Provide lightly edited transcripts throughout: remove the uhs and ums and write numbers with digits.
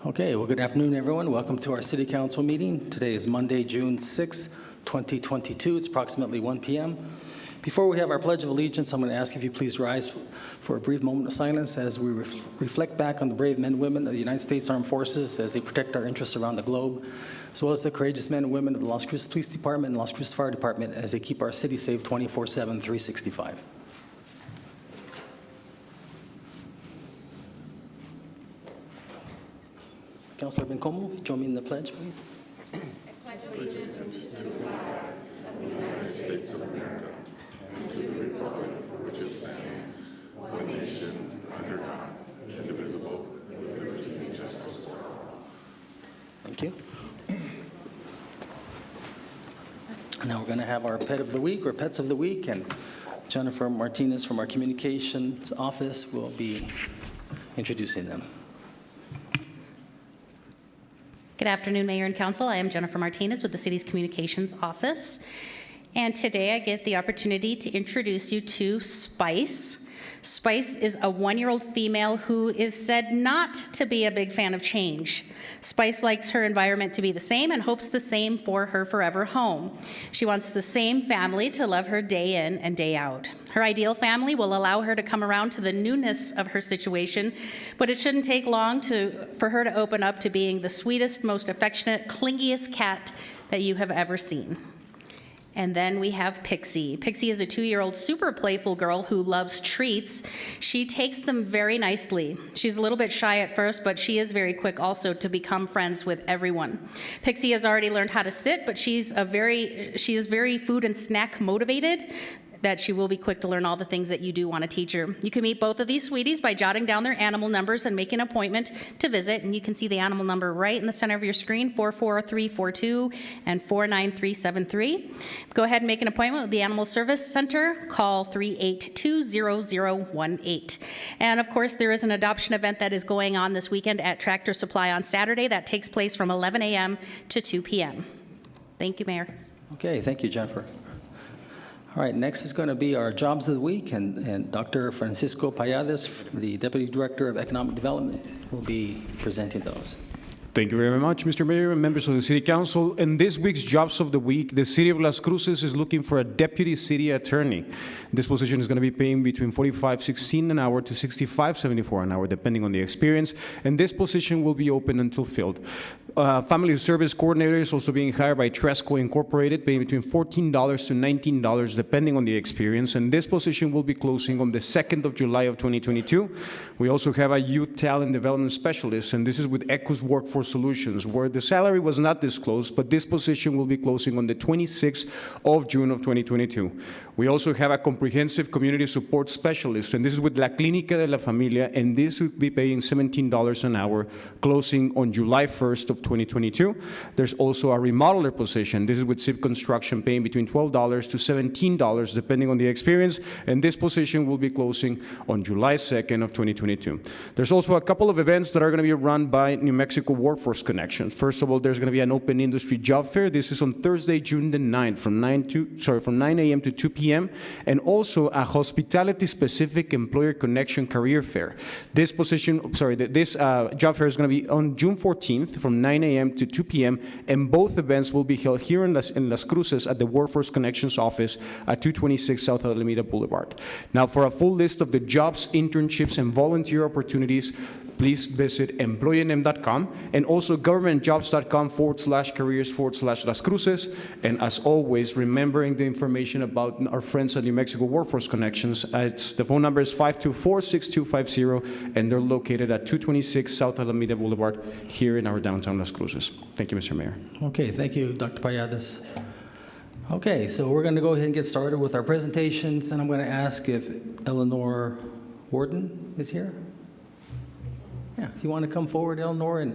Okay, well, good afternoon, everyone. Welcome to our City Council meeting. Today is Monday, June 6, 2022. It's approximately 1 p.m. Before we have our Pledge of Allegiance, I'm going to ask if you please rise for a brief moment of silence as we reflect back on the brave men and women of the United States Armed Forces as they protect our interests around the globe, as well as the courageous men and women of the Las Cruces Police Department and Las Cruces Fire Department as they keep our city safe 24/7, 365. Councilor Bencomo, join me in the pledge, please. I pledge allegiance to the flag of the United States of America and to the republic for which it stands, one nation, under God, indivisible, with liberty and justice for all. Thank you. Now we're going to have our pet of the week or pets of the week, and Jennifer Martinez from our communications office will be introducing them. Good afternoon, Mayor and Council. I am Jennifer Martinez with the City's Communications Office. And today I get the opportunity to introduce you to Spice. Spice is a 1-year-old female who is said not to be a big fan of change. Spice likes her environment to be the same and hopes the same for her forever home. She wants the same family to love her day in and day out. Her ideal family will allow her to come around to the newness of her situation, but it shouldn't take long for her to open up to being the sweetest, most affectionate, clingiest cat that you have ever seen. And then we have Pixie. Pixie is a 2-year-old super playful girl who loves treats. She takes them very nicely. She's a little bit shy at first, but she is very quick also to become friends with everyone. Pixie has already learned how to sit, but she is very food and snack motivated, that she will be quick to learn all the things that you do want to teach her. You can meet both of these sweeties by jotting down their animal numbers and make an appointment to visit, and you can see the animal number right in the center of your screen, 44342 and 49373. Go ahead and make an appointment with the Animal Service Center. Call 382-0018. And of course, there is an adoption event that is going on this weekend at Tractor Supply on Saturday that takes place from 11 a.m. to 2 p.m. Thank you, Mayor. Okay, thank you, Jennifer. All right, next is going to be our Jobs of the Week, and Dr. Francisco Payadas, the Deputy Director of Economic Development, will be presenting those. Thank you very much, Mr. Mayor and members of the City Council. In this week's Jobs of the Week, the City of Las Cruces is looking for a Deputy City Attorney. This position is going to be paying between $45.16 an hour to $65.74 an hour, depending on the experience, and this position will be open until filled. Family Service Coordinator is also being hired by Tresco Incorporated, paying between $14 to $19, depending on the experience, and this position will be closing on the 2nd of July of 2022. We also have a Youth Talent Development Specialist, and this is with Ecos Workforce Solutions, where the salary was not disclosed, but this position will be closing on the 26th of June of 2022. We also have a Comprehensive Community Support Specialist, and this is with La Clínica de la Familia, and this would be paying $17 an hour, closing on July 1st of 2022. There's also a Remodeler position. This is with SIP Construction, paying between $12 to $17, depending on the experience, and this position will be closing on July 2nd of 2022. There's also a couple of events that are going to be run by New Mexico Workforce Connections. First of all, there's going to be an open industry job fair. This is on Thursday, June the 9th, from 9 a.m. to 2 p.m., and also a hospitality-specific employer connection career fair. This job fair is going to be on June 14th from 9 a.m. to 2 p.m., and both events will be held here in Las Cruces at the Workforce Connections office at 226 South Alameda Boulevard. Now, for a full list of the jobs, internships, and volunteer opportunities, please visit employeenm.com and also governmentjobs.com/careers/Las Cruces. And as always, remembering the information about our friends at New Mexico Workforce Connections. The phone number is 524-6250, and they're located at 226 South Alameda Boulevard here in our downtown Las Cruces. Thank you, Mr. Mayor. Okay, thank you, Dr. Payadas. Okay, so we're going to go ahead and get started with our presentations, and I'm going to ask if Eleanor Warden is here. Yeah, if you want to come forward, Eleanor, and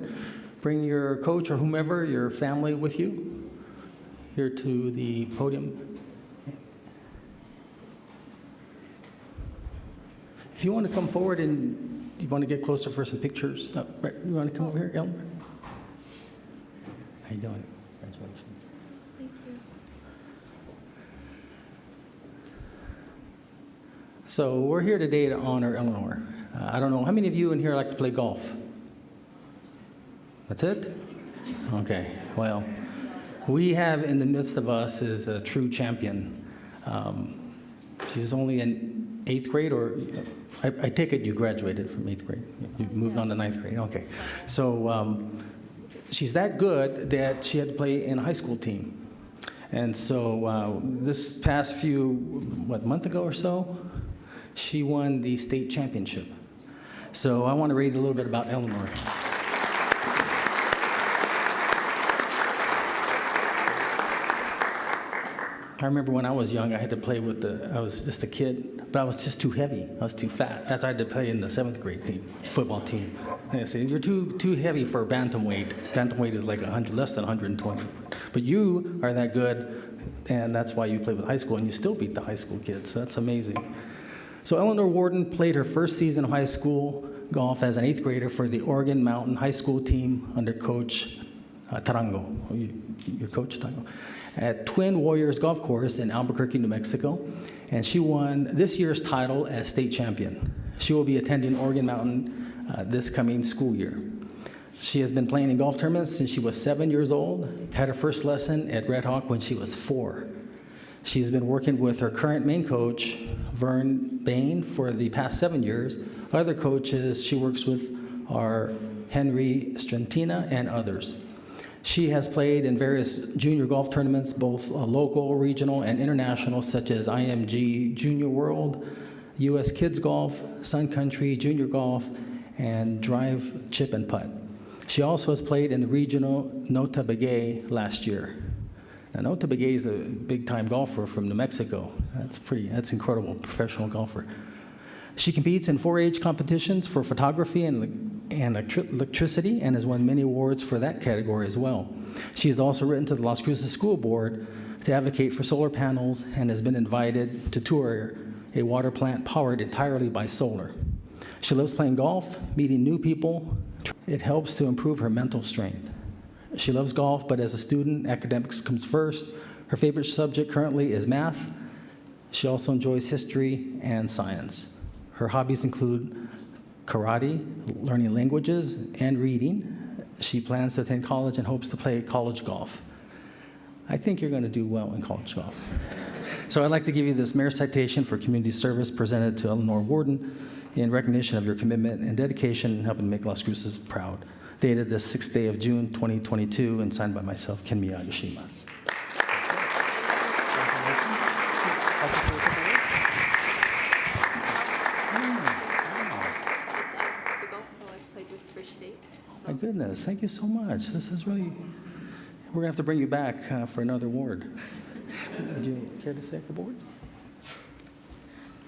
bring your coach or whomever, your family with you here to the podium. If you want to come forward and you want to get closer for some pictures, right, you want to come over here, Eleanor? How you doing? Congratulations. Thank you. So we're here today to honor Eleanor. I don't know, how many of you in here like to play golf? That's it? Okay, well, we have in the midst of us is a true champion. She's only in 8th grade, or I take it you graduated from 8th grade. You moved on to 9th grade, okay. So she's that good that she had to play in a high school team. And so this past month ago or so, she won the state championship. So I want to read a little bit about Eleanor. I remember when I was young, I had to play with I was just a kid, but I was just too heavy. I was too fat. That's why I had to play in the 7th grade football team. And I said, you're too heavy for bantamweight. Bantamweight is like less than 120. But you are that good, and that's why you play with high school, and you still beat the high school kids. That's amazing. So Eleanor Warden played her first season of high school golf as an 8th grader for the Oregon Mountain High School team under Coach Tarango. Your coach, Tarango, at Twin Warriors Golf Course in Albuquerque, New Mexico, and she won this year's title as state champion. She will be attending Oregon Mountain this coming school year. She has been playing in golf tournaments since she was 7 years old, had her first lesson at Red Hawk when she was 4. She's been working with her current main coach, Vern Bain, for the past 7 years. Other coaches she works with are Henry Strentina and others. She has played in various junior golf tournaments, both local, regional, and international, such as IMG Junior World, U.S. Kids Golf, Sun Country Junior Golf, and Drive, Chip, and Putt. She also has played in the regional Nota Begay last year. Now, Nota Begay is a big-time golfer from New Mexico. That's incredible, professional golfer. She competes in 4-H competitions for photography and electricity, and has won many awards for that category as well. She has also written to the Las Cruces School Board to advocate for solar panels, and has been invited to tour a water plant powered entirely by solar. She loves playing golf, meeting new people. It helps to improve her mental strength. She loves golf, but as a student, academics comes first. Her favorite subject currently is math. She also enjoys history and science. Her hobbies include karate, learning languages, and reading. She plans to attend college and hopes to play college golf. I think you're going to do well in college golf. So I'd like to give you this mayor's citation for community service presented to Eleanor Warden in recognition of your commitment and dedication in helping make Las Cruces proud. Dated the 6th day of June, 2022, and signed by myself, Ken Miyagishima. My goodness, thank you so much. This is really, we're going to have to bring you back for another award. Would you care to say a couple words?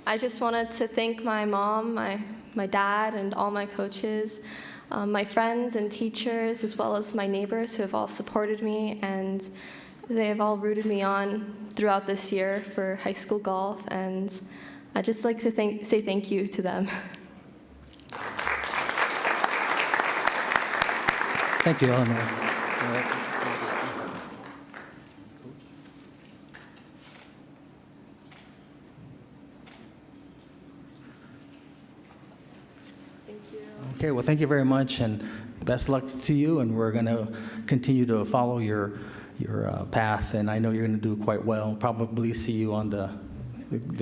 I just wanted to thank my mom, my dad, and all my coaches, my friends and teachers, as well as my neighbors who have all supported me, and they have all rooted me on throughout this year for high school golf, and I'd just like to say thank you to them. Thank you, Eleanor. Okay, well, thank you very much, and best luck to you, and we're going to continue to follow your path, and I know you're going to do quite well. Probably see you on the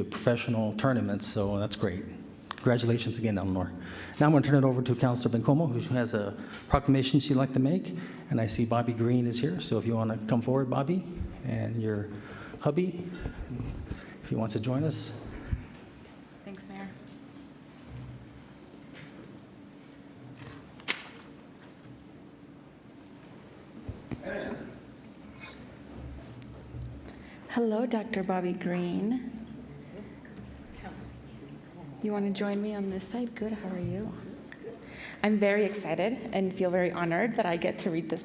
professional tournaments, so that's great. Congratulations again, Eleanor. Now I'm going to turn it over to Councilor Bencomo, who has a proclamation she'd like to make, and I see Bobby Green is here, so if you want to come forward, Bobby, and your hubby, if he wants to join us. Thanks, Mayor. Hello, Dr. Bobby Green. You want to join me on this side? Good, how are you? I'm very excited and feel very honored that I get to read this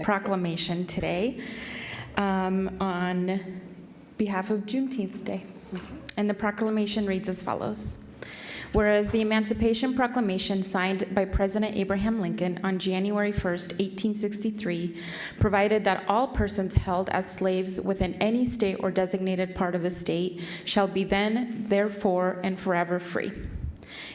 proclamation today on behalf of Juneteenth Day. And the proclamation reads as follows. Whereas the Emancipation Proclamation signed by President Abraham Lincoln on January 1st, 1863, provided that all persons held as slaves within any state or designated part of the state shall be then, therefore, and forever free.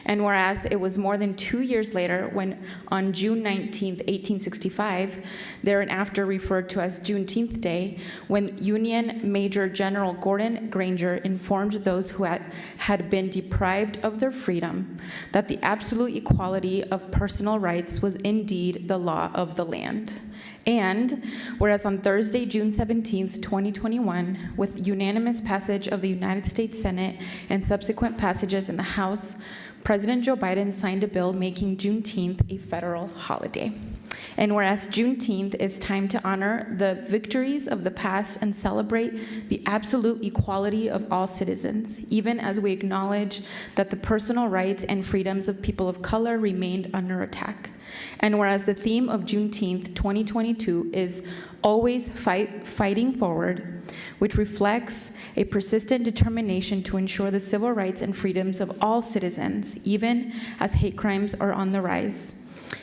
And whereas it was more than 2 years later when on June 19th, 1865, thereafter referred to as Juneteenth Day, when Union Major General Gordon Granger informed those who had been deprived of their freedom that the absolute equality of personal rights was indeed the law of the land. And whereas on Thursday, June 17th, 2021, with unanimous passage of the United States Senate and subsequent passages in the House, President Joe Biden signed a bill making Juneteenth a federal holiday. And whereas Juneteenth is time to honor the victories of the past and celebrate the absolute equality of all citizens, even as we acknowledge that the personal rights and freedoms of people of color remained under attack. And whereas the theme of Juneteenth 2022 is always fighting forward, which reflects a persistent determination to ensure the civil rights and freedoms of all citizens, even as hate crimes are on the rise.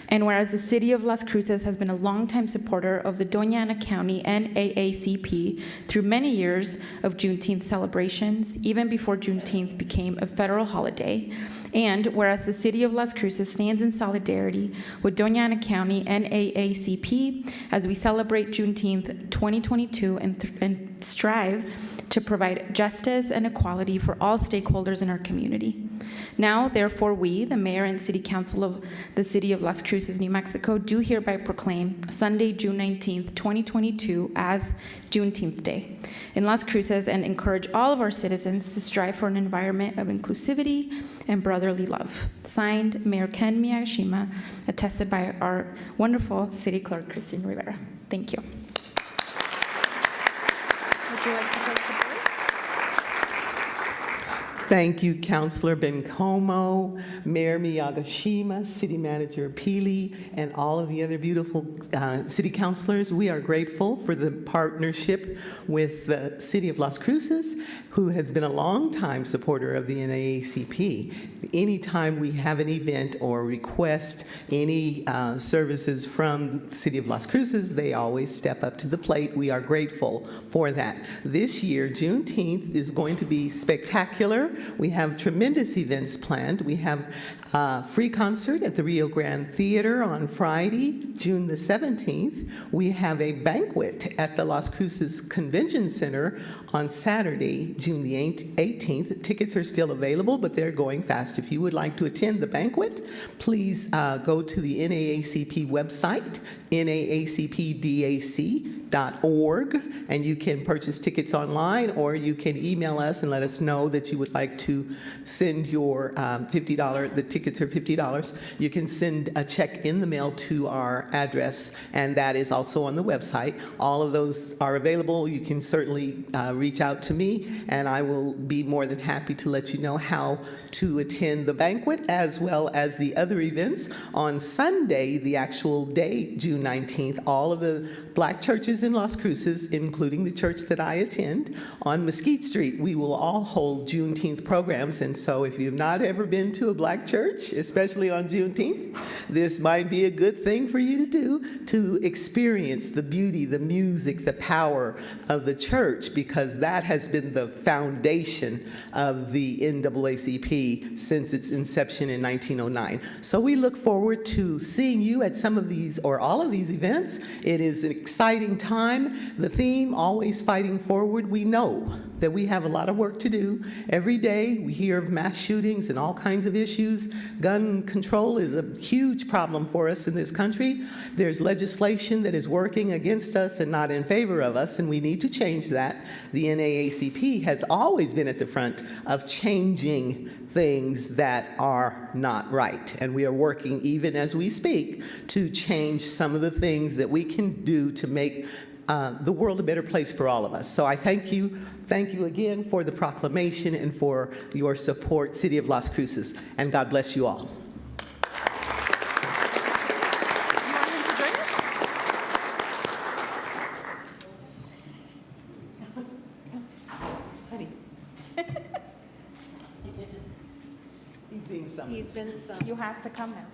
And whereas the City of Las Cruces has been a longtime supporter of the Doña Ana County and AACP through many years of Juneteenth celebrations, even before Juneteenth became a federal holiday, and whereas the City of Las Cruces stands in solidarity with Doña Ana County and AACP as we celebrate Juneteenth 2022 and strive to provide justice and equality for all stakeholders in our community. Now, therefore, we, the Mayor and City Council of the City of Las Cruces, New Mexico, do hereby proclaim Sunday, June 19th, 2022 as Juneteenth Day in Las Cruces and encourage all of our citizens to strive for an environment of inclusivity and brotherly love. Signed, Mayor Ken Miyashima, attested by our wonderful City Clerk, Christine Rivera. Thank you. Would you like to take the voice? Thank you, Councilor Bencomo, Mayor Miyagashima, City Manager Pili, and all of the other beautiful city councilors. We are grateful for the partnership with the City of Las Cruces, who has been a longtime supporter of the NAACP. Anytime we have an event or request any services from the City of Las Cruces, they always step up to the plate. We are grateful for that. This year, Juneteenth is going to be spectacular. We have tremendous events planned. We have a free concert at the Rio Grande Theater on Friday, June the 17th. We have a banquet at the Las Cruces Convention Center on Saturday, June the 18th. Tickets are still available, but they're going fast. If you would like to attend the banquet, please go to the NAACP website, naacpdac.org, and you can purchase tickets online, or you can email us and let us know that you would like to send your $50, the tickets are $50. You can send a check in the mail to our address, and that is also on the website. All of those are available. You can certainly reach out to me, and I will be more than happy to let you know how to attend the banquet as well as the other events. On Sunday, the actual day, June 19th, all of the black churches in Las Cruces, including the church that I attend, on Mesquite Street, we will all hold Juneteenth programs. And so if you've not ever been to a black church, especially on Juneteenth, this might be a good thing for you to do, to experience the beauty, the music, the power of the church, because that has been the foundation of the NAACP since its inception in 1909. So we look forward to seeing you at some of these or all of these events. It is an exciting time. The theme, always fighting forward. We know that we have a lot of work to do. Every day we hear of mass shootings and all kinds of issues. Gun control is a huge problem for us in this country. There's legislation that is working against us and not in favor of us, and we need to change that. The NAACP has always been at the front of changing things that are not right. And we are working, even as we speak, to change some of the things that we can do to make the world a better place for all of us. So I thank you. Thank you again for the proclamation and for your support, City of Las Cruces. And God bless you all. He's been summoned. You have to come now.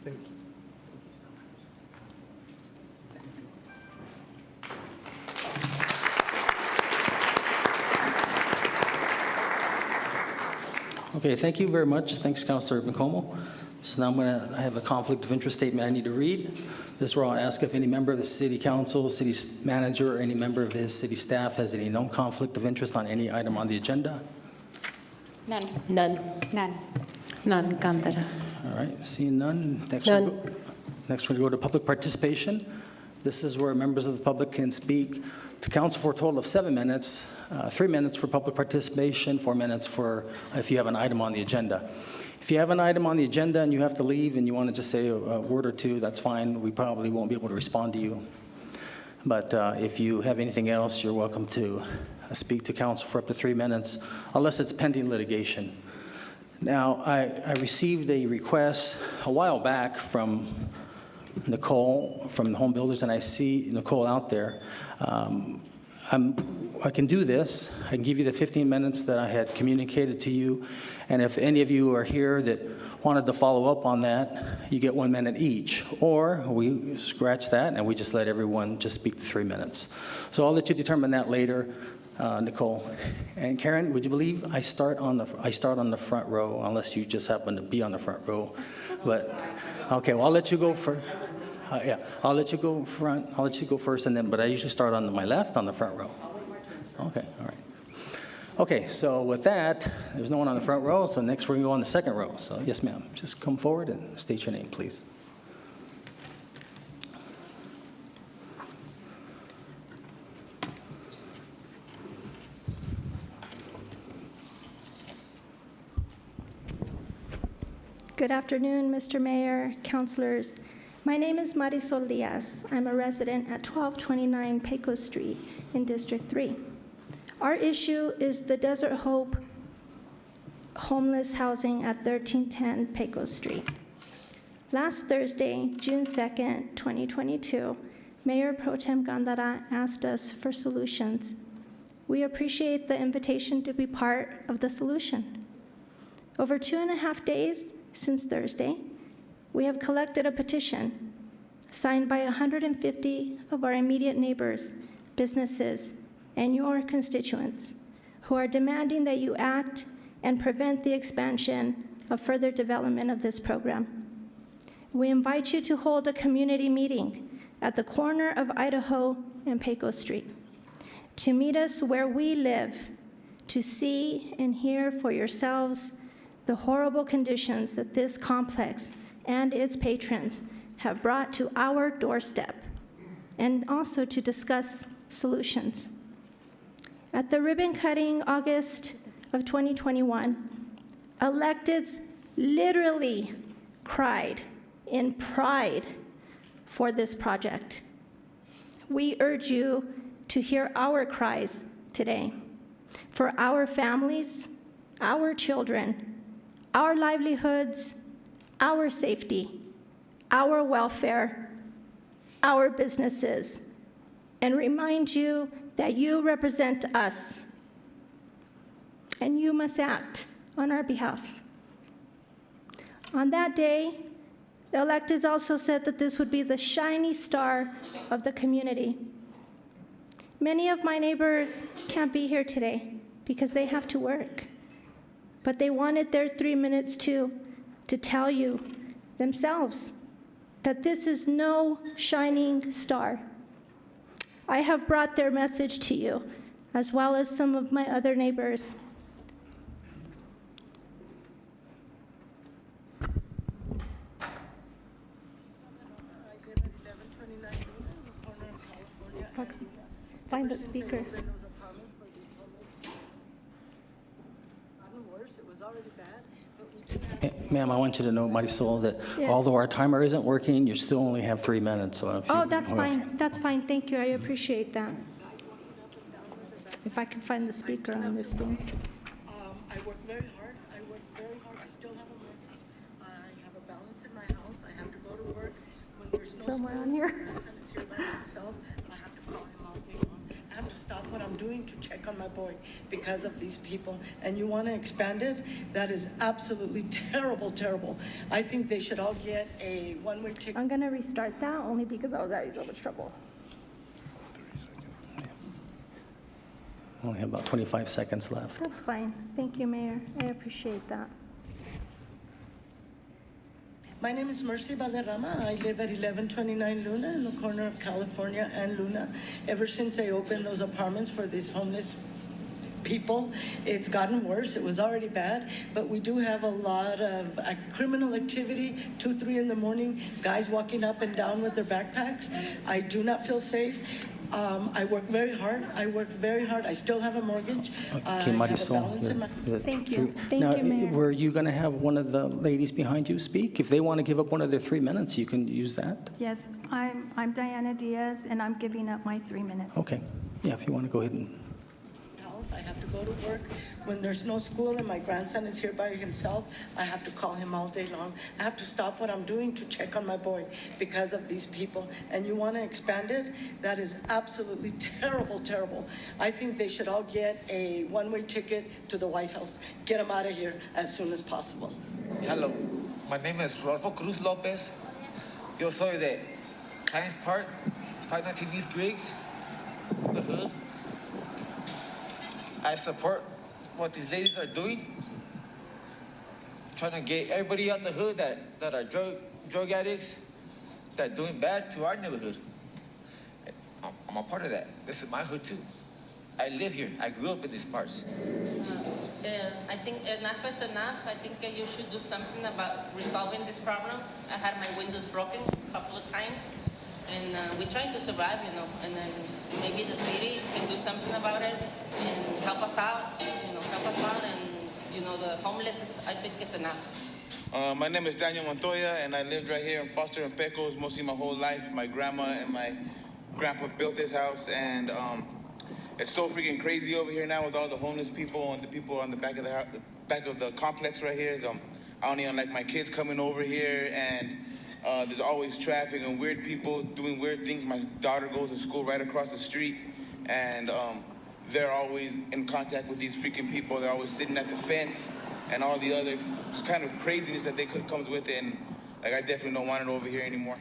Thank you. Okay, thank you very much. Thanks, Councilor McComo. So now I have a conflict of interest statement I need to read. This is where I'll ask if any member of the city council, city manager, or any member of his city staff has any known conflict of interest on any item on the agenda. None. None. None. None, Cántara. All right, seeing none. None. Next we'll go to public participation. This is where members of the public can speak to council for a total of 7 minutes, 3 minutes for public participation, 4 minutes for if you have an item on the agenda. If you have an item on the agenda and you have to leave and you want to just say a word or two, that's fine. We probably won't be able to respond to you. But if you have anything else, you're welcome to speak to council for up to 3 minutes, unless it's pending litigation. Now, I received a request a while back from Nicole from the Homebuilders, and I see Nicole out there. I can do this. I can give you the 15 minutes that I had communicated to you, and if any of you are here that wanted to follow up on that, you get 1 minute each, or we scratch that and we just let everyone just speak to 3 minutes. So I'll let you determine that later, Nicole. And Karen, would you believe I start on the front row, unless you just happen to be on the front row. But okay, well, I'll let you go first. Yeah, I'll let you go front. I'll let you go first, and then. But I usually start on my left, on the front row. Okay, all right. Okay, so with that, there's no one on the front row. So next we're gonna go on the second row. So yes, ma'am. Just come forward and state your name, please. Good afternoon, Mr. Mayor, councilors. My name is Marisol Diaz. I'm a resident at 1229 Pecos Street in District 3. Our issue is the Desert Hope homeless housing at 1310 Pecos Street. Last Thursday, June 2nd, 2022, Mayor Pro Tem Gandara asked us for solutions. We appreciate the invitation to be part of the solution. Over 2.5 days since Thursday, we have collected a petition signed by 150 of our immediate neighbors, businesses, and your constituents who are demanding that you act and prevent the expansion of further development of this program. We invite you to hold a community meeting at the corner of Idaho and Pecos Street to meet us where we live, to see and hear for yourselves the horrible conditions that this complex and its patrons have brought to our doorstep, and also to discuss solutions. At the ribbon cutting August of 2021, electeds literally cried in pride for this project. We urge you to hear our cries today for our families, our children, our livelihoods, our safety, our welfare, our businesses, and remind you that you represent us, and you must act on our behalf. On that day, the electeds also said that this would be the shiny star of the community. Many of my neighbors can't be here today because they have to work, but they wanted their 3 minutes to tell you themselves that this is no shining star. I have brought their message to you, as well as some of my other neighbors. Find the speaker. Ma'am, I want you to know, Marisol, that Yes. although our timer isn't working, you still only have 3 minutes. So if Oh, you- that's fine. That's fine. Thank you. I appreciate that. If I can find the speaker on this thing. I work very hard. I still have a mortgage. I have a balance in my house. I have to go to work when there's no Somewhere school. on here. My son is here by himself. I have to call him all day long. I have to stop stop what I'm doing to check on my boy because of these people, and you want to expand it, that is absolutely terrible, terrible. I think they should all get a one-way ticket. I'm going to restart that only because I was having so much trouble. We only have about 25 seconds left. That's fine. Thank you, Mayor. I appreciate that. My name is Mercy Valderrama. I live at 1129 Luna in the corner of California and Luna. Ever since I opened those apartments for these homeless people, it's gotten worse. It was already bad, but we do have a lot of criminal activity, 2, 3 in the morning, guys walking up and down with their backpacks. I do not feel safe. I work very hard. I still have a mortgage. I Okay, have a Marisol. balance in my- Thank you. Thank Now, you, Mayor. were you going to have one of the ladies behind you speak? If they want to give up one of their 3 minutes, you can use that. Yes, I'm Diana Diaz, and I'm giving up my 3 minutes. Okay. Yeah, if you want to go ahead and... house. I have to go to work. When there's no school and my grandson is here by himself, I have to call him all day long. I have to stop what I'm doing to check on my boy because of these people. And you want to expand it? That is absolutely terrible, terrible. I think they should all get a one-way ticket to the White House. Get them out of here as soon as possible. Hello, my name is Rodolfo Cruz Lopez. Yo soy de Hines Park, 519 East Griggs, the hood. I support what these ladies are doing, trying to get everybody out the hood that are drug addicts, that are doing bad to our neighborhood. I'm a part of that. This is my hood too. I live here. I grew up in these parts. I think enough is enough. I think you should do something about resolving this problem. I had my windows broken a couple of times, and we're trying to survive, you know, and then maybe the city can do something about it and help us out, and, you know, the homeless, I think is enough. My name is Daniel Montoya, and I lived right here in Foster and Pecos mostly my whole life. My grandma and my grandpa built this house, and it's so freaking crazy over here now with all the homeless people and the people on the back of the house, the back of the complex right here. I don't even like my kids coming over here, and there's always traffic and weird people doing weird things. My daughter goes to school right across the street, and they're always in contact with these freaking people. They're always sitting at the fence and all the other just kind of craziness that comes with it. And like, I definitely don't want it over here anymore.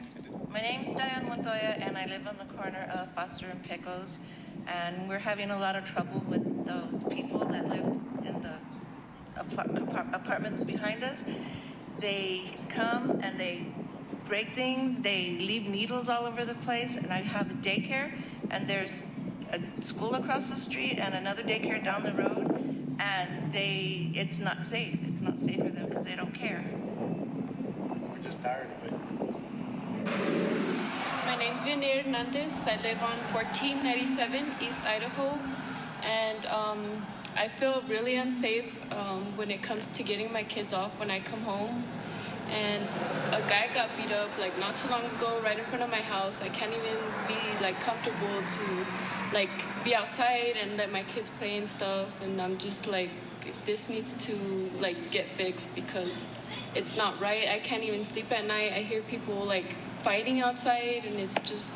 My name is Diane Montoya, and I live on the corner of Foster and Pecos. And we're having a lot of trouble with those people that live in the apartments behind us. They come and they break things. They leave needles all over the place. And I have a daycare, and there's a school across the street and another daycare down the road. And it's not safe. It's not safe for them because they don't care. We're just tired of it. My name's Vianey Hernandez. I live on 1497 East Idaho, and I feel really unsafe when it comes to getting my kids off when I come home. And a guy got beat up like not too long ago right in front of my house. I can't even be like comfortable to like be outside and let my kids play and stuff. And I'm just like, this needs to like get fixed because it's not right. I can't even sleep at night. I hear people like fighting outside, and it's just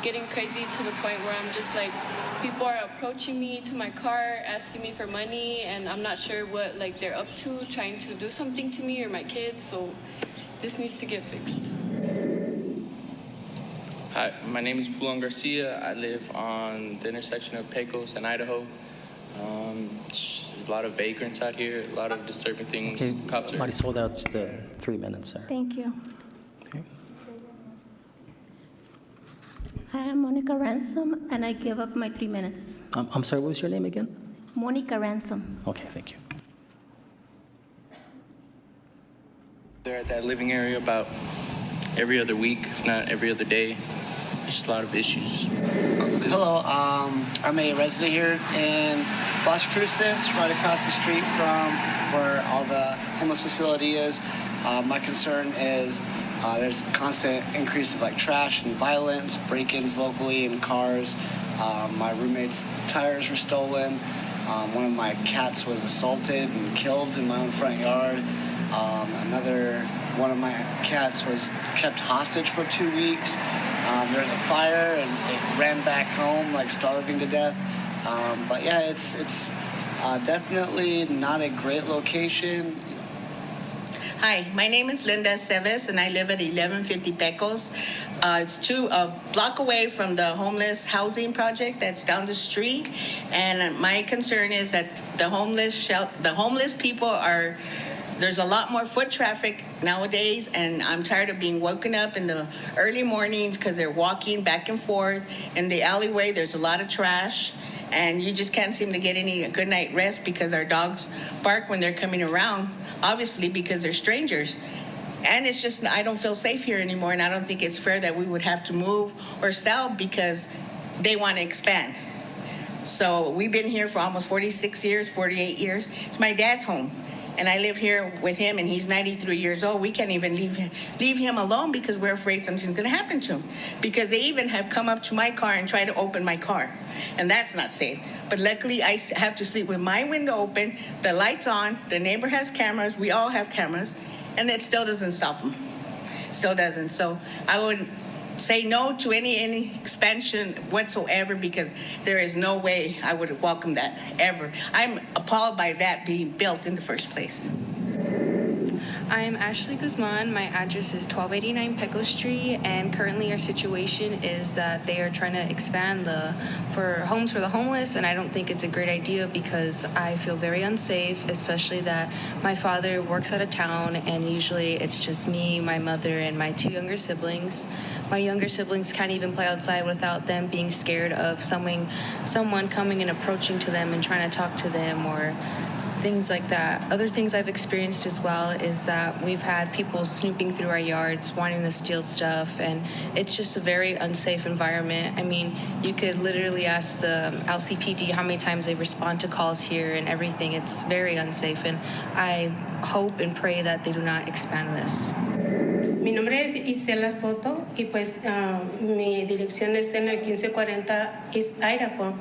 getting crazy to the point where I'm just like, people are approaching me to my car, asking me for money, and I'm not sure what like they're up to, trying to do something to me or my kids. So this needs to get fixed. Hi, my name is Bulan Garcia. I live on the intersection of Pecos and Idaho. There's a lot of vagrants out here, a lot of disturbing things. Okay, Cops are... Marisol, that's the 3 minutes there. Thank you. Okay. Hi, I'm Monica Ransom, and I give up my 3 minutes. I'm sorry, what was your name again? Monica Ransom. Okay, thank you. They're at that living area about every other week, if not every other day. There's just a lot of issues. Hello, I'm a resident here in Las Cruces, right across the street from where all the homeless facility is. My concern is there's a constant increase of like trash and violence, break-ins locally in cars. My roommate's tires were stolen. One of my cats was assaulted and killed in my own front yard. Another one of my cats was kept hostage for 2 weeks. There's a fire and it ran back home like starving to death. But yeah, it's definitely not a great location. Hi, my name is Linda Seves, and I live at 1150 Pecos. It's a block away from the homeless housing project that's down the street. And my concern is that the homeless people there's a lot more foot traffic nowadays, and I'm tired of being woken up in the early mornings because they're walking back and forth. In the alleyway, there's a lot of trash, and you just can't seem to get any good night rest because our dogs bark when they're coming around, obviously because they're strangers. And it's just, I don't feel safe here anymore, and I don't think it's fair that we would have to move or sell because they want to expand. So we've been here for almost 46 years, 48 years. It's my dad's home, and I live here with him, and he's 93 years old. We can't even leave him alone because we're afraid something's going to happen to him. Because they even have come up to my car and tried to open my car, and that's not safe. But luckily, I have to sleep with my window open, the lights on, the neighbor has cameras, we all have cameras, and that still doesn't stop them. Still doesn't. So I would say no to any expansion whatsoever, because there is no way I would welcome that ever. I'm appalled by that being built in the first place. I am Ashley Guzman. My address is 1289 Pecos Street, and currently our situation is that they are trying to expand for homes for the homeless, and I don't think it's a great idea because I feel very unsafe, especially that my father works out of town, and usually it's just me, my mother, and my two younger siblings. My younger siblings can't even play outside without them being scared of someone coming and approaching to them and trying to talk to them or things like that. Other things I've experienced as well is that we've had people snooping through our yards, wanting to steal stuff, and it's just a very unsafe environment. I mean, you could literally ask the LCPD how many times they respond to calls here and everything. It's very unsafe, and I hope and pray that they do not expand this. Mi nombre es Isela Soto y pues mi dirección es en el 1540 East Idaho.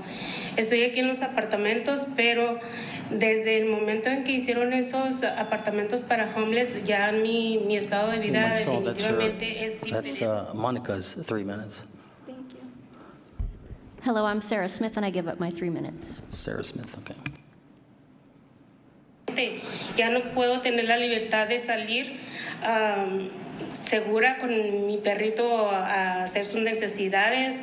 Estoy aquí en los apartamentos, pero desde el momento en que hicieron esos apartamentos para homeless, ya mi estado de vida definitivamente es diferente. That's Monica's 3 minutes. Thank you. Hello, I'm Sarah Smith, and I give up my 3 minutes. Sarah Smith, okay. Ya no puedo tener la libertad de salir segura con mi perrito a hacer sus necesidades.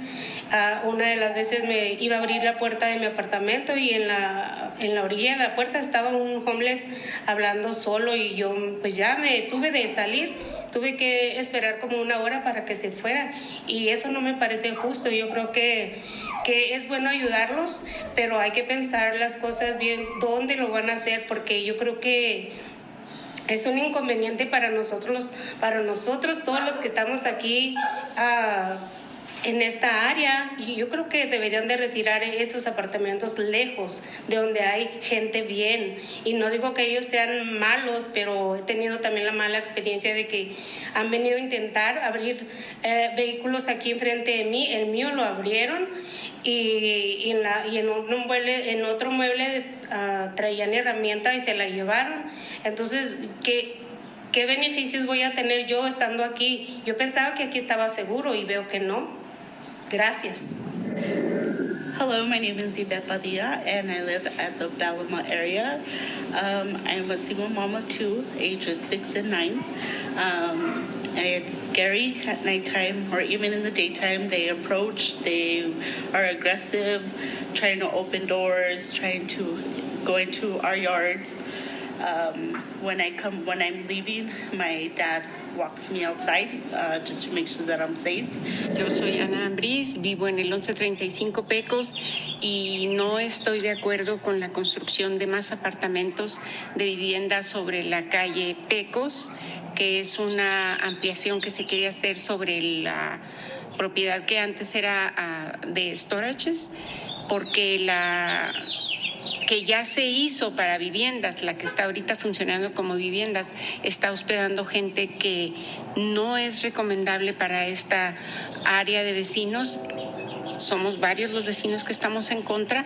Una de las veces me iba a abrir la puerta de mi apartamento y en la orilla de la puerta estaba un homeless hablando solo, y yo pues ya me tuve de salir. Tuve que esperar como 1 hora para que se fuera, y eso no me parece justo. Yo creo que es bueno ayudarlos, pero hay que pensar las cosas bien, dónde lo van a hacer, porque yo creo que es un inconveniente para nosotros todos los que estamos aquí en esta área. Y yo creo que deberían de retirar esos apartamentos lejos de donde hay gente bien. Y no digo que ellos sean malos, pero he tenido también la mala experiencia de que han venido a intentar abrir vehículos aquí enfrente de mí. El mío lo abrieron y en otro mueble traían herramienta y se la llevaron. Entonces, ¿qué beneficios voy a tener yo estando aquí? Yo pensaba que aquí estaba seguro y veo que no. Gracias. Hello, my name is Yvette Badia, and I live at the Balama area. I'm a single mom of 2, ages 6 and 9. It's scary at nighttime or even in the daytime. They approach, they are aggressive, trying to open doors, trying to go into our yards. When I'm leaving, my dad walks me outside just to make sure that I'm safe. Yo soy Ana Ambriz, vivo en el 1135 Pecos y no estoy de acuerdo con la construcción de más apartamentos de vivienda sobre la calle Pecos, que es una ampliación que se quería hacer sobre la propiedad que antes era de storages, porque la que ya se hizo para viviendas, la que está ahorita funcionando como viviendas, está hospedando gente que no es recomendable para esta área de vecinos. Somos varios los vecinos que estamos en contra.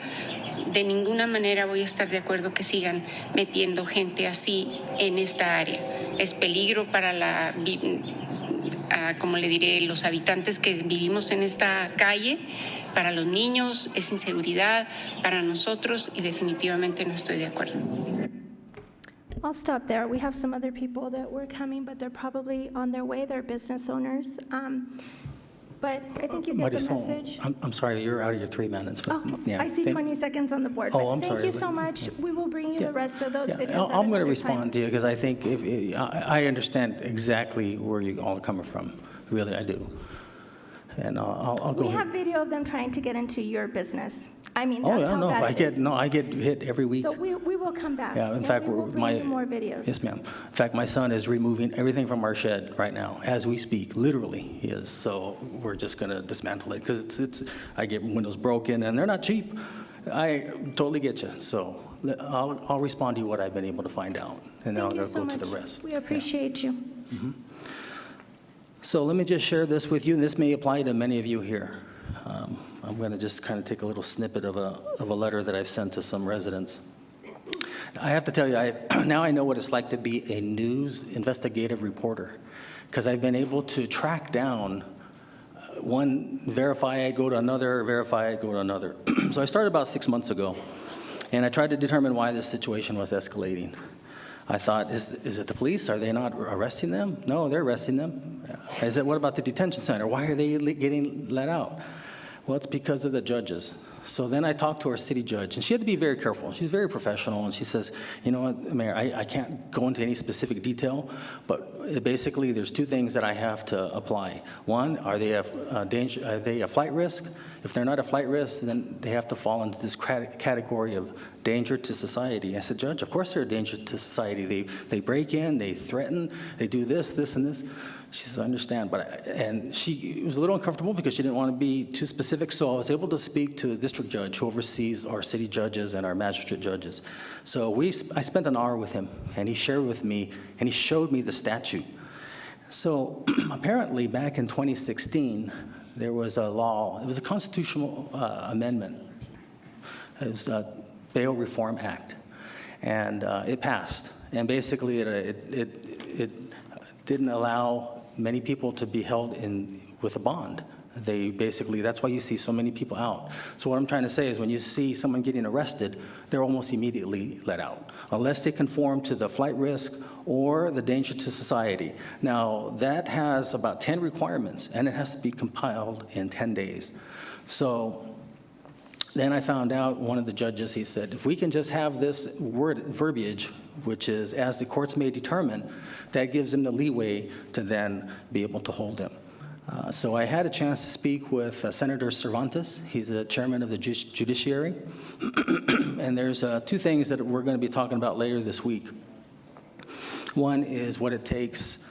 De ninguna manera voy a estar de acuerdo que sigan metiendo gente así en esta área. Es peligro para como le diré, los habitantes que vivimos en esta calle. Para los niños es inseguridad, para nosotros, y definitivamente no estoy de acuerdo. I'll stop there. We have some other people that were coming, but they're probably on their way. They're business owners. But I think you get the Marisol, message. I'm sorry, you're out of your 3 minutes. But Oh, yeah, I see 20 seconds on the board. Oh, but I'm sorry, Thank you but- so much. We will bring you the rest of those videos. Yeah, at I'm going to another respond time. to you because I think I understand exactly where you all are coming from. Really, I do. And I'll go We ahead. have video of them trying to get into your business. I mean, Oh, that's yeah, how no, bad it is. I get hit every week. So we will come back. Yeah, in fact, we will bring you more videos. Yes, ma'am. In fact, my son is removing everything from our shed right now as we speak. Literally, he is. So we're just going to dismantle it because I get windows broken and they're not cheap. I totally get you. So I'll respond to you what I've been able to find out, and then Thank you I'll so go much. to the rest. We appreciate you. So let me just share this with you, and this may apply to many of you here. I'm going to just kind of take a little snippet of a letter that I've sent to some residents. I have to tell you, now I know what it's like to be a news investigative reporter, because I've been able to track down one, verify I go to another, verify I go to another. So I started about 6 months ago, and I tried to determine why this situation was escalating. I thought, is it the police? Are they not arresting them? No, they're arresting them. What about the detention center? Why are they getting let out? Well, it's because of the judges. So then I talked to our city judge, and she had to be very careful. She's very professional, and she says, you know what, Mayor, I can't go into any specific detail, but basically there's 2 things that I have to apply. One, are they a flight risk? If they're not a flight risk, then they have to fall into this category of danger to society. I said, Judge, of course they're a danger to society. They break in, they threaten, they do this, this, and this. She says, I understand, and she was a little uncomfortable because she didn't want to be too specific, so I was able to speak to the district judge who oversees our city judges and our magistrate judges. So I spent an hour with him, and he shared with me, and he showed me the statute. So apparently back in 2016, there was a law, it was a constitutional amendment. It was a Bail Reform Act, and it passed. And basically it didn't allow many people to be held with a bond. That's why you see so many people out. So what I'm trying to say is when you see someone getting arrested, they're almost immediately let out, unless they conform to the flight risk or the danger to society. Now, that has about 10 requirements, and it has to be compiled in 10 days. So then I found out one of the judges, he said, if we can just have this verbiage, which is as the courts may determine, that gives them the leeway to then be able to hold him. So I had a chance to speak with Senator Cervantes. He's the chairman of the Judiciary. And there's 2 things that we're going to be talking about later this week. One is what it takes.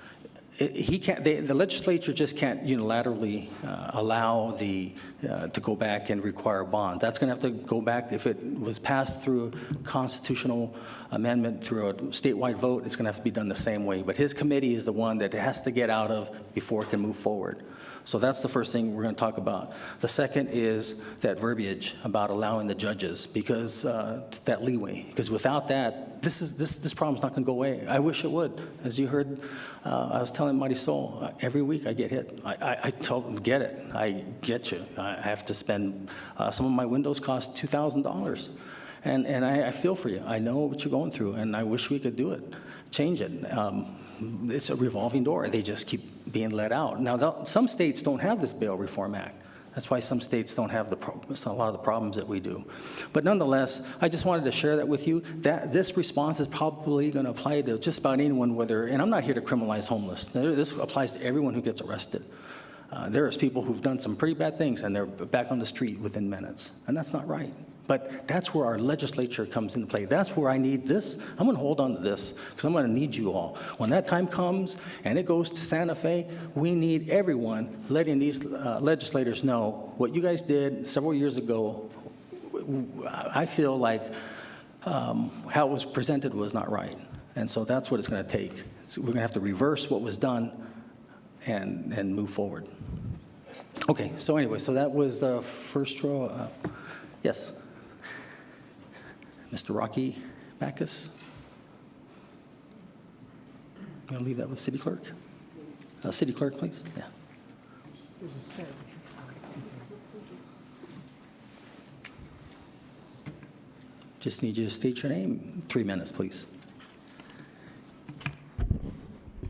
The legislature just can't unilaterally allow to go back and require a bond. That's going to have to go back. If it was passed through a constitutional amendment through a statewide vote, it's going to have to be done the same way. But his committee is the one that it has to get out of before it can move forward. So that's the first thing we're going to talk about. The second is that verbiage about allowing the judges, because that leeway. Because without that, this problem's not going to go away. I wish it would. As you heard, I was telling Marisol, every week I get hit. I told them, get it. I get you. I have to spend, some of my windows cost $2,000. And I feel for you. I know what you're going through, and I wish we could do it, change it. It's a revolving door. They just keep being let out. Now, some states don't have this Bail Reform Act. That's why some states don't have a lot of the problems that we do. But nonetheless, I just wanted to share that with you. That this response is probably going to apply to just about anyone, and I'm not here to criminalize homeless. This applies to everyone who gets arrested. There's people who've done some pretty bad things, and they're back on the street within minutes, and that's not right. But that's where our legislature comes into play. That's where I need this. I'm going to hold on to this because I'm going to need you all. When that time comes and it goes to Santa Fe, we need everyone letting these legislators know what you guys did several years ago. I feel like how it was presented was not right. And so that's what it's going to take. So we're going to have to reverse what was done and move forward. Okay, so anyway, so that was the first row. Yes. Mr. Rocky Backus? I'm going to leave that with City Clerk. City Clerk, please. Yeah. Just need you to state your name. 3 minutes, please.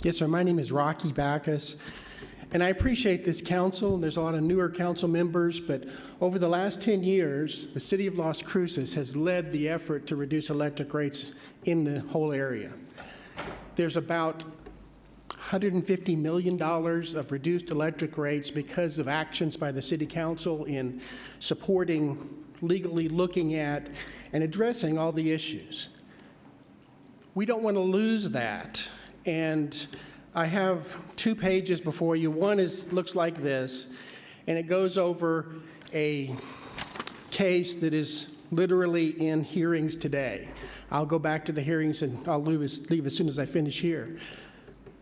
Yes, sir. My name is Rocky Backus, and I appreciate this council. There's a lot of newer council members, but over the last 10 years, the city of Las Cruces has led the effort to reduce electric rates in the whole area. There's about $150 million of reduced electric rates because of actions by the city council in supporting, legally looking at, and addressing all the issues. We don't want to lose that. And I have 2 pages before you. One looks like this, and it goes over a case that is literally in hearings today. I'll go back to the hearings and I'll leave as soon as I finish here.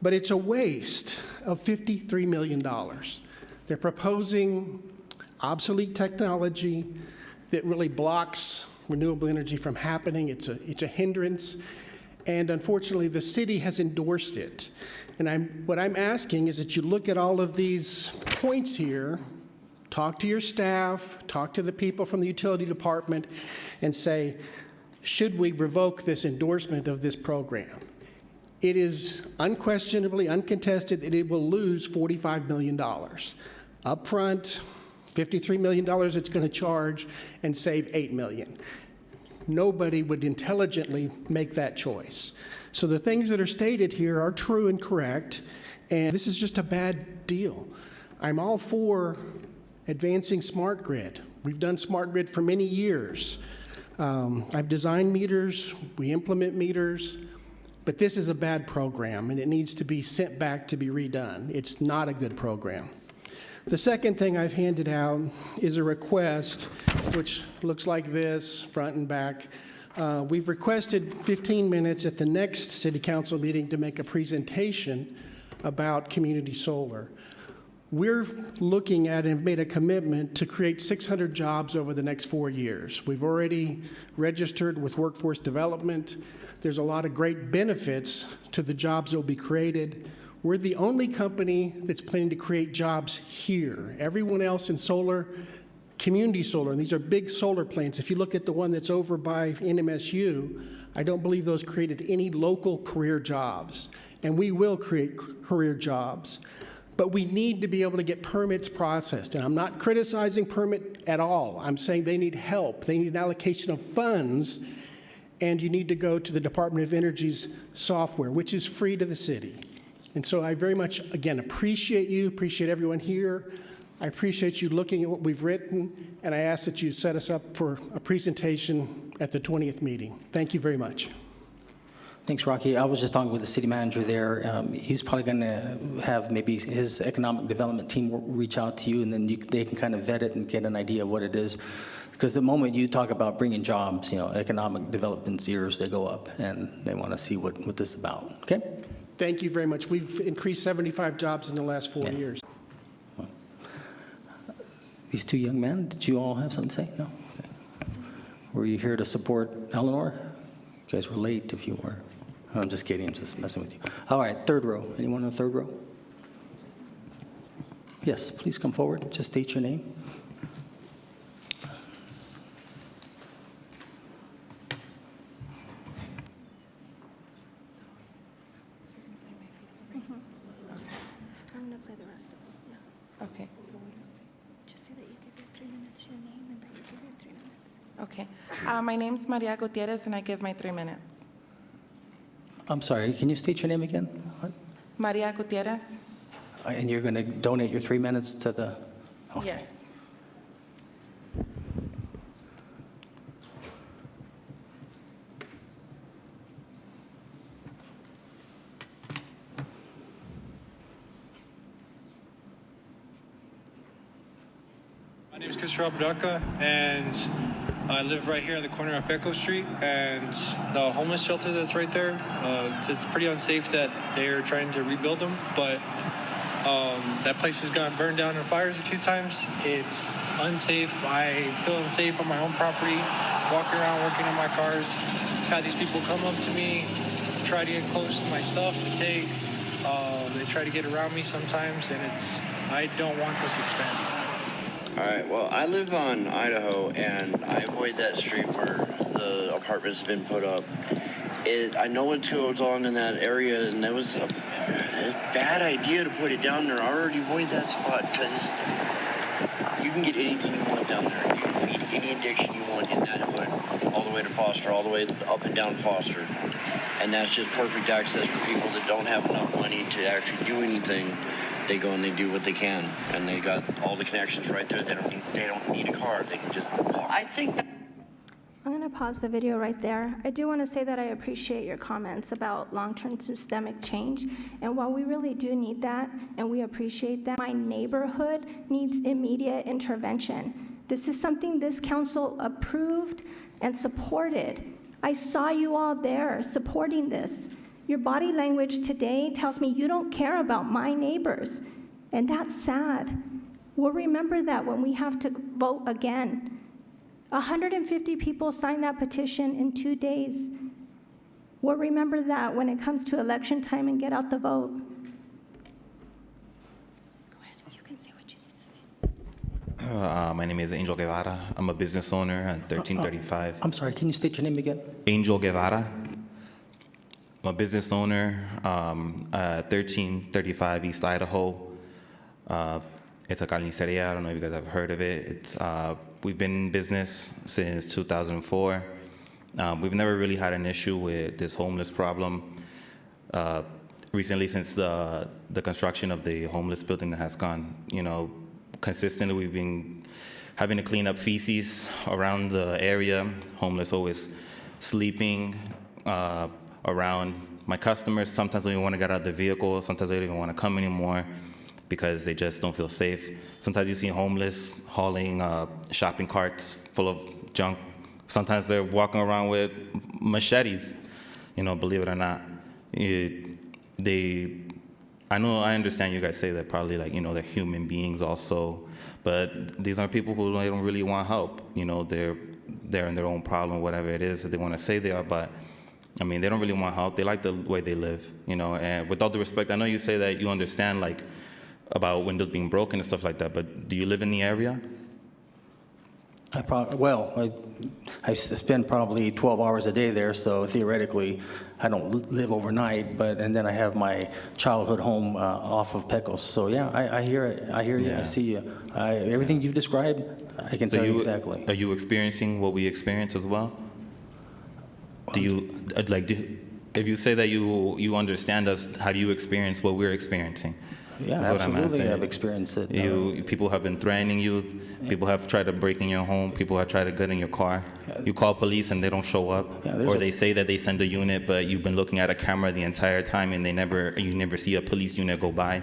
But it's a waste of $53 million. They're proposing obsolete technology that really blocks renewable energy from happening. It's a hindrance. And unfortunately, the city has endorsed it. And what I'm asking is that you look at all of these points here, talk to your staff, talk to the people from the utility department, and say, should we revoke this endorsement of this program? It is unquestionably, uncontested that it will lose $45 million. Upfront, $53 million it's going to charge and save $8 million. Nobody would intelligently make that choice. So the things that are stated here are true and correct, and this is just a bad deal. I'm all for advancing smart grid. We've done smart grid for many years. I've designed meters, we implement meters, but this is a bad program and it needs to be sent back to be redone. It's not a good program. The second thing I've handed out is a request, which looks like this, front and back. We've requested 15 minutes at the next city council meeting to make a presentation about community solar. We're looking at and have made a commitment to create 600 jobs over the next 4 years. We've already registered with workforce development. There's a lot of great benefits to the jobs that will be created. We're the only company that's planning to create jobs here. Everyone else in solar, community solar, and these are big solar plants. If you look at the one that's over by NMSU, I don't believe those created any local career jobs. And we will create career jobs. But we need to be able to get permits processed. And I'm not criticizing permit at all. I'm saying they need help. They need an allocation of funds. And you need to go to the Department of Energy's software, which is free to the city. And so I very much, again, appreciate you, appreciate everyone here. I appreciate you looking at what we've written, and I ask that you set us up for a presentation at the 20th meeting. Thank you very much. Thanks, Rocky. I was just talking with the city manager there. He's probably going to have maybe his economic development team reach out to you, and then they can kind of vet it and get an idea of what it is. Because the moment you talk about bringing jobs, economic development's ears, they go up, and they want to see what this is about. Okay? Thank you very much. We've increased 75 jobs in the last 4 years. These 2 young men, did you all have something to say? No? Okay. Were you here to support Eleanor? You guys were late if you were. I'm just kidding, I'm just messing with you. All right, 3rd row. Anyone in the 3rd row? Yes, please come forward. Just state your name. I'm going to play the rest of it. Yeah. Okay. Just say that you give your 3 minutes, your name, and that you give your 3 minutes. Okay. My name's Maria Gutierrez, and I give my 3 minutes. I'm sorry, can you state your name again? What? Maria Gutierrez? And you're going to donate your 3 minutes to the... Okay. Yes. My name is Christopher Abdaka, and I live right here on the corner of Pecos Street, and the homeless shelter that's right there, it's pretty unsafe that they're trying to rebuild them, but that place has gotten burned down in fires a few times. It's unsafe. I feel unsafe on my own property, walking around, working on my cars. Had these people come up to me, try to get close to my stuff to take. They try to get around me sometimes, and I don't want this expanded. All right, well, I live on Idaho, and I avoid that street where the apartments have been put up. I know what goes on in that area, and that was a bad idea to put it down there. I already avoid that spot because you can get anything you want down there. You can feed any addiction you want in that hood, all the way to Foster, all the way up and down Foster. And that's just perfect access for people that don't have enough money to actually do anything. They go and they do what they can, and they got all the connections right there. They don't need a car. They can just walk. I think that I'm going to pause the video right there. I do want to say that I appreciate your comments about long-term systemic change. And while we really do need that, and we appreciate that, my neighborhood needs immediate intervention. This is something this council approved and supported. I saw you all there supporting this. Your body language today tells me you don't care about my neighbors, and that's sad. We'll remember that when we have to vote again. 150 people signed that petition in 2 days. We'll remember that when it comes to election time and get out the vote. Go ahead, you can say what you need to say. My name is Angel Guevara. I'm a business owner at 1335. I'm sorry, can you state your name again? Angel Guevara. I'm a business owner at 1335 East Idaho. It's a carniceria. I don't know if you guys have heard of it. We've been in business since 2004. We've never really had an issue with this homeless problem. Recently, since the construction of the homeless building that has gone, consistently we've been having to clean up feces around the area. Homeless always sleeping around my customers. Sometimes they don't even want to get out of the vehicle. Sometimes they don't even want to come anymore because they just don't feel safe. Sometimes you see homeless hauling shopping carts full of junk. Sometimes they're walking around with machetes, believe it or not. I understand you guys say that probably they're human beings also, but these are people who don't really want help. They're in their own problem, whatever it is that they want to say they are, but they don't really want help. They like the way they live, and with all due respect, I know you say that you understand about windows being broken and stuff like that, but do you live in the area? I spend probably 12 hours a day there, so theoretically, I don't live overnight, and then I have my childhood home off of Pecos. So yeah, I hear it. I hear you. Yeah. I see you. Everything you've described, I can tell you exactly. Are you experiencing what we experience as well? Do you, if you say that you understand us, have you experienced what we're experiencing? Yeah, That's absolutely. I've experienced it. People have been threatening you. People have tried to break in your home. People have tried to get in your car. You call police and they don't show up, or they say that they send a unit, but you've been looking at a camera the entire time and you never see a police unit go by.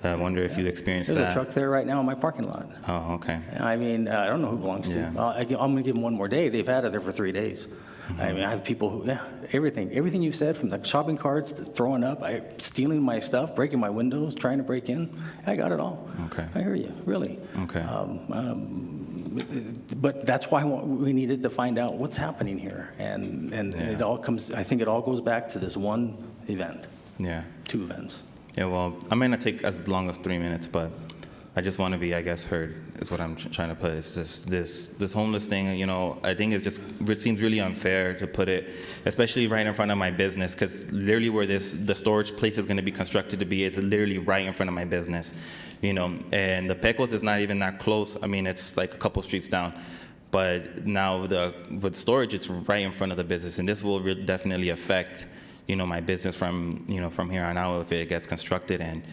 I wonder if you experienced that. There's a truck there right now in my parking lot. Oh, okay. I don't know who it belongs to. I'm going to give them one more day. They've had it there for 3 days. I have people who, everything you've said, from the shopping carts, to throwing up, stealing my stuff, breaking my windows, trying to break in. I got it all. Okay. I hear you, really. Okay. But that's why we needed to find out what's happening here. And it all comes, I think it all goes back to this one event. Yeah. 2 events. Yeah, well, I may not take as long as 3 minutes, but I just want to be, heard, is what I'm trying to put. It's just this homeless thing, I think it seems really unfair to put it, especially right in front of my business, because literally where the storage place is going to be constructed to be, it's literally right in front of my business, and the Pecos is not even that close. It's like a couple streets down. But now with storage, it's right in front of the business, and this will definitely affect, my business from here on out if it gets constructed. And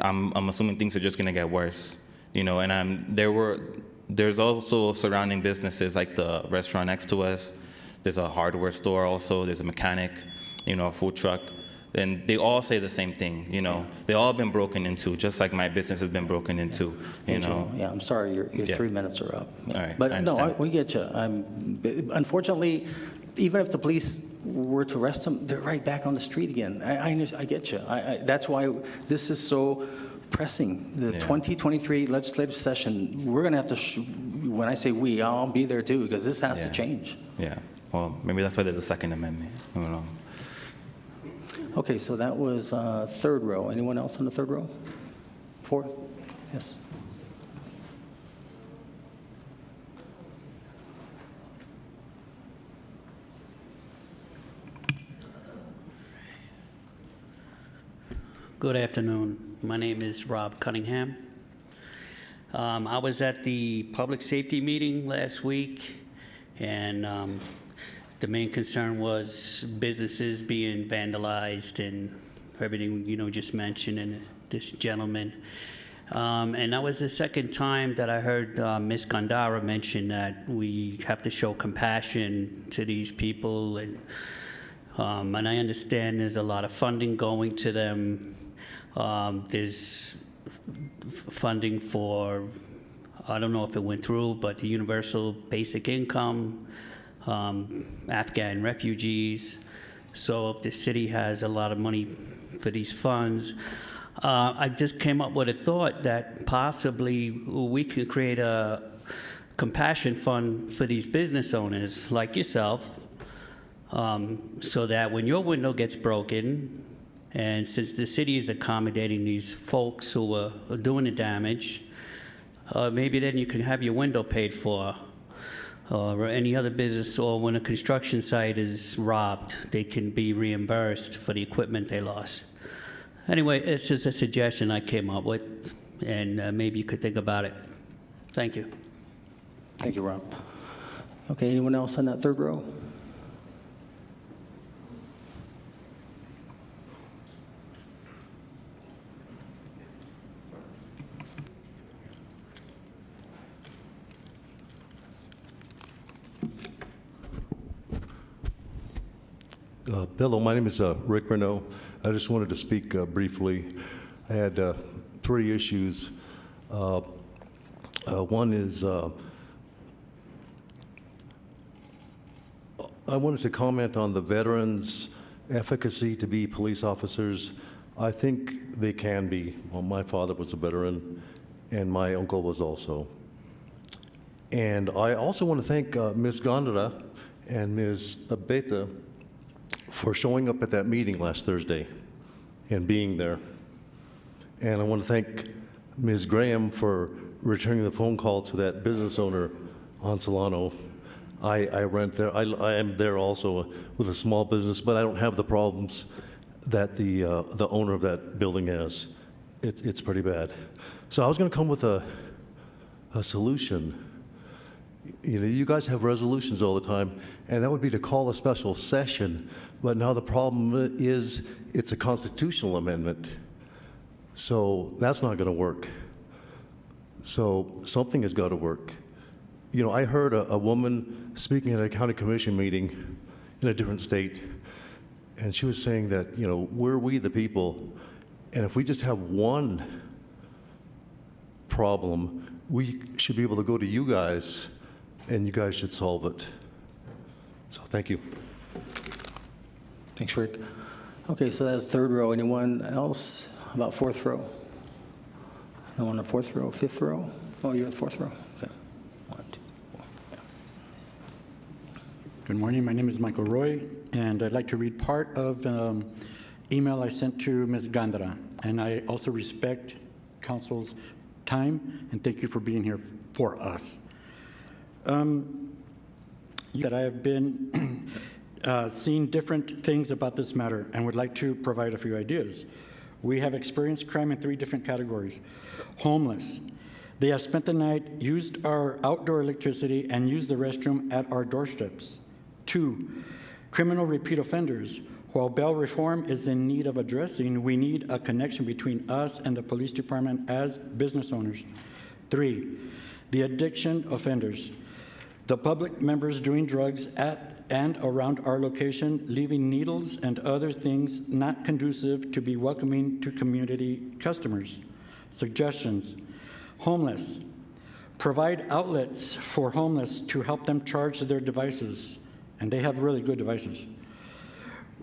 I'm assuming things are just going to get worse, and there's also surrounding businesses like the restaurant next to us. There's a hardware store also. There's a mechanic, a food truck, and they all say the same thing. They all been broken into, just like my business has been broken into. Yeah, I'm sorry, your 3 minutes are up. All right, but no, we get you. Unfortunately, even if the police were to arrest them, they're right back on the street again. I get you. That's why this is so pressing. The 2023 legislative session, we're going to have to, when I say we, I'll be there too, because this has to change. Yeah, well, maybe that's why there's a Second Amendment. I don't know. Okay, so that was third row. Anyone else on the third row? Fourth? Yes. Good afternoon. My name is Rob Cunningham. I was at the public safety meeting last week, and the main concern was businesses being vandalized and everything, just mentioned, and this gentleman. And that was the second time that I heard Ms. Gandara mention that we have to show compassion to these people, and I understand there's a lot of funding going to them. There's funding for, I don't know if it went through, but the universal basic income, Afghan refugees. So if the city has a lot of money for these funds, I just came up with a thought that possibly we could create a compassion fund for these business owners like yourself, so that when your window gets broken, and since the city is accommodating these folks who are doing the damage, maybe then you can have your window paid for, or any other business, or when a construction site is robbed, they can be reimbursed for the equipment they lost. Anyway, it's just a suggestion I came up with, and maybe you could think about it. Thank you. Thank you, Rob. Okay, anyone else on that third row? Hello, my name is Rick Renault. I just wanted to speak briefly. I had 3 issues. One is I wanted to comment on the veterans' efficacy to be police officers. I think they can be. Well, my father was a veteran, and my uncle was also. And I also want to thank Ms. Gondara and Ms. Abeta for showing up at that meeting last Thursday and being there. And I want to thank Ms. Graham for returning the phone call to that business owner on Solano. I rent there. I am there also with a small business, but I don't have the problems that the owner of that building has. It's pretty bad. So I was going to come with a solution. You guys have resolutions all the time, and that would be to call a special session. But now the problem is it's a constitutional amendment. So that's not going to work. So something has got to work. I heard a woman speaking at a county commission meeting in a different state, and she was saying that, we're we the people, and if we just have one problem, we should be able to go to you guys, and you guys should solve it. So thank you. Thanks, Rick. Okay, so that's third row. Anyone else? How about fourth row? No one on the fourth row, fifth row? Oh, you're in the fourth row. Okay. 1, 2, 4. Yeah. Good morning. My name is Michael Roy, and I'd like to read part of email I sent to Ms. Gandara. And I also respect council's time, and thank you for being here for us. That I have been seen different things about this matter and would like to provide a few ideas. We have experienced crime in 3 different categories. Homeless. They have spent the night, used our outdoor electricity, and used the restroom at our doorsteps. 2, criminal repeat offenders. While bail reform is in need of addressing, we need a connection between us and the police department as business owners. 3, the addiction offenders. The public members doing drugs at and around our location, leaving needles and other things not conducive to be welcoming to community customers. Suggestions. Homeless. Provide outlets for homeless to help them charge their devices, and they have really good devices.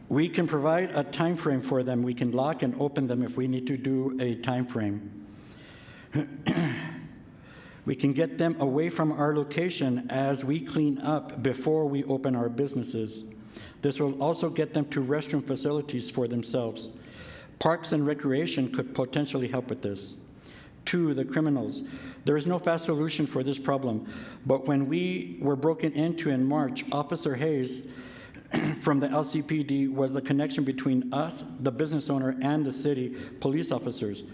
We can provide a time frame for them. We can lock and open them if we need to do a time frame. We can get them away from our location as we clean up before we open our businesses. This will also get them to restroom facilities for themselves. Parks and recreation could potentially help with this. 2, the criminals. There is no fast solution for this problem, but when we were broken into in March, Officer Hayes from the LCPD was the connection between us, the business owner, and the city police officers.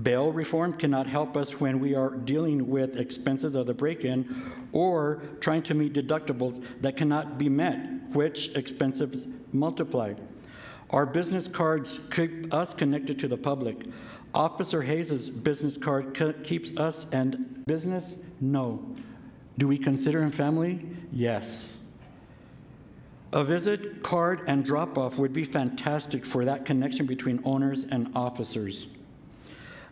Bail reform cannot help us when we are dealing with expenses of the break-in or trying to meet deductibles that cannot be met, which expenses multiply. Our business cards keep us connected to the public. Officer Hayes' business card keeps us and business? No. Do we consider him family? Yes. A visit card and drop-off would be fantastic for that connection between owners and officers.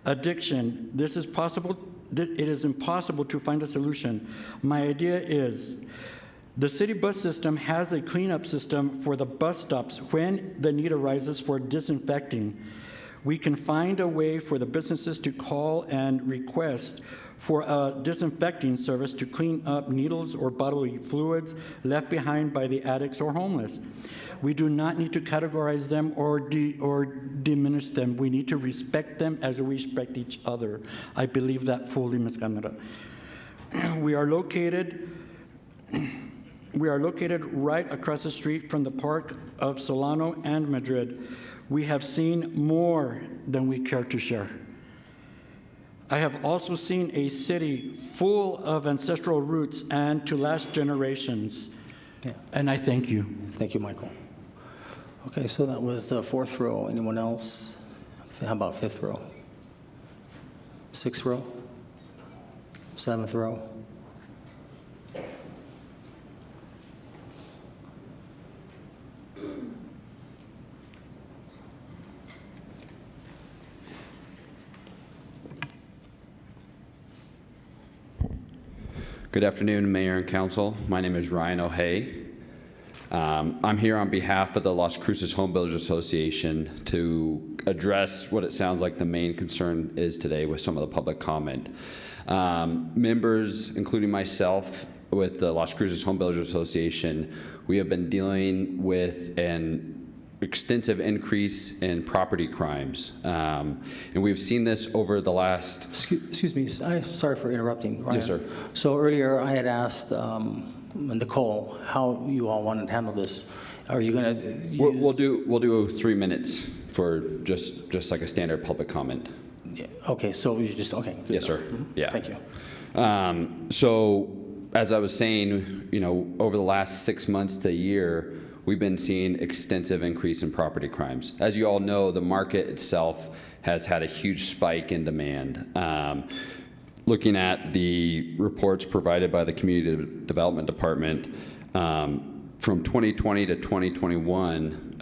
Addiction, this is possible. It is impossible to find a solution. My idea is the city bus system has a cleanup system for the bus stops when the need arises for disinfecting. We can find a way for the businesses to call and request for a disinfecting service to clean up needles or bodily fluids left behind by the addicts or homeless. We do not need to categorize them or diminish them. We need to respect them as we respect each other. I believe that fully, Ms. Camara. We are located right across the street from the park of Solano and Madrid. We have seen more than we care to share. I have also seen a city full of ancestral roots and to last generations. Yeah. And I thank you. Thank you, Michael. Okay, so that was the 4th row. Anyone else? How about 5th row? 6th row? 7th row? Good afternoon, Mayor and Council. My name is Ryan O'Hay. I'm here on behalf of the Las Cruces Homebuilders Association to address what it sounds like the main concern is today with some of the public comment. Members, including myself, with the Las Cruces Homebuilders Association, we have been dealing with an extensive increase in property crimes. And we've seen this over the last... Excuse me, sorry for interrupting, Ryan. Yes, sir. So earlier I had asked Nicole how you all wanted to handle this. Are you going to use... We'll do 3 minutes for just like a standard public comment. Yeah, okay, so you just, okay. Yes, sir. Yeah. Thank you. So as I was saying, you know, over the last 6 months to a year, we've been seeing extensive increase in property crimes. As you all know, the market itself has had a huge spike in demand. Looking at the reports provided by the Community Development Department, from 2020 to 2021,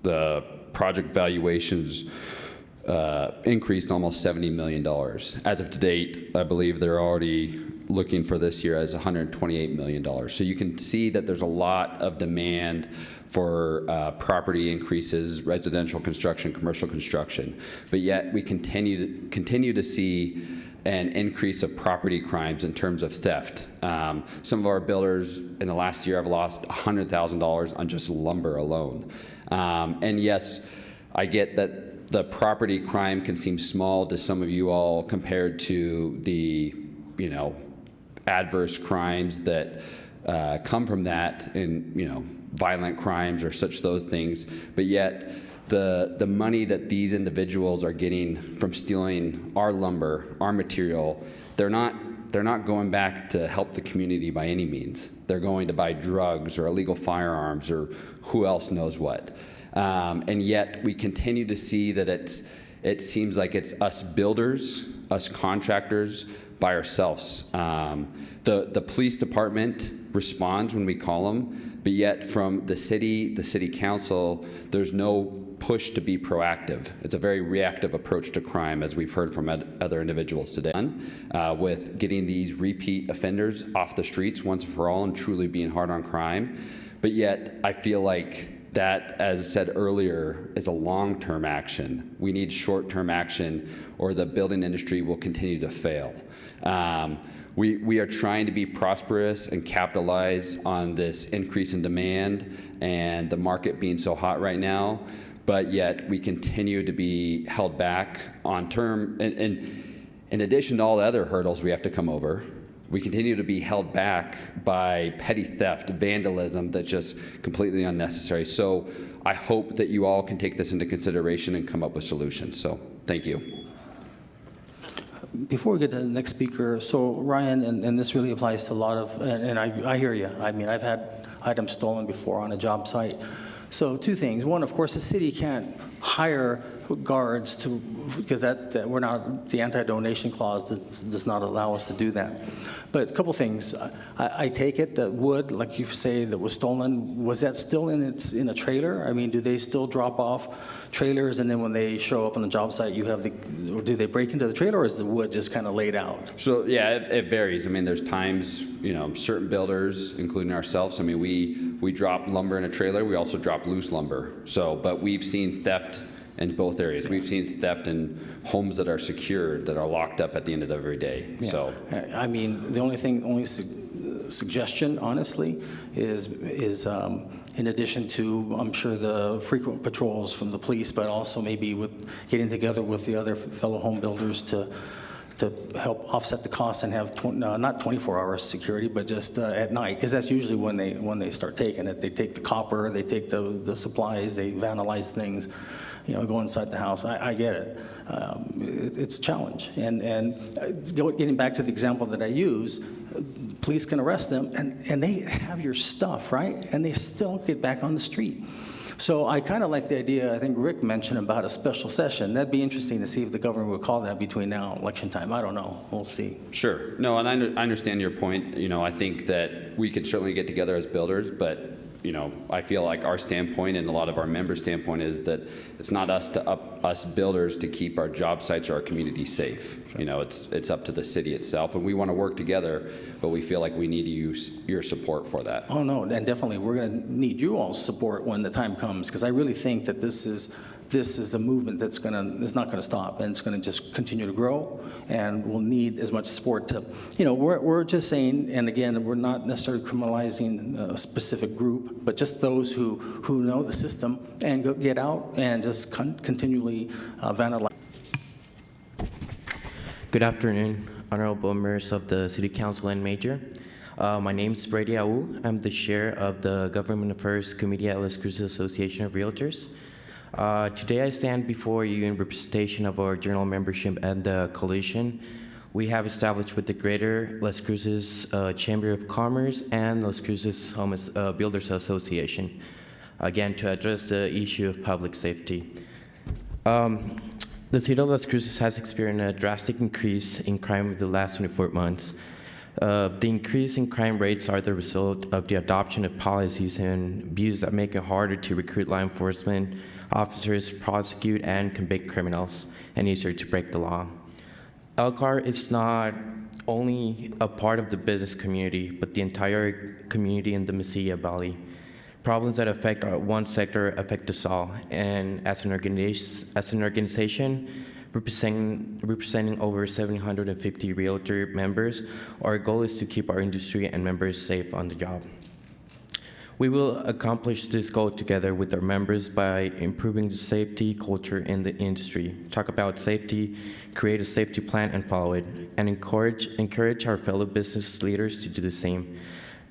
the project valuations increased almost $70 million. As of to date, I believe they're already looking for this year as $128 million. So you can see that there's a lot of demand for property increases, residential construction, commercial construction, but yet we continue to see an increase of property crimes in terms of theft. Some of our builders in the last year have lost $100,000 on just lumber alone. And yes, I get that the property crime can seem small to some of you all compared to the, you know, adverse crimes that come from that, and, you know, violent crimes or such those things. But yet the money that these individuals are getting from stealing our lumber, our material, they're not going back to help the community by any means. They're going to buy drugs or illegal firearms or who else knows what. And yet we continue to see that it seems like it's us builders, us contractors, by ourselves. The police department responds when we call them, but yet from the city council, there's no push to be proactive. It's a very reactive approach to crime, as we've heard from other individuals today, with getting these repeat offenders off the streets once and for all and truly being hard on crime. But yet I feel like that, as I said earlier, is a long-term action. We need short-term action, or the building industry will continue to fail. We are trying to be prosperous and capitalize on this increase in demand and the market being so hot right now, but yet we continue to be held back on term. And in addition to all the other hurdles we have to come over, we continue to be held back by petty theft, vandalism that's just completely unnecessary. So I hope that you all can take this into consideration and come up with solutions. So thank you. Before we get to the next speaker, so Ryan, and this really applies to a lot of, and I hear you. I mean, I've had items stolen before on a job site. So two things. One, of course, the city can't hire guards to, because that we're not, the anti-donation clause does not allow us to do that. But a couple things. I take it that wood, like you say, that was stolen, was that still in a trailer? I mean, do they still drop off trailers, and then when they show up on the job site, you have or do they break into the trailer, or is the wood just kind of laid out? So yeah, it varies. I mean, there's times, certain builders, including ourselves, I mean, we drop lumber in a trailer, we also drop loose lumber. So, but we've seen theft in both areas. We've seen theft in homes that are secured, that are locked up at the end of every day. Yeah. So, I mean, the only suggestion, honestly, is in addition to, I'm sure, the frequent patrols from the police, but also maybe with getting together with the other fellow home builders to help offset the costs and have not 24-hour security, but just at night, because that's usually when they start taking it. They take the copper, they take the supplies, they vandalize things, go inside the house. I get it. It's a challenge. And getting back to the example that I use, police can arrest them, and they have your stuff, right? And they still get back on the street. So I kind of like the idea, I think Rick mentioned about a special session. That'd be interesting to see if the governor would call that between now and election time. I don't know. We'll see. Sure. No, and I understand your point. I think that we could certainly get together as builders, but I feel like our standpoint and a lot of our members' standpoint is that it's not us builders to keep our job sites or our community safe. Sure. It's up to the city itself, and we want to work together, but we feel like we need to use your support for that. Oh no, and definitely we're going to need you all's support when the time comes, because I really think that this is a movement that's not going to stop, and it's going to just continue to grow, and we'll need as much support to, we're just saying, and again, we're not necessarily criminalizing a specific group, but just those who know the system and get out and just continually vandalize. Good afternoon, honorable members of the City Council and Mayor. My name is Brady Awu. I'm the chair of the Government Affairs Committee at Las Cruces Association of Realtors. Today I stand before you in representation of our general membership and the coalition we have established with the Greater Las Cruces Chamber of Commerce and Las Cruces Homebuilders Association, again, to address the issue of public safety. The city of Las Cruces has experienced a drastic increase in crime over the last 24 months. The increase in crime rates are the result of the adoption of policies and views that make it harder to recruit law enforcement officers, prosecute and convict criminals, and easier to break the law. LCAR is not only a part of the business community, but the entire community in the Mesilla Valley. Problems that affect one sector affect us all, and as an organization representing over 750 realtor members, our goal is to keep our industry and members safe on the job. We will accomplish this goal together with our members by improving the safety culture in the industry, talk about safety, create a safety plan and follow it, and encourage our fellow business leaders to do the same.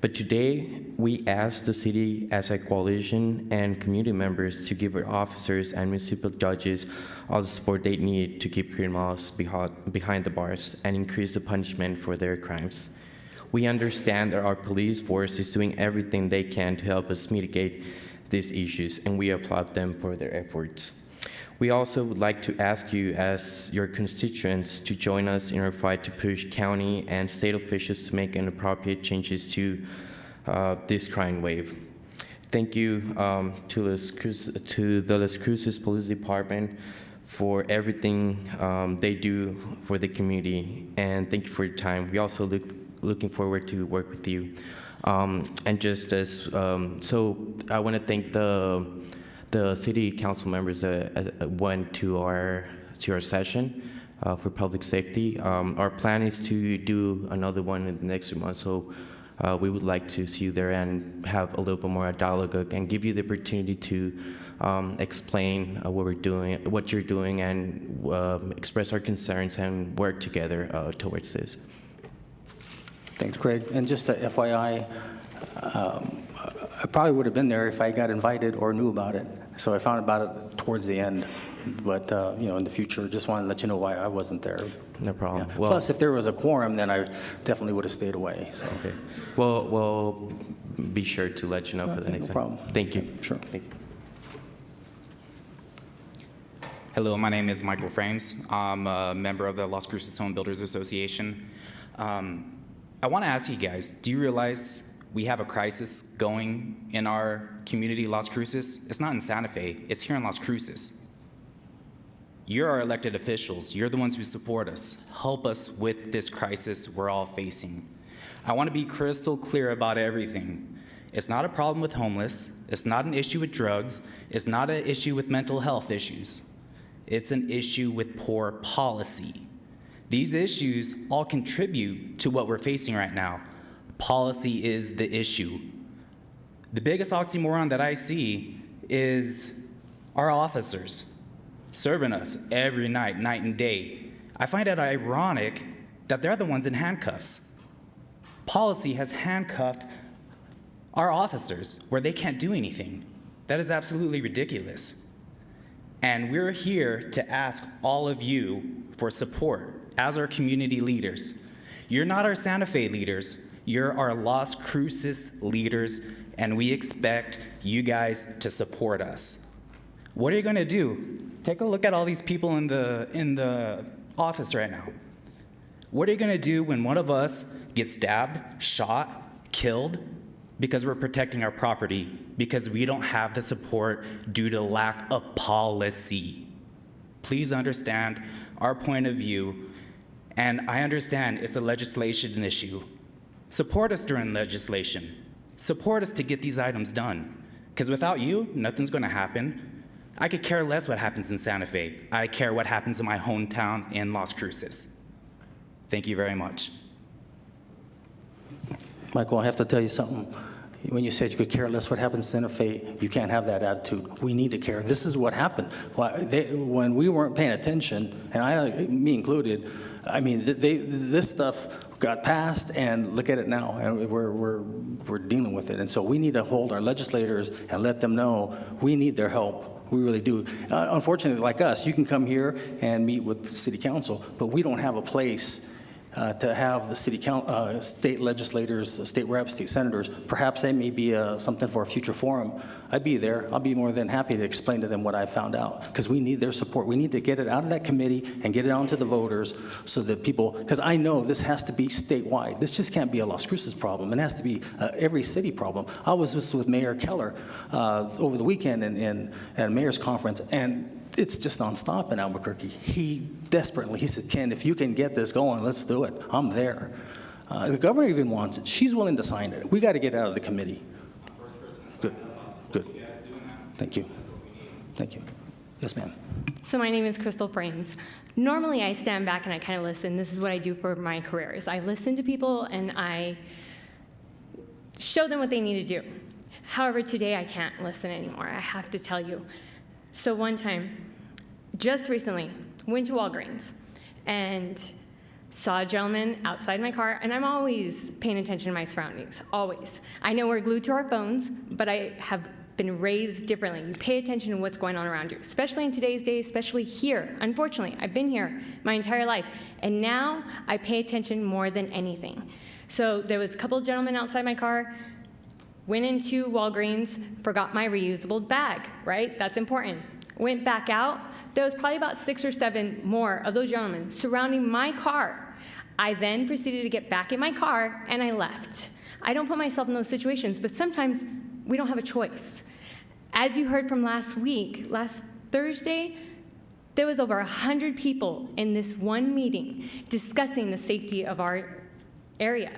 But today, we ask the city as a coalition and community members to give our officers and municipal judges all the support they need to keep criminals behind the bars and increase the punishment for their crimes. We understand that our police force is doing everything they can to help us mitigate these issues, and we applaud them for their efforts. We also would like to ask you as your constituents to join us in our fight to push county and state officials to make appropriate changes to this crime wave. Thank you to the Las Cruces Police Department for everything they do for the community, and thank you for your time. We also looking forward to work with you. And just as, so I want to thank the city council members that went to our session for public safety. Our plan is to do another one in the next 2 months, so we would like to see you there and have a little bit more dialogue and give you the opportunity to explain what you're doing, and express our concerns and work together towards this. Thanks, Craig. And just a FYI, I probably would have been there if I got invited or knew about it. So I found about it towards the end. But, in the future, just wanted to let you know why I wasn't there. No problem. Yeah. Well, plus, if there was a quorum, then I definitely would have stayed away. So. Okay. Well, we'll be sure to let you know for the next no time. problem. Thank you. Sure. Thank you. Hello, my name is Michael Frames. I'm a member of the Las Cruces Homebuilders Association. I want to ask you guys, do you realize we have a crisis going in our community, Las Cruces? It's not in Santa Fe, it's here in Las Cruces. You're our elected officials. You're the ones who support us. Help us with this crisis we're all facing. I want to be crystal clear about everything. It's not a problem with homeless. It's not an issue with drugs. It's not an issue with mental health issues. It's an issue with poor policy. These issues all contribute to what we're facing right now. Policy is the issue. The biggest oxymoron that I see is our officers serving us every night, night and day. I find it ironic that they're the ones in handcuffs. Policy has handcuffed our officers where they can't do anything. That is absolutely ridiculous. And we're here to ask all of you for support as our community leaders. You're not our Santa Fe leaders, you're our Las Cruces leaders, and we expect you guys to support us. What are you gonna do? Take a look at all these people in the office right now. What are you gonna do when one of us gets stabbed, shot, killed, because we're protecting our property, because we don't have the support due to lack of policy? Please understand our point of view, and I understand it's a legislation issue. Support us during legislation. Support us to get these items done, because without you, nothing's gonna happen. I could care less what happens in Santa Fe. I care what happens in my hometown in Las Cruces. Thank you very much. Michael, I have to tell you something. When you said you could care less what happens in Santa Fe, you can't have that attitude. We need to care. This is what happened. When we weren't paying attention, and me included, I mean, this stuff got passed, and look at it now, and we're dealing with it. And so we need to hold our legislators and let them know we need their help. We really do. Unfortunately, like us, you can come here and meet with the city council, but we don't have a place to have the state legislators, state reps, state senators. Perhaps they may be something for a future forum. I'd be there. I'll be more than happy to explain to them what I found out, because we need their support. We need to get it out of that committee and get it on to the voters so that people, because I know this has to be statewide. This just can't be a Las Cruces problem. It has to be every city problem. I was just with Mayor Keller over the weekend at a mayor's conference, and it's just nonstop in Albuquerque. He said, Ken, if you can get this going, let's do it. I'm there. The governor even wants it. She's willing to sign it. We got to get out of the committee. Good. Good. Thank you. Thank you. Yes, ma'am. So my name is Crystal Frames. Normally I stand back and I kind of listen. This is what I do for my career, is I listen to people and I show them what they need to do. However, today I can't listen anymore. I have to tell you. So one time, just recently, went to Walgreens and saw a gentleman outside my car, and I'm always paying attention to my surroundings, always. I know we're glued to our phones, but I have been raised differently. You pay attention to what's going on around you, especially in today's day, especially here. Unfortunately, I've been here my entire life, and now I pay attention more than anything. So there was a couple of gentlemen outside my car, went into Walgreens, forgot my reusable bag, right? That's important. Went back out. There was probably about 6 or 7 more of those gentlemen surrounding my car. I then proceeded to get back in my car and I left. I don't put myself in those situations, but sometimes we don't have a choice. As you heard from last Thursday, there was over 100 people in this one meeting discussing the safety of our area.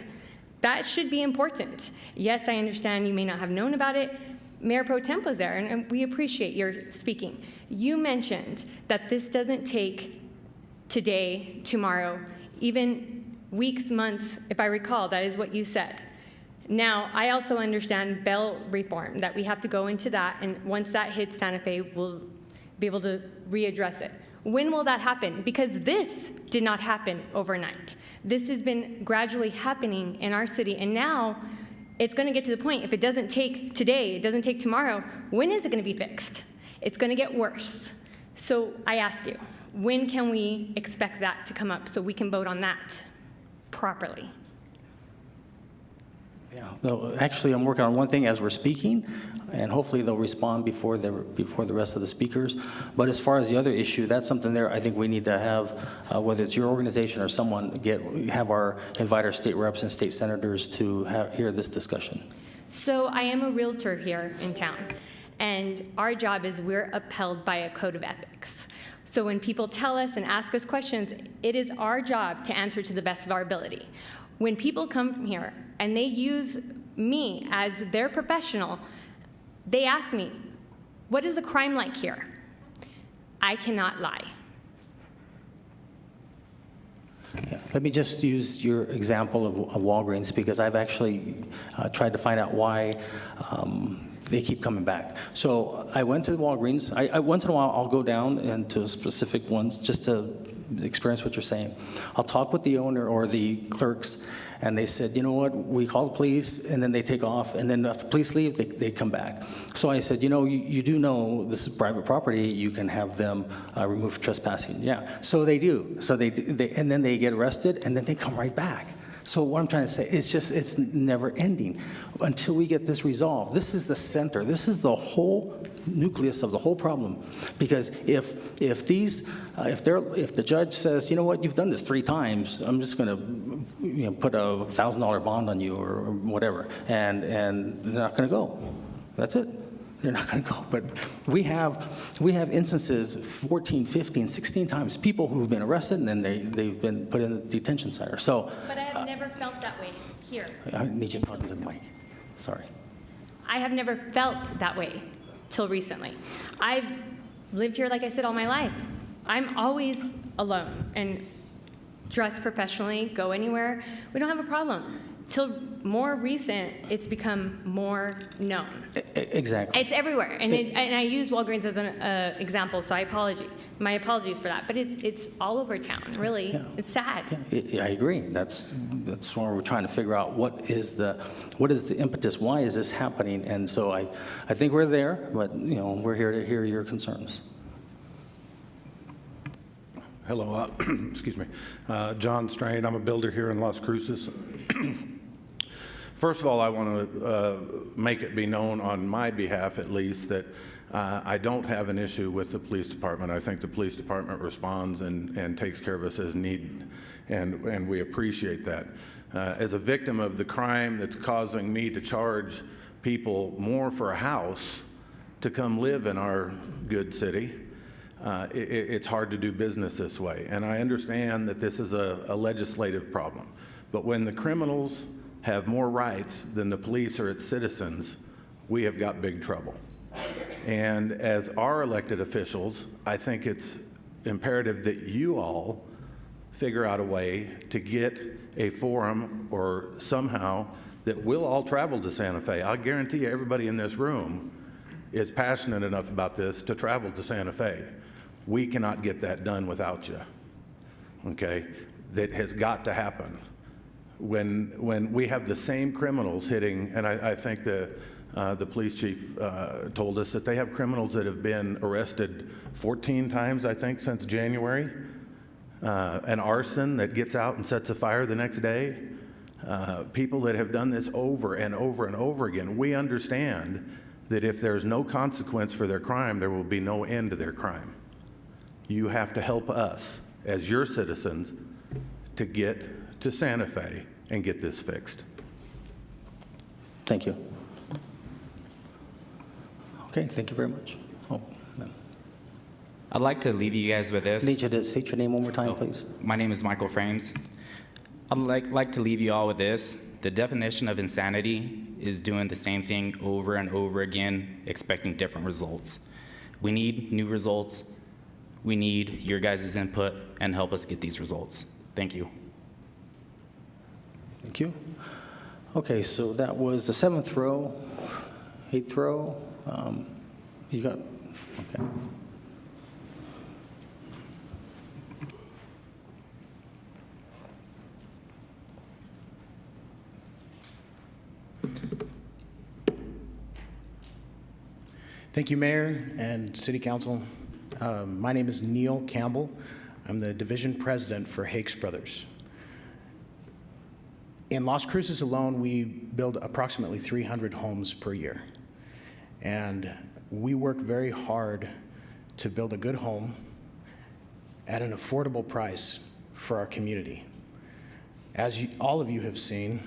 That should be important. Yes, I understand you may not have known about it. Mayor Pro Temp was there, and we appreciate your speaking. You mentioned that this doesn't take today, tomorrow, even weeks, months, if I recall, that is what you said. Now, I also understand bail reform, that we have to go into that, and once that hits Santa Fe, we'll be able to readdress it. When will that happen? Because this did not happen overnight. This has been gradually happening in our city, and now it's going to get to the point, if it doesn't take today, it doesn't take tomorrow, when is it going to be fixed? It's going to get worse. So I ask you, when can we expect that to come up so we can vote on that properly? Yeah, no, actually, I'm working on one thing as we're speaking, and hopefully they'll respond before the rest of the speakers. But as far as the other issue, that's something there I think we need to have, whether it's your organization or someone, invite our state reps and state senators to hear this discussion. So I am a realtor here in town, and our job is we're upheld by a code of ethics. So when people tell us and ask us questions, it is our job to answer to the best of our ability. When people come here and they use me as their professional, they ask me, what is the crime like here? I cannot lie. Yeah. Let me just use your example of Walgreens, because I've actually tried to find out why they keep coming back. So I went to the Walgreens. I once in a while, I'll go down into specific ones just to experience what you're saying. I'll talk with the owner or the clerks, and they said, you know what, we call the police, and then they take off, and then after the police leave, they come back. So I said, you know, you do know this is private property, you can have them removed for trespassing. Yeah, so they do. So and then they get arrested, and then they come right back. So what I'm trying to say, it's never ending until we get this resolved. This is the center. This is the whole nucleus of the whole problem. Because if the judge says, you know what, you've done this 3 times, I'm just going to put a $1,000 bond on you or whatever, and they're not going to go. That's it. They're not going to go. But we have instances 14, 15, 16 times, people who've been arrested and then they've been put in the detention center. So, but I have never felt that way here. I need you to talk to the mic. Sorry. I have never felt that way till recently. I've lived here, like I said, all my life. I'm always alone and dress professionally, go anywhere. We don't have a problem. Till more recent, it's become more known. Exactly. It's everywhere, and I use Walgreens as an example, so my apologies for that. But it's all over town, really. Yeah. It's sad. Yeah, I agree. That's why we're trying to figure out what is the impetus. Why is this happening? And so I think we're there, but we're here to hear your concerns. Hello, excuse me. John Strain, I'm a builder here in Las Cruces. First of all, I want to make it be known on my behalf, at least, that I don't have an issue with the police department. I think the police department responds and takes care of us as needed, and we appreciate that. As a victim of the crime that's causing me to charge people more for a house to come live in our good city, it's hard to do business this way. And I understand that this is a legislative problem. But when the criminals have more rights than the police or its citizens, we have got big trouble. And as our elected officials, I think it's imperative that you all figure out a way to get a forum or somehow that we'll all travel to Santa Fe. I guarantee you everybody in this room is passionate enough about this to travel to Santa Fe. We cannot get that done without you, okay? That has got to happen. When we have the same criminals hitting, and I think the police chief told us that they have criminals that have been arrested 14 times, I think, since January. An arson that gets out and sets a fire the next day. People that have done this over and over and over again. We understand that if there's no consequence for their crime, there will be no end to their crime. You have to help us, as your citizens, to get to Santa Fe and get this fixed. Thank you. Okay, thank you very much. Oh, no. I'd like to leave you guys with this. I need you to state your name one more time, please. My name is Michael Frames. I'd like to leave you all with this. the definition of insanity is doing the same thing over and over again, expecting different results. We need new results. We need your guys' input and help us get these results. Thank you. Thank you. Okay, so that was the 7th row, 8th row. You got, okay. Thank you, Mayor and City Council. My name is Neil Campbell. I'm the Division President for Hakes Brothers. In Las Cruces alone, we build approximately 300 homes per year. And we work very hard to build a good home at an affordable price for our community. As all of you have seen,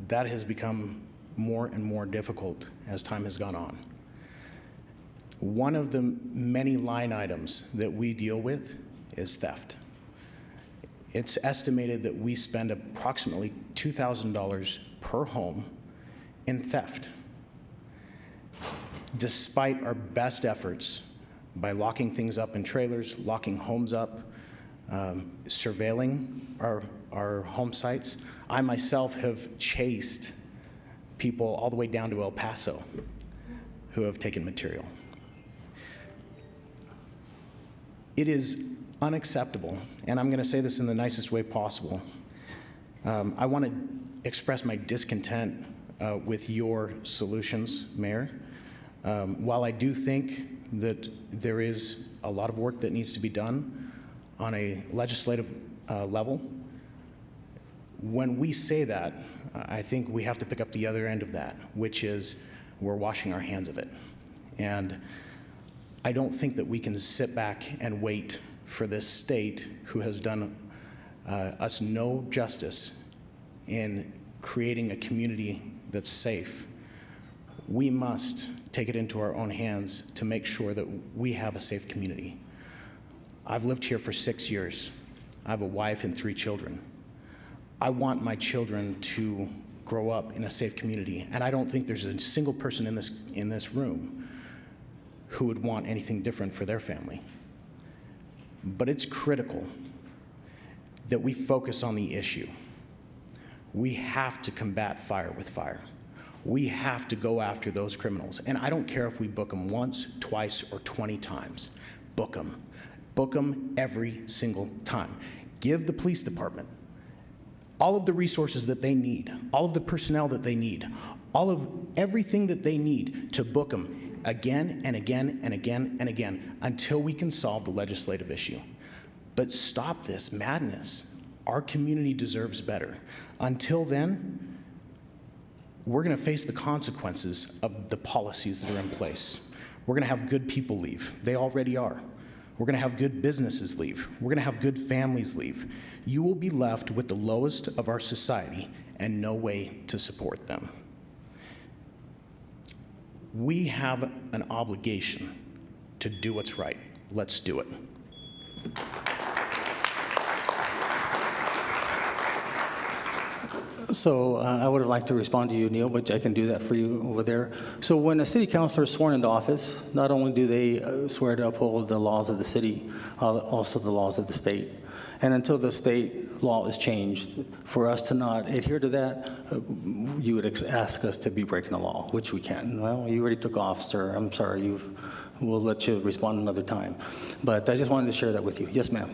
that has become more and more difficult as time has gone on. One of the many line items that we deal with is theft. It's estimated that we spend approximately $2,000 per home in theft. Despite our best efforts by locking things up in trailers, locking homes up, surveilling our home sites, I myself have chased people all the way down to El Paso who have taken material. It is unacceptable, and I'm going to say this in the nicest way possible. I want to express my discontent with your solutions, Mayor. While I do think that there is a lot of work that needs to be done on a legislative level, when we say that, I think we have to pick up the other end of that, which is we're washing our hands of it. And I don't think that we can sit back and wait for this state who has done us no justice in creating a community that's safe. We must take it into our own hands to make sure that we have a safe community. I've lived here for 6 years. I have a wife and 3 children. I want my children to grow up in a safe community, and I don't think there's a single person in this room who would want anything different for their family. But it's critical that we focus on the issue. We have to combat fire with fire. We have to go after those criminals. And I don't care if we book them once, twice, or 20 times. Book them. Book them every single time. Give the police department all of the resources that they need, all of the personnel that they need, all of everything that they need to book them again and again and again and again until we can solve the legislative issue. But stop this madness. Our community deserves better. Until then, we're going to face the consequences of the policies that are in place. We're going to have good people leave. They already are. We're going to have good businesses leave. We're going to have good families leave. You will be left with the lowest of our society and no way to support them. We have an obligation to do what's right. Let's do it. So I would like to respond to you, Neil, but I can do that for you over there. So when a city councilor is sworn into office, not only do they swear to uphold the laws of the city, also the laws of the state. And until the state law is changed, for us to not adhere to that, you would ask us to be breaking the law, which we can't. Well, you already took off, sir. I'm sorry. We'll let you respond another time. But I just wanted to share that with you. Yes, ma'am.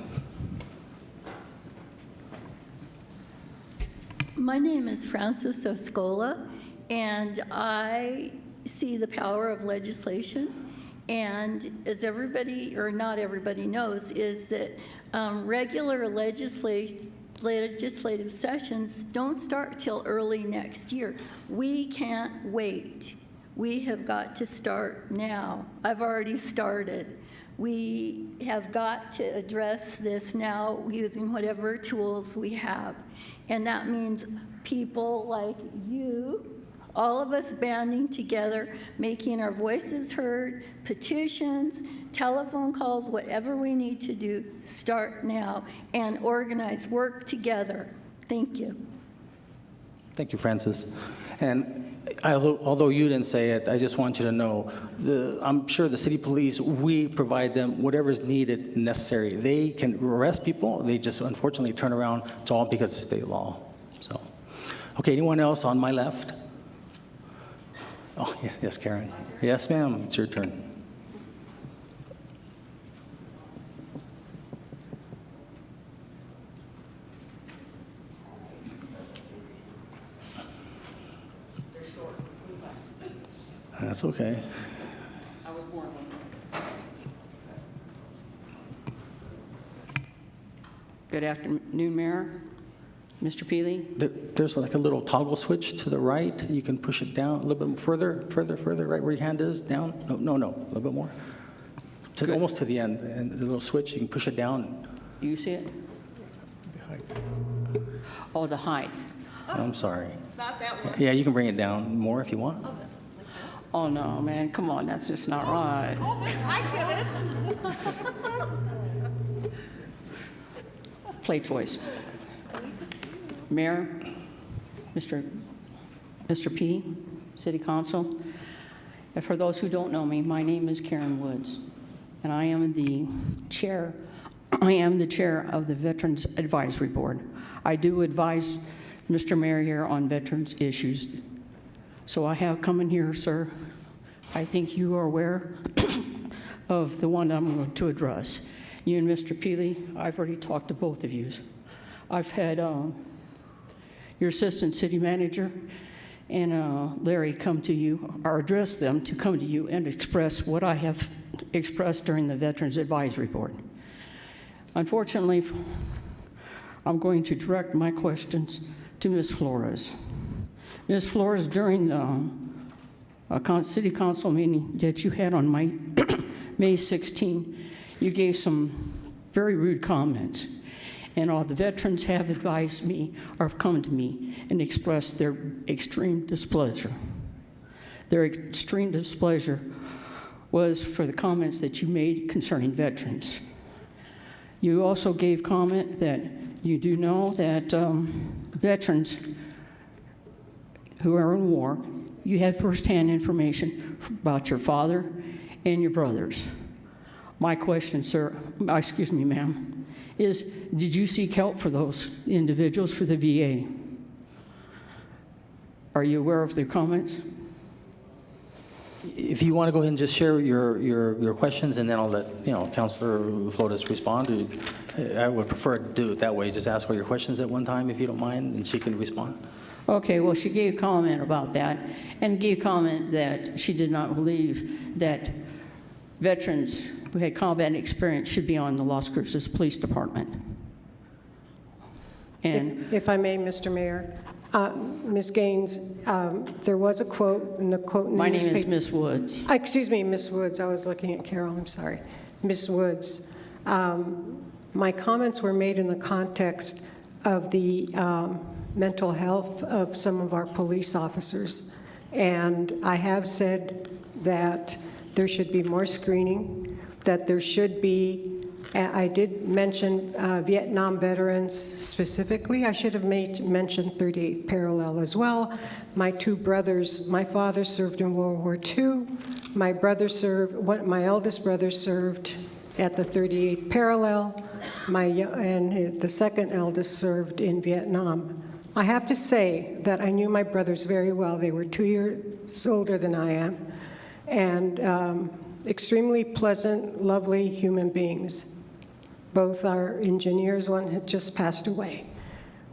My name is Frances Oscola, and I see the power of legislation. And as everybody, or not everybody knows, is that regular legislative sessions don't start till early next year. We can't wait. We have got to start now. I've already started. We have got to address this now using whatever tools we have. And that means people like you, all of us banding together, making our voices heard, petitions, telephone calls, whatever we need to do, start now and organize, work together. Thank you. Thank you, Francis. And although you didn't say it, I just want you to know, I'm sure the city police, we provide them whatever is needed, necessary. They can arrest people. They just unfortunately turn around. It's all because of state law. So, okay, anyone else on my left? Oh, yes, Karen. Yes, ma'am, it's your turn. That's okay. I was born one. Good afternoon, Mayor, Mr. Peely. There's like a little toggle switch to the right. You can push it down a little bit further, right where your hand is, down. No, a little bit more. Almost to the end, and the little switch, you can push it down. Do you see it? Oh, the height. I'm sorry. Not that one. Yeah, you can bring it down more if you want. Oh, no, man, come on, that's just not right. Oh, I get it. Play choice. Mayor, Mr. P., City Council, and for those who don't know me, my name is Karen Woods, and I am the chair of the Veterans Advisory Board. I do advise Mr. Mayor here on veterans issues. So I have come in here, sir. I think you are aware of the one I'm going to address. You and Mr. Peely, I've already talked to both of you. I've had your assistant city manager and Larry come to you, or address them to come to you and express what I have expressed during the Veterans Advisory Board. Unfortunately, I'm going to direct my questions to Ms. Flores. Ms. Flores, during the city council meeting that you had on May 16, you gave some very rude comments. And all the veterans have advised me, or have come to me, and expressed their extreme displeasure. Their extreme displeasure was for the comments that you made concerning veterans. You also gave comment that you do know that veterans who are in war, you had firsthand information about your father and your brothers. My question, sir, excuse me, ma'am, is did you seek help for those individuals for the VA? Are you aware of their comments? If you want to go ahead and just share your questions, and then I'll let Councilor Flores respond. I would prefer to do it that way. Just ask all your questions at one time, if you don't mind, and she can respond. Okay, well, she gave comment about that, and gave comment that she did not believe that veterans who had combat experience should be on the Las Cruces Police Department. And if I may, Mr. Mayor, Ms. Gaines, there was a quote, and the quote in the my name newspaper. is Ms. Woods. Excuse me, Ms. Woods. I was looking at Carol. I'm sorry. Ms. Woods, my comments were made in the context of the mental health of some of our police officers. And I have said that there should be more screening, that there should be, I did mention Vietnam veterans specifically. I should have mentioned 38th parallel as well. My two brothers, my father served in World War II. My eldest brother served at the 38th parallel. And the second eldest served in Vietnam. I have to say that I knew my brothers very well. They were 2 years older than I am, and extremely pleasant, lovely human beings. Both are engineers. One had just passed away.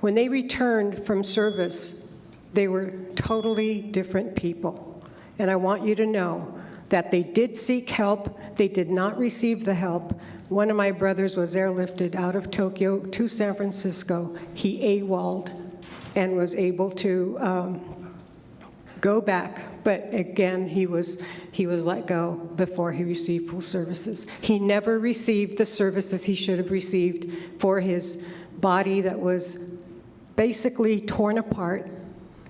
When they returned from service, they were totally different people. And I want you to know that they did seek help. They did not receive the help. One of my brothers was airlifted out of Tokyo to San Francisco. He AWOL'd and was able to go back. But again, he was let go before he received full services. He never received the services he should have received for his body that was basically torn apart.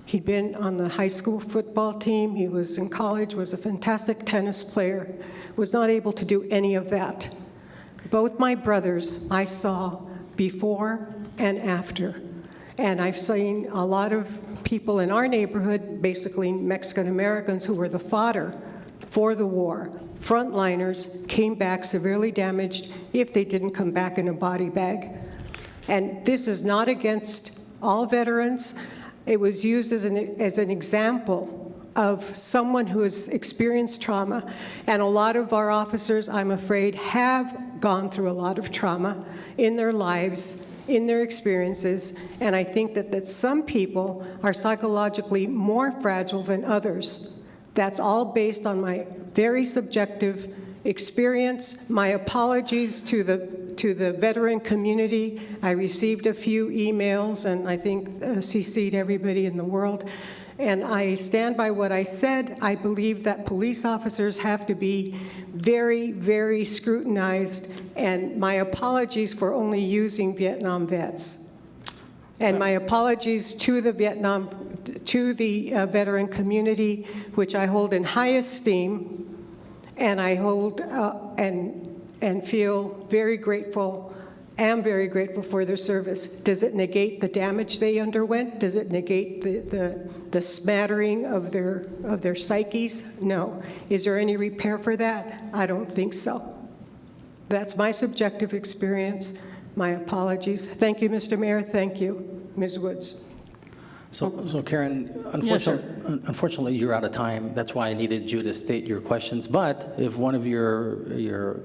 He'd been on the high school football team. He was in college, was a fantastic tennis player, was not able to do any of that. Both my brothers I saw before and after. And I've seen a lot of people in our neighborhood, basically Mexican Americans, who were the fodder for the war. Frontliners came back severely damaged if they didn't come back in a body bag. And this is not against all veterans. It was used as an example of someone who has experienced trauma. And a lot of our officers, I'm afraid, have gone through a lot of trauma in their lives, in their experiences. And I think that some people are psychologically more fragile than others. That's all based on my very subjective experience. My apologies to the veteran community. I received a few emails, and I think CC'd everybody in the world. And I stand by what I said. I believe that police officers have to be very, very scrutinized, and my apologies for only using Vietnam vets. And my apologies to the veteran community, which I hold in high esteem, and I hold and feel very grateful, am very grateful for their service. Does it negate the damage they underwent? Does it negate the smattering of their psyches? No. Is there any repair for that? I don't think so. That's my subjective experience. My apologies. Thank you, Mr. Mayor. Thank you, Ms. Woods. So Karen, Yes, sir. unfortunately, you're out of time. That's why I needed you to state your questions. But if one of your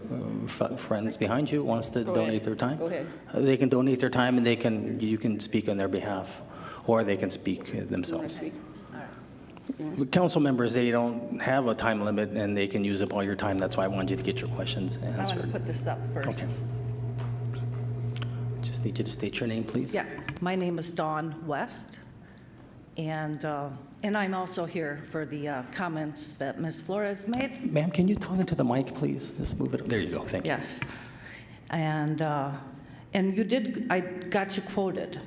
friends behind you wants to donate their time, Go ahead. they can donate their time, and you can speak on their behalf, or they can speak themselves. Council members, they don't have a time limit, and they can use up all your time. That's why I wanted you to get your questions I answered. want to put this up first. Okay. Just need you to state your name, please. Yeah, my name is Dawn West, and I'm also here for the comments that Ms. Flores made. Ma'am, can you talk into the mic, please? Just move it. There you go. Thank you. Yes, and you did. I got you quoted,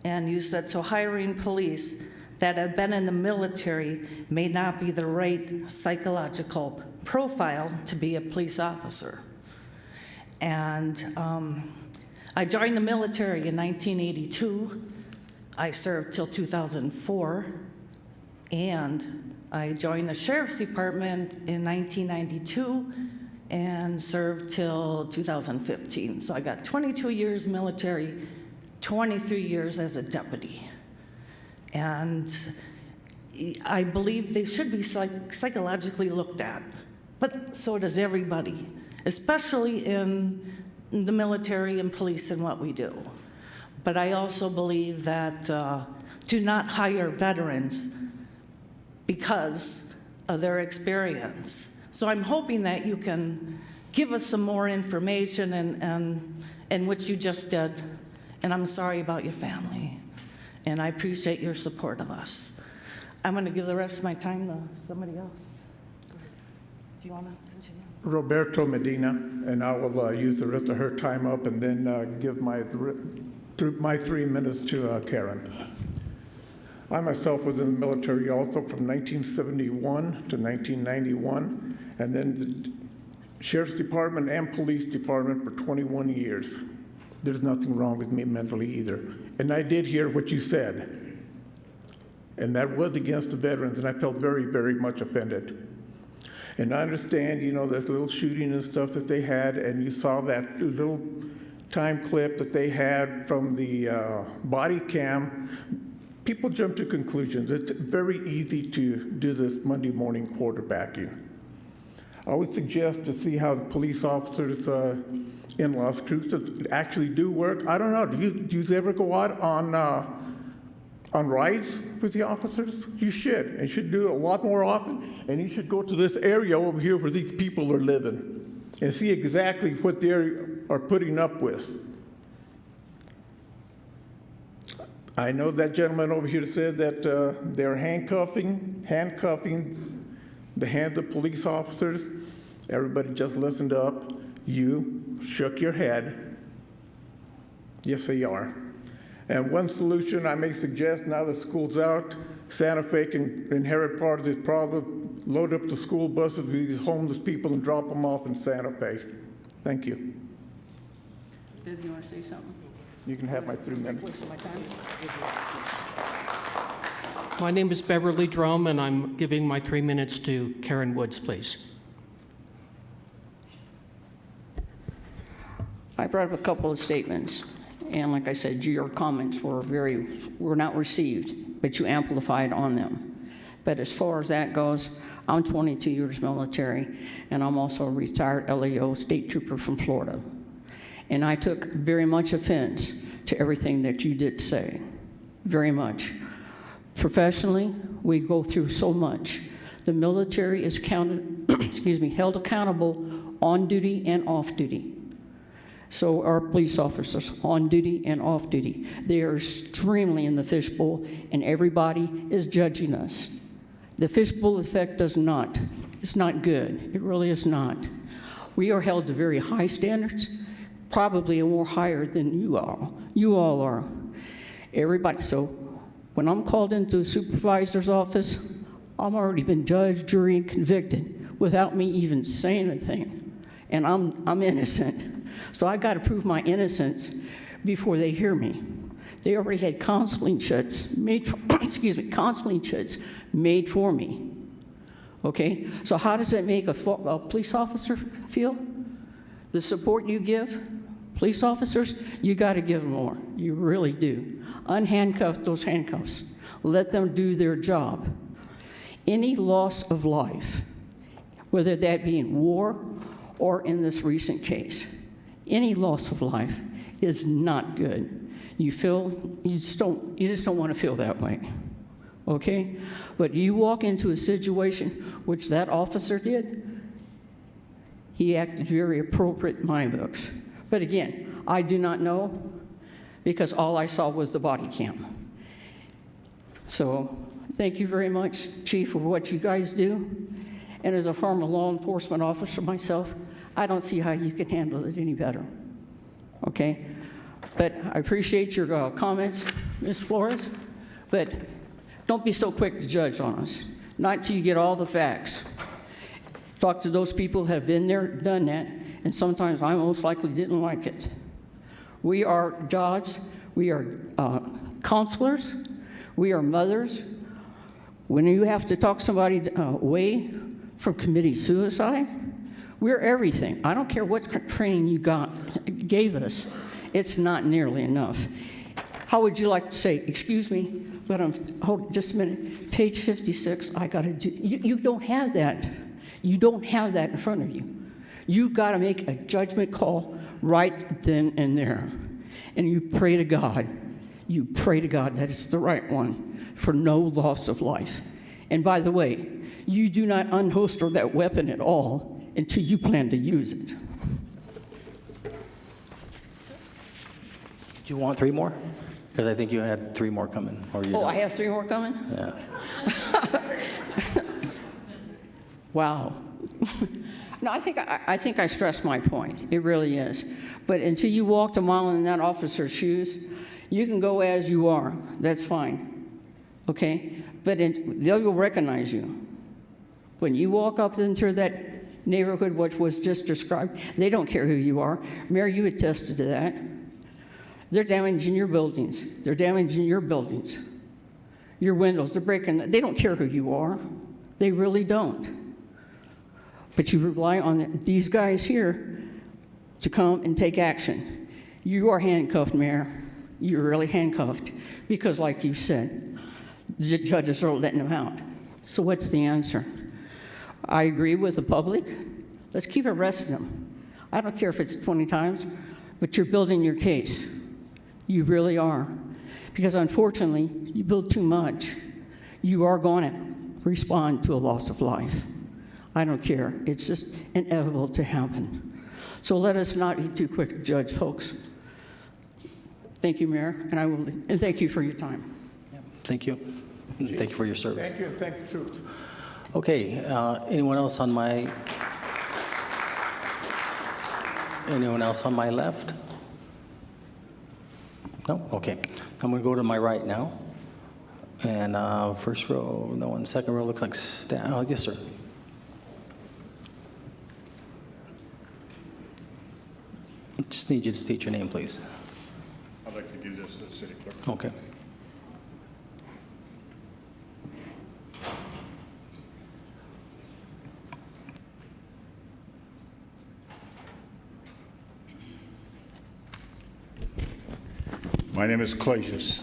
and you said so. Hiring police that have been in the military may not be the right psychological profile to be a police officer. And I joined the military in 1982. I served till 2004, and I joined the Sheriff's Department in 1992 and served till 2015. So I got 22 years military, 23 years as a deputy. And I believe they should be psychologically looked at, but so does everybody, especially in the military and police and what we do. But I also believe that do not hire veterans because of their experience. So I'm hoping that you can give us some more information and what you just did. And I'm sorry about your family. And I appreciate your support of us. I'm going to give the rest of my time to somebody else. Do you want to continue? Roberto Medina, and I will use the rest of her time up and then give my 3 minutes to Karen. I myself was in the military also from 1971 to 1991, and then the Sheriff's Department and Police Department for 21 years. There's nothing wrong with me mentally either. And I did hear what you said, and that was against the veterans, and I felt very, very much offended. And I understand, you know, this little shooting and stuff that they had, and you saw that little time clip that they had from the body cam. People jump to conclusions. It's very easy to do this Monday morning quarterbacking. I would suggest to see how the police officers in Las Cruces actually do work. I don't know. Do you ever go out on rides with the officers? You should. And you should do it a lot more often. And you should go to this area over here where these people are living and see exactly what they are putting up with. I know that gentleman over here said that they're handcuffing the hands of police officers. Everybody just listened up. You shook your head. Yes, they are. And one solution I may suggest now that school's out, Santa Fe can inherit part of this problem, load up the school buses with these homeless people and drop them off in Santa Fe. Thank you. Viv, you want to say something? You can have my 3 minutes. My name is Beverly Drum, and I'm giving my 3 minutes to Karen Woods, please. I brought up a couple of statements, and like I said, your comments were not received, but you amplified on them. But as far as that goes, I'm 22 years military, and I'm also a retired LEO state trooper from Florida. And I took very much offense to everything that you did say, very much. Professionally, we go through so much. The military is held accountable on duty and off duty. So are police officers on duty and off duty. They are extremely in the fishbowl, and everybody is judging us. The fishbowl effect it's not good. It really is not. We are held to very high standards, probably more higher than you all are. Everybody, so when I'm called into a supervisor's office, I'm already been judged, jury, and convicted without me even saying anything. And I'm innocent. So I got to prove my innocence before they hear me. They already had counseling chits made for, counseling chits made for me. Okay? So how does that make a police officer feel? The support you give police officers, you got to give them more. You really do. Unhandcuff those handcuffs. Let them do their job. Any loss of life, whether that be in war or in this recent case, any loss of life is not good. You just don't want to feel that way, okay? But you walk into a situation, which that officer did, he acted very appropriate in my books. But again, I do not know, because all I saw was the body cam. So thank you very much, Chief, for what you guys do. And as a former law enforcement officer myself, I don't see how you can handle it any better, okay? But I appreciate your comments, Ms. Flores, but don't be so quick to judge on us, not until you get all the facts. Talk to those people who have been there, done that, and sometimes I most likely didn't like it. We are jobs, we are counselors, we are mothers. When you have to talk somebody away from committing suicide, we're everything. I don't care what training you gave us. It's not nearly enough. How would you like to say, excuse me, but hold just a minute, page 56, I gotta do, you don't have that. You don't have that in front of you. You gotta make a judgment call right then and there. And you pray to God that it's the right one for no loss of life. And by the way, you do not unholster that weapon at all until you plan to use it. Do you want 3 more? Because I think you had 3 more coming. Or you Oh, don't. I have 3 more coming? Yeah. Wow. No, I think I stressed my point. It really is. But until you walked a mile in that officer's shoes, you can go as you are. That's fine. Okay? But they will recognize you. When you walk up into that neighborhood, which was just described, they don't care who you are. Mayor, you attested to that. They're damaging your buildings. They're damaging your buildings. Your windows, they're breaking. They don't care who you are. They really don't. But you rely on these guys here to come and take action. You are handcuffed, Mayor. You're really handcuffed. Because like you said, the judges are letting them out. So what's the answer? I agree with the public. Let's keep arresting them. I don't care if it's 20 times, but you're building your case. You really are. Because unfortunately, you build too much, you are going to respond to a loss of life. I don't care. It's just inevitable to happen. So let us not be too quick to judge, folks. Thank you, Mayor, and thank you for your time. Thank you. Thank you for your service. Thank you, thank you, Truth. Okay, anyone else on my left? No? Okay. I'm going to go to my right now. And first row, no one. Second row looks like staff. Oh, yes, sir. Just need you to state your name, please. give this to the city clerk. Okay. My name is Clacius.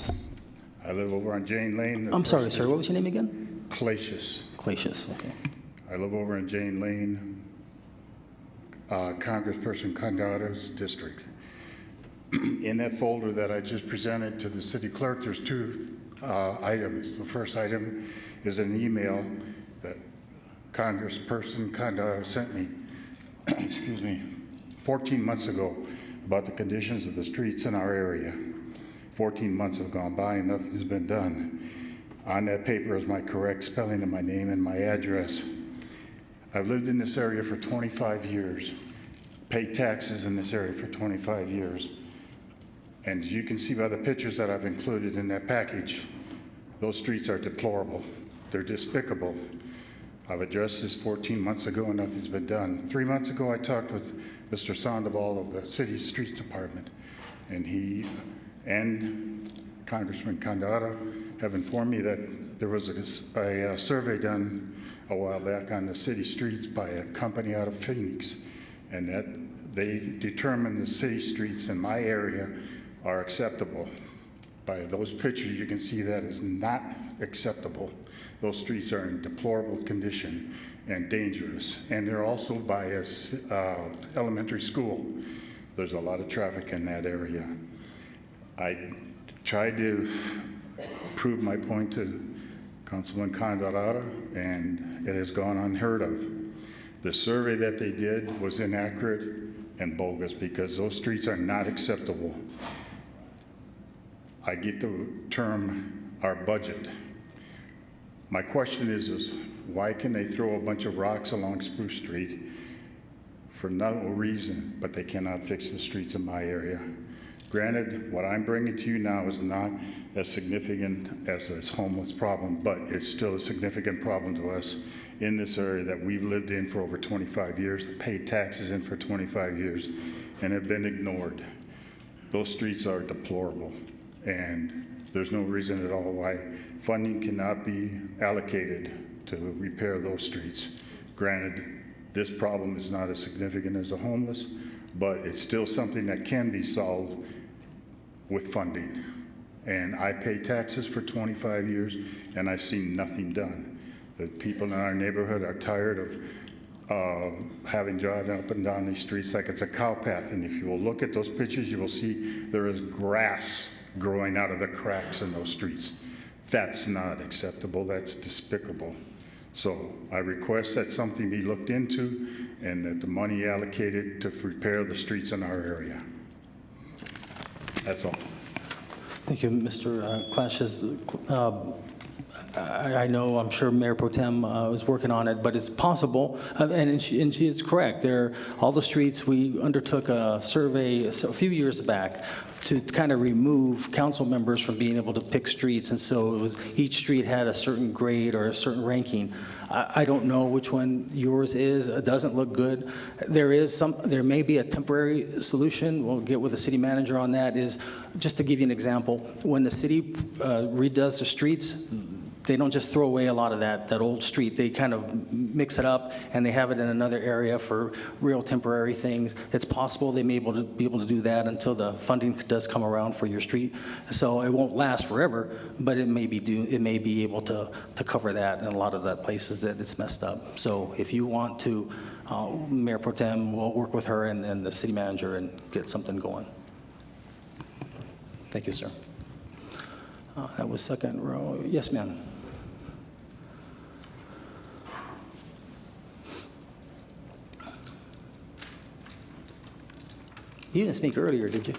I live over on Jane Lane. I'm sorry, sir. What was your name again? Clacius. Clacius, okay. I live over in Jane Lane, Congressperson Condato's district. In that folder that I just presented to the city clerk, there's two items. The first item is an email that Congressperson Condato sent me, excuse me, 14 months ago about the conditions of the streets in our area. 14 months have gone by and nothing's been done. On that paper is my correct spelling of my name and my address. I've lived in this area for 25 years, paid taxes in this area for 25 years. And as you can see by the pictures that I've included in that package, those streets are deplorable. They're despicable. I've addressed this 14 months ago and nothing's been done. 3 months ago, I talked with Mr. Sandoval of the city streets department, and he and Congressman Condato have informed me that there was a survey done a while back on the city streets by a company out of Phoenix, and that they determined the city streets in my area are acceptable. By those pictures, you can see that is not acceptable. Those streets are in deplorable condition and dangerous. And they're also by a elementary school. There's a lot of traffic in that area. I tried to prove my point to Councilman Condorado, and it has gone unheard of. The survey that they did was inaccurate and bogus because those streets are not acceptable. I get the term our budget. My question is why can they throw a bunch of rocks along Spruce Street for no reason, but they cannot fix the streets in my area? Granted, what I'm bringing to you now is not as significant as this homeless problem, but it's still a significant problem to us in this area that we've lived in for over 25 years, paid taxes in for 25 years, and have been ignored. Those streets are deplorable, and there's no reason at all why funding cannot be allocated to repair those streets. Granted, this problem is not as significant as the homeless, but it's still something that can be solved with funding. And I pay taxes for 25 years, and I've seen nothing done. The people in our neighborhood are tired of having driven up and down these streets like it's a cow path. And if you will look at those pictures, you will see there is grass growing out of the cracks in those streets. That's not acceptable. That's despicable. So I request that something be looked into and that the money allocated to repair the streets in our area. That's all. Thank you, Mr. Clashes. I know, I'm sure Mayor Pro Tem is working on it, but it's possible, and she is correct. All the streets, we undertook a survey a few years back to kind of remove council members from being able to pick streets, and so it was each street had a certain grade or a certain ranking. I don't know which one yours is. It doesn't look good. There may be a temporary solution. We'll get with the city manager on that. Is just to give you an example, when the city redoes the streets, they don't just throw away a lot of that old street. They kind of mix it up and they have it in another area for real temporary things. It's possible they may be able to do that until the funding does come around for your street. So it won't last forever, but it may be able to cover that in a lot of the places that it's messed up. So if you want to, Mayor Pro Tem will work with her and the city manager and get something going. Thank you, sir. That was second row. Yes, ma'am. You didn't speak earlier, did you?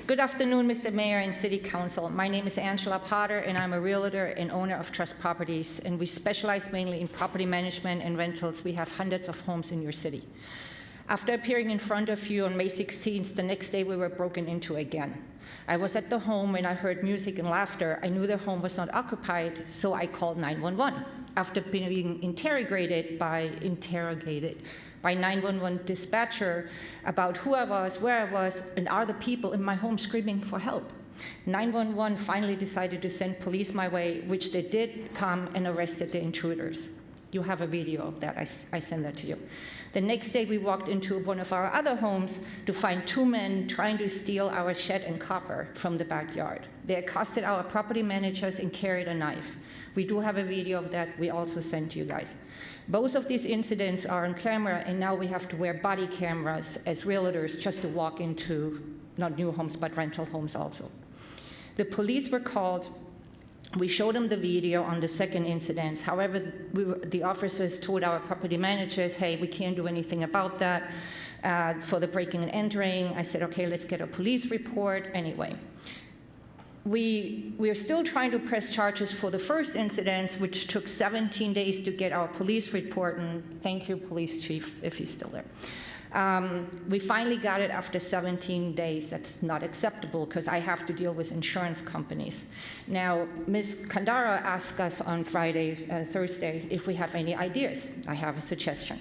Good afternoon, Mr. Mayor and City Council. My name is Angela Potter, and I'm a realtor and owner of Trust Properties, and we specialize mainly in property management and rentals. We have hundreds of homes in your city. After appearing in front of you on May 16th, the next day we were broken into again. I was at the home when I heard music and laughter. I knew the home was not occupied, so I called 911. After being interrogated by by 911 dispatcher about who I was, where I was, and are the people in my home screaming for help. 911 finally decided to send police my way, which they did come and arrested the intruders. You have a video of that. I send that to you. The next day, we walked into one of our other homes to find two men trying to steal our shed and copper from the backyard. They accosted our property managers and carried a knife. We do have a video of that we also sent to you guys. Both of these incidents are on camera, and now we have to wear body cameras as realtors just to walk into not new homes, but rental homes also. The police were called. We showed them the video on the second incident. However, the officers told our property managers, hey, we can't do anything about that for the breaking and entering. I said, okay, let's get a police report. Anyway, we are still trying to press charges for the first incident, which took 17 days to get our police report. And thank you, police chief, if he's still there. We finally got it after 17 days. That's not acceptable because I have to deal with insurance companies. Now, Ms. Kandara asked us on Thursday, if we have any ideas. I have a suggestion.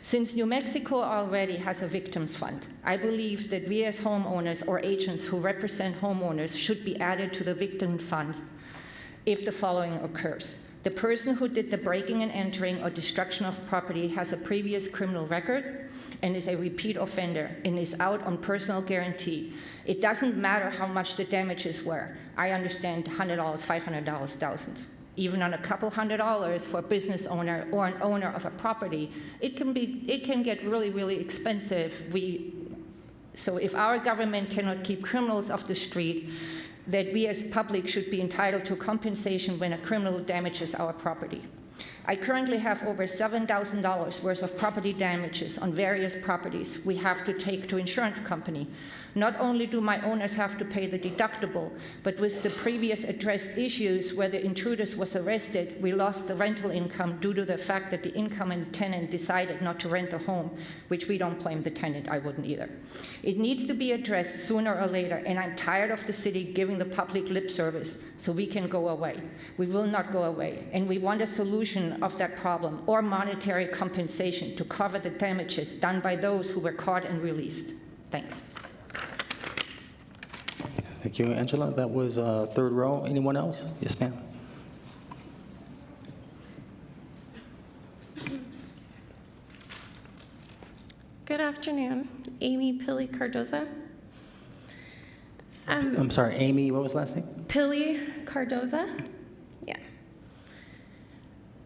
Since New Mexico already has a victims fund, I believe that we as homeowners or agents who represent homeowners should be added to the victim fund if the following occurs. The person who did the breaking and entering or destruction of property has a previous criminal record and is a repeat offender and is out on personal guarantee. It doesn't matter how much the damages were. I understand $100, $500, thousands. Even on a couple $100 for a business owner or an owner of a property, it can get really, really expensive. So if our government cannot keep criminals off the street, that we as public should be entitled to compensation when a criminal damages our property. I currently have over $7,000 worth of property damages on various properties we have to take to insurance company. Not only do my owners have to pay the deductible, but with the previous addressed issues where the intruders was arrested, we lost the rental income due to the fact that the incoming tenant decided not to rent the home, which we don't blame the tenant, I wouldn't either. It needs to be addressed sooner or later, and I'm tired of the city giving the public lip service so we can go away. We will not go away, and we want a solution of that problem or monetary compensation to cover the damages done by those who were caught and released. Thanks. Thank you, Angela. That was third row. Anyone else? Yes, ma'am. Good afternoon. Amy Pili Cardoza. I'm sorry, Amy, what was the last name? Pili Cardoza. Yeah.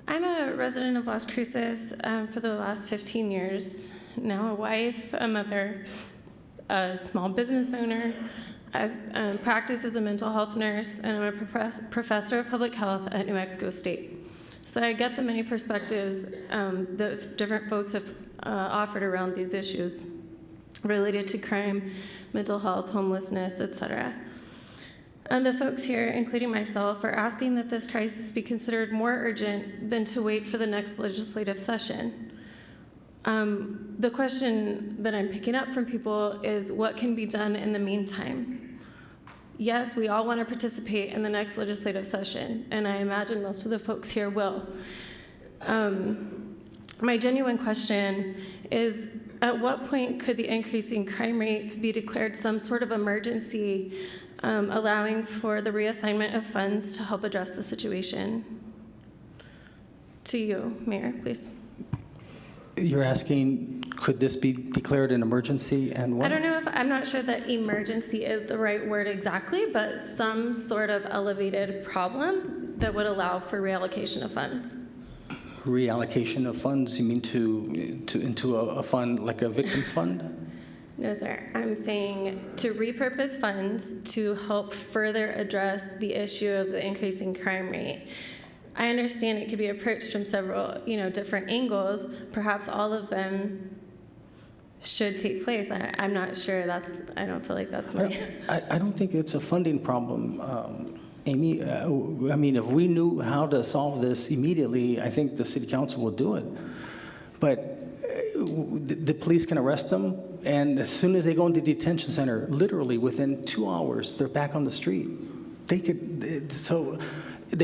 I'm a resident of Las Cruces for the last 15 years. Now a wife, a mother, a small business owner. I've practiced as a mental health nurse, and I'm a professor of public health at New Mexico State. So I get the many perspectives that different folks have offered around these issues related to crime, mental health, homelessness, etc. And the folks here, including myself, are asking that this crisis be considered more urgent than to wait for the next legislative session. The question that I'm picking up from people is what can be done in the meantime? Yes, we all want to participate in the next legislative session, and I imagine most of the folks here will. My genuine question is, at what point could the increasing crime rates be declared some sort of emergency, allowing for the reassignment of funds to help address the situation? To you, Mayor, please. You're asking, could this be declared an emergency and what? I don't know if, I'm not sure that emergency is the right word exactly, but some sort of elevated problem that would allow for reallocation of funds. Reallocation of funds, you mean into a fund like a victims fund? No, sir. I'm saying to repurpose funds to help further address the issue of the increasing crime rate. I understand it could be approached from several, different angles. Perhaps all of them should take place. I'm not sure. I don't feel like that's my. I don't think it's a funding problem, Amy. I mean, if we knew how to solve this immediately, I think the city council will do it. But the police can arrest them, and as soon as they go into detention center, literally within 2 hours, they're back on the street. They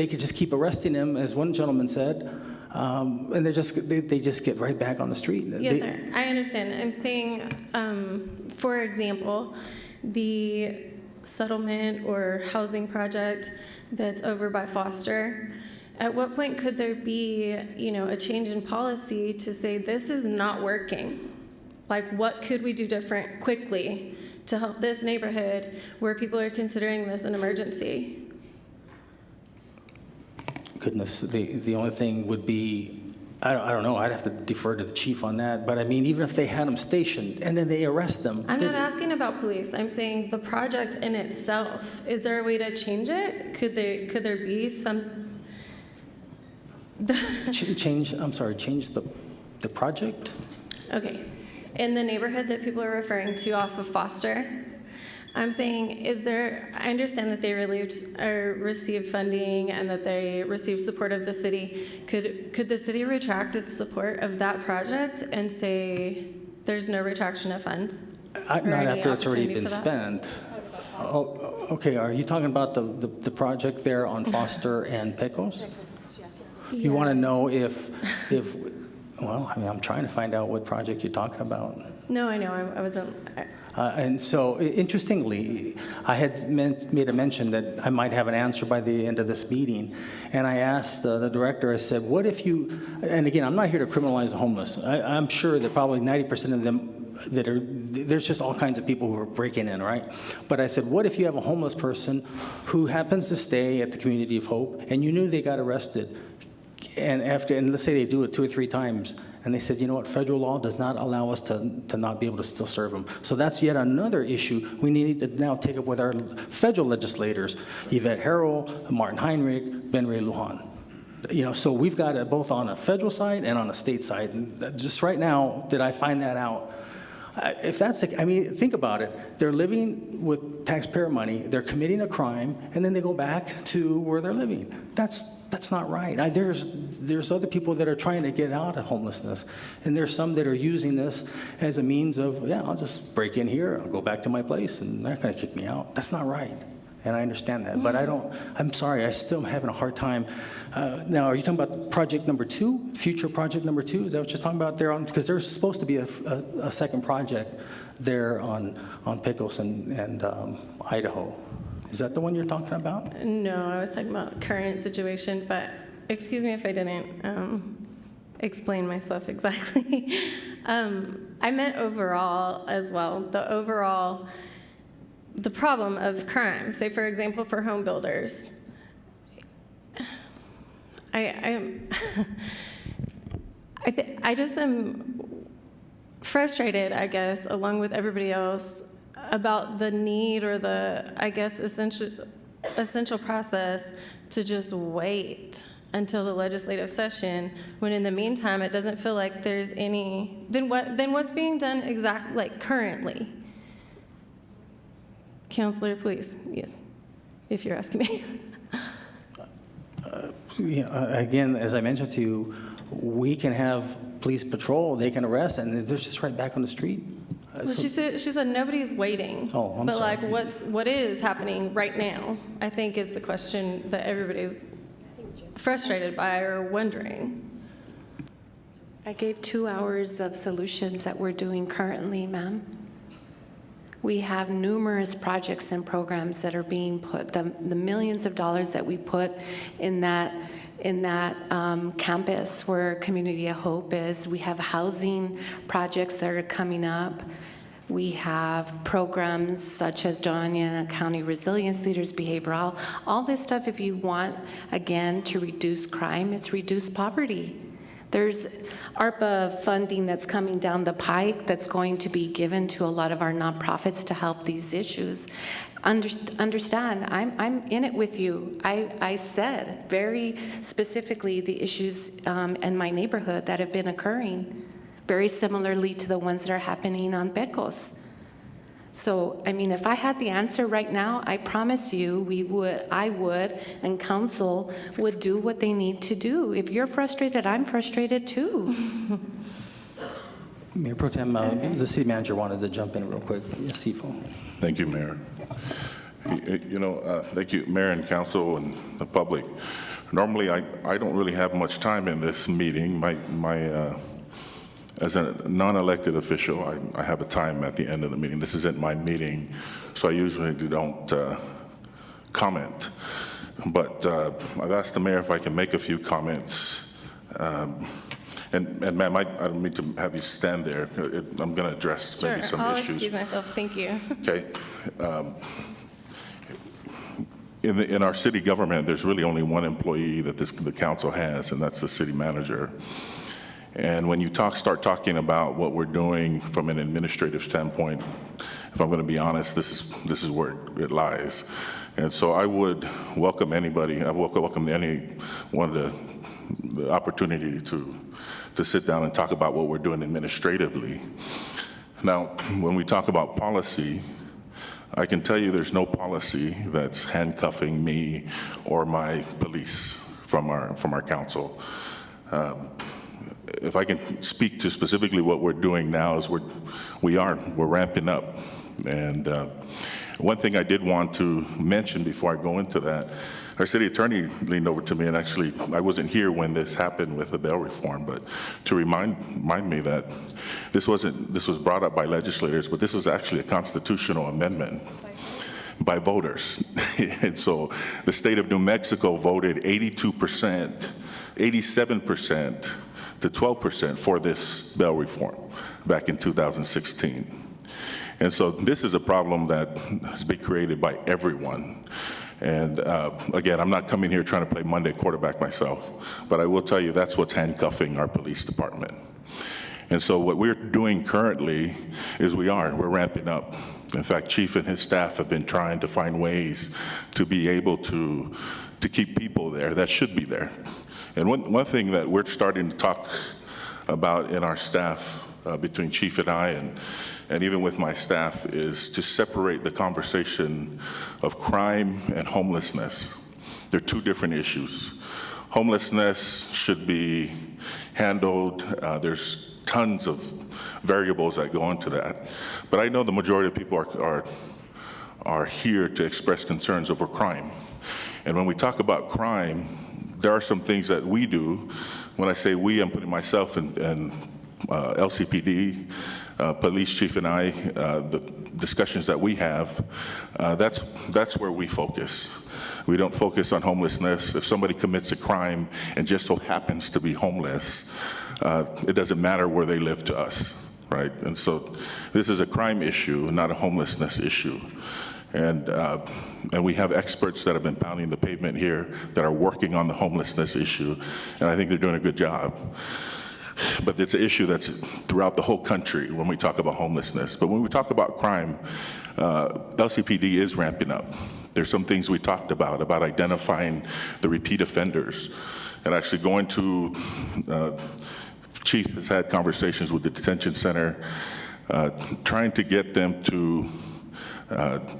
could just keep arresting them, as one gentleman said, And they just get right back on the street. Yes, sir. I understand. I'm saying, for example, the settlement or housing project that's over by Foster, at what point could there be, a change in policy to say this is not working? Like, what could we do different quickly to help this neighborhood where people are considering this an emergency? Goodness, the only thing would be, I don't know, I'd have to defer to the chief on that, but I mean, even if they had them stationed and then they arrest them. I'm not asking about police. I'm saying the project in itself. Is there a way to change it? Could there be some... change the project? Okay. In the neighborhood that people are referring to off of Foster, I'm saying, I understand that they received funding and that they received support of the city. Could the city retract its support of that project and say there's no retraction of funds? Not after it's already been spent. Oh, okay. Are you talking about the project there on Foster and Pecos? Yeah. You want to know if well, I mean, I'm trying to find out what project you're talking about. No, I know. I wasn't. And so, interestingly, I had made a mention that I might have an answer by the end of this meeting. And I asked the director, I said, what if you, and again, I'm not here to criminalize the homeless. I'm sure that probably 90% of them there's just all kinds of people who are breaking in, right? But I said, what if you have a homeless person who happens to stay at the Community of Hope and you knew they got arrested? And let's say they do it 2 or 3 times, and they said, you know what, federal law does not allow us to not be able to still serve them. So that's yet another issue we need to now take up with our federal legislators, Yvette Harrell, Martin Heinrich, Ben Ray Lujan. So we've got it both on a federal side and on a state side. And just right now, did I find that out? If that's I mean, think about it. They're living with taxpayer money, they're committing a crime, and then they go back to where they're living. That's not right. There's other people that are trying to get out of homelessness, and there's some that are using this as a means of, yeah, I'll just break in here, I'll go back to my place, and they're not going to kick me out. That's not right, and I understand that. But I'm sorry, I still am having a hard time. Now, are you talking about project number 2, future project number 2? Is that what you're talking about there on? Because there's supposed to be a second project there on Pecos and Idaho. Is that the one you're talking about? No, I was talking about current situation, but excuse me if I didn't explain myself exactly. I meant overall as well, the problem of crime. Say, for example, for Homebuilders. I just am frustrated, I guess, along with everybody else, about the need or the, I guess, essential process to just wait until the legislative session, when in the meantime it doesn't feel like there's any. Then what's being done exactly, like currently? Counselor, please, yes, if you're asking me. Again, as I mentioned to you, we can have police patrol, they can arrest, and they're just right back on the street. Well, she said nobody's waiting. Oh, I'm but sorry. Like, what is happening right now, I think, is the question that everybody's frustrated by or wondering. I gave 2 hours of solutions that we're doing currently, ma'am. We have numerous projects and programs that are being put, the millions of dollars that we put in that campus where Community of Hope is. We have housing projects that are coming up. We have programs such as Joanna County Resilience Leaders Behavioral. All this stuff, if you want, again, to reduce crime, it's reduce poverty. There's ARPA funding that's coming down the pike that's going to be given to a lot of our nonprofits to help these issues. Understand, I'm in it with you. I said very specifically the issues in my neighborhood that have been occurring, very similarly to the ones that are happening on Pecos. So, I mean, if I had the answer right now, I promise you I would, and council would do what they need to do. If you're frustrated, I'm frustrated too. Mayor Pro Tem, the city manager wanted to jump in real quick. Yes, Sifo. Thank you, Mayor. Thank you, Mayor and council and the public Normally, I don't really have much time in this meeting. As a non-elected official, I have a time at the end of the meeting. This isn't my meeting, so I usually don't comment. But I've asked the mayor if I can make a few comments. And ma'am, I don't mean to have you stand there. I'm going to address maybe some I'll issues. excuse myself. Thank you. Okay. In our city government, there's really only one employee that the council has, and that's the city manager. And when you start talking about what we're doing from an administrative standpoint, if I'm going to be honest, this is where it lies. And so I would welcome anybody. I welcome anyone the opportunity to sit down and talk about what we're doing administratively. Now, when we talk about policy, I can tell you there's no policy that's handcuffing me or my police from our council. If I can speak to specifically what we're doing now is we're ramping up. And one thing I did want to mention before I go into that, our city attorney leaned over to me, and actually I wasn't here when this happened with the bail reform, but to remind me that this was brought up by legislators, but this was actually a constitutional amendment by voters. And so the state of New Mexico voted 82%, 87% to 12% for this bail reform back in 2016. And so this is a problem that has been created by everyone. And again, I'm not coming here trying to play Monday quarterback myself, but I will tell you that's what's handcuffing our police department. And so what we're doing currently is we're ramping up. In fact, Chief and his staff have been trying to find ways to be able to keep people there that should be there. And one thing that we're starting to talk about in our staff, between Chief and I, and even with my staff, is to separate the conversation of crime and homelessness. They're two different issues. Homelessness should be handled. There's tons of variables that go into that. But I know the majority of people are here to express concerns over crime. And when we talk about crime, there are some things that we do. When I say we, I'm putting myself and LCPD, police chief and I, the discussions that we have, that's where we focus. We don't focus on homelessness. If somebody commits a crime and just so happens to be homeless, it doesn't matter where they live to us, right? And so this is a crime issue, not a homelessness issue. And we have experts that have been pounding the pavement here that are working on the homelessness issue, and I think they're doing a good job. But it's an issue that's throughout the whole country when we talk about homelessness. But when we talk about crime, LCPD is ramping up. There's some things we talked about identifying the repeat offenders, and actually going to, Chief has had conversations with the detention center, trying to get them to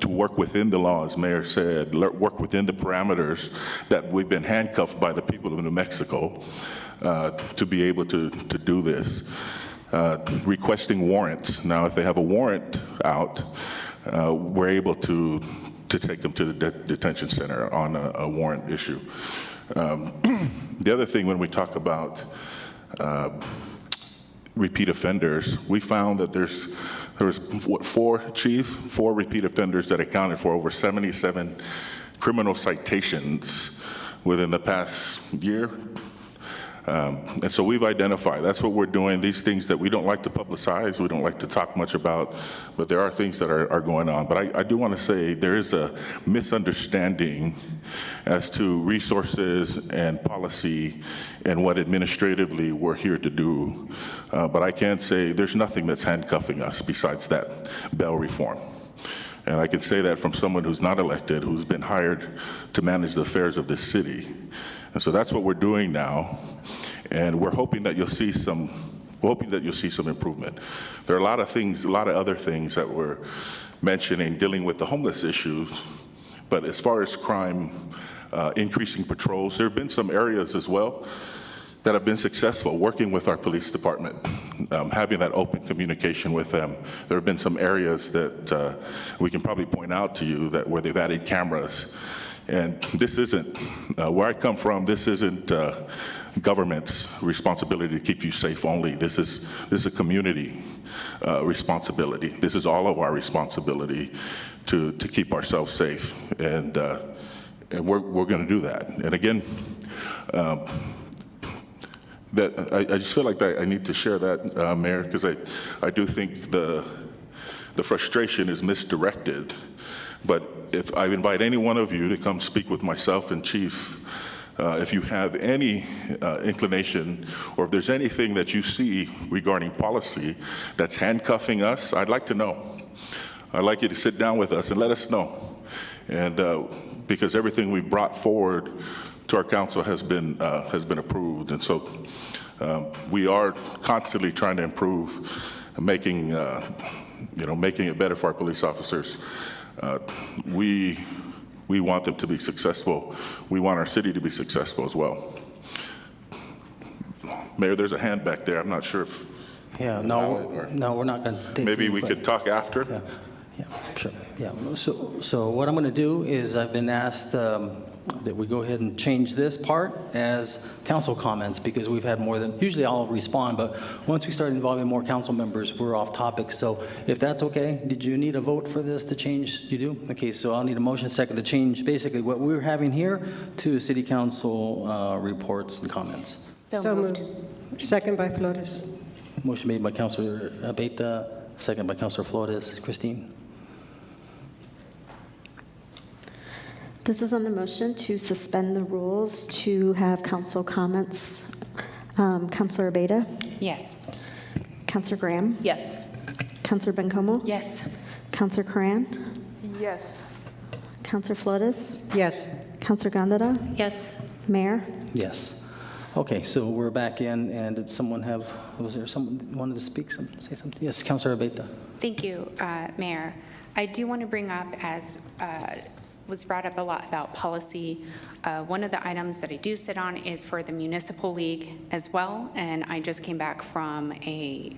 work within the law, as Mayor said, work within the parameters that we've been handcuffed by the people of New Mexico to be able to do this. Requesting warrants. Now, if they have a warrant out, we're able to take them to the detention center on a warrant issue. The other thing when we talk about repeat offenders, we found that there was four repeat offenders that accounted for over 77 criminal citations within the past year. And so we've identified, that's what we're doing, these things that we don't like to publicize, we don't like to talk much about, but there are things that are going on. But I do want to say there is a misunderstanding as to resources and policy and what administratively we're here to do. But I can say there's nothing that's handcuffing us besides that bail reform. And I can say that from someone who's not elected, who's been hired to manage the affairs of this city. And so that's what we're doing now. And we're hoping that you'll see some improvement. There are a lot of other things that we're mentioning dealing with the homeless issues. But as far as crime, increasing patrols, there have been some areas as well that have been successful working with our police department, having that open communication with them. There have been some areas that we can probably point out to you that where they've added cameras. And this isn't, where I come from, this isn't government's responsibility to keep you safe only. This is a community responsibility. This is all of our responsibility to keep ourselves safe, and we're going to do that. And again, that I just feel like I need to share that, Mayor, because I do think the frustration is misdirected. But if I invite any one of you to come speak with myself and Chief, if you have any inclination, or if there's anything that you see regarding policy that's handcuffing us, I'd like to know. I'd like you to sit down with us and let us know. And because everything we've brought forward to our council has been approved, and so we are constantly trying to improve, making it better for our police officers. We want them to be successful. We want our city to be successful as well. Mayor, there's a hand back there. I'm not sure if. Yeah, no, we're not going to. Maybe we could talk after. Yeah, sure. Yeah. So what I'm going to do is I've been asked that we go ahead and change this part as council comments, because we've had more than, usually I'll respond, but once we start involving more council members, we're off topic. So if that's okay, did you need a vote for this to change? You do? Okay, so I'll need a motion second to change basically what we're having here to city council reports and comments. So moved. Second by Flores. Motion made by Councilor Abeyta, second by Councilor Flores. Christine? This is on the motion to suspend the rules to have council comments. Councilor Abeyta? Yes. Councilor Graham? Yes. Councilor Bencomo? Yes. Councilor Coran? Yes. Councilor Flores? Yes. Councilor Gondara? Yes. Mayor? Yes. Okay, so we're back in, and did someone have, was there someone who wanted to speak, say something? Yes, Councilor Abeyta. Thank you, Mayor. I do want to bring up, as was brought up a lot about policy, one of the items that I do sit on is for the Municipal League as well, and I just came back from a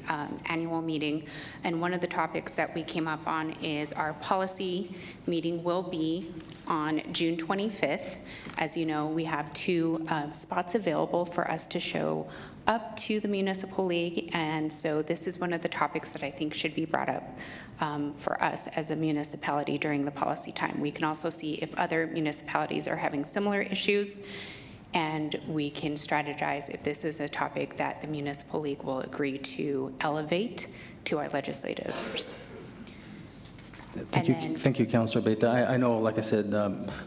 annual meeting, and one of the topics that we came up on is our policy meeting will be on June 25th. As you know, we have 2 spots available for us to show up to the Municipal League, and so this is one of the topics that I think should be brought up for us as a municipality during the policy time. We can also see if other municipalities are having similar issues, and we can strategize if this is a topic that the Municipal League will agree to elevate to our legislators. Thank you, Councilor Abeyta. I know, like I said,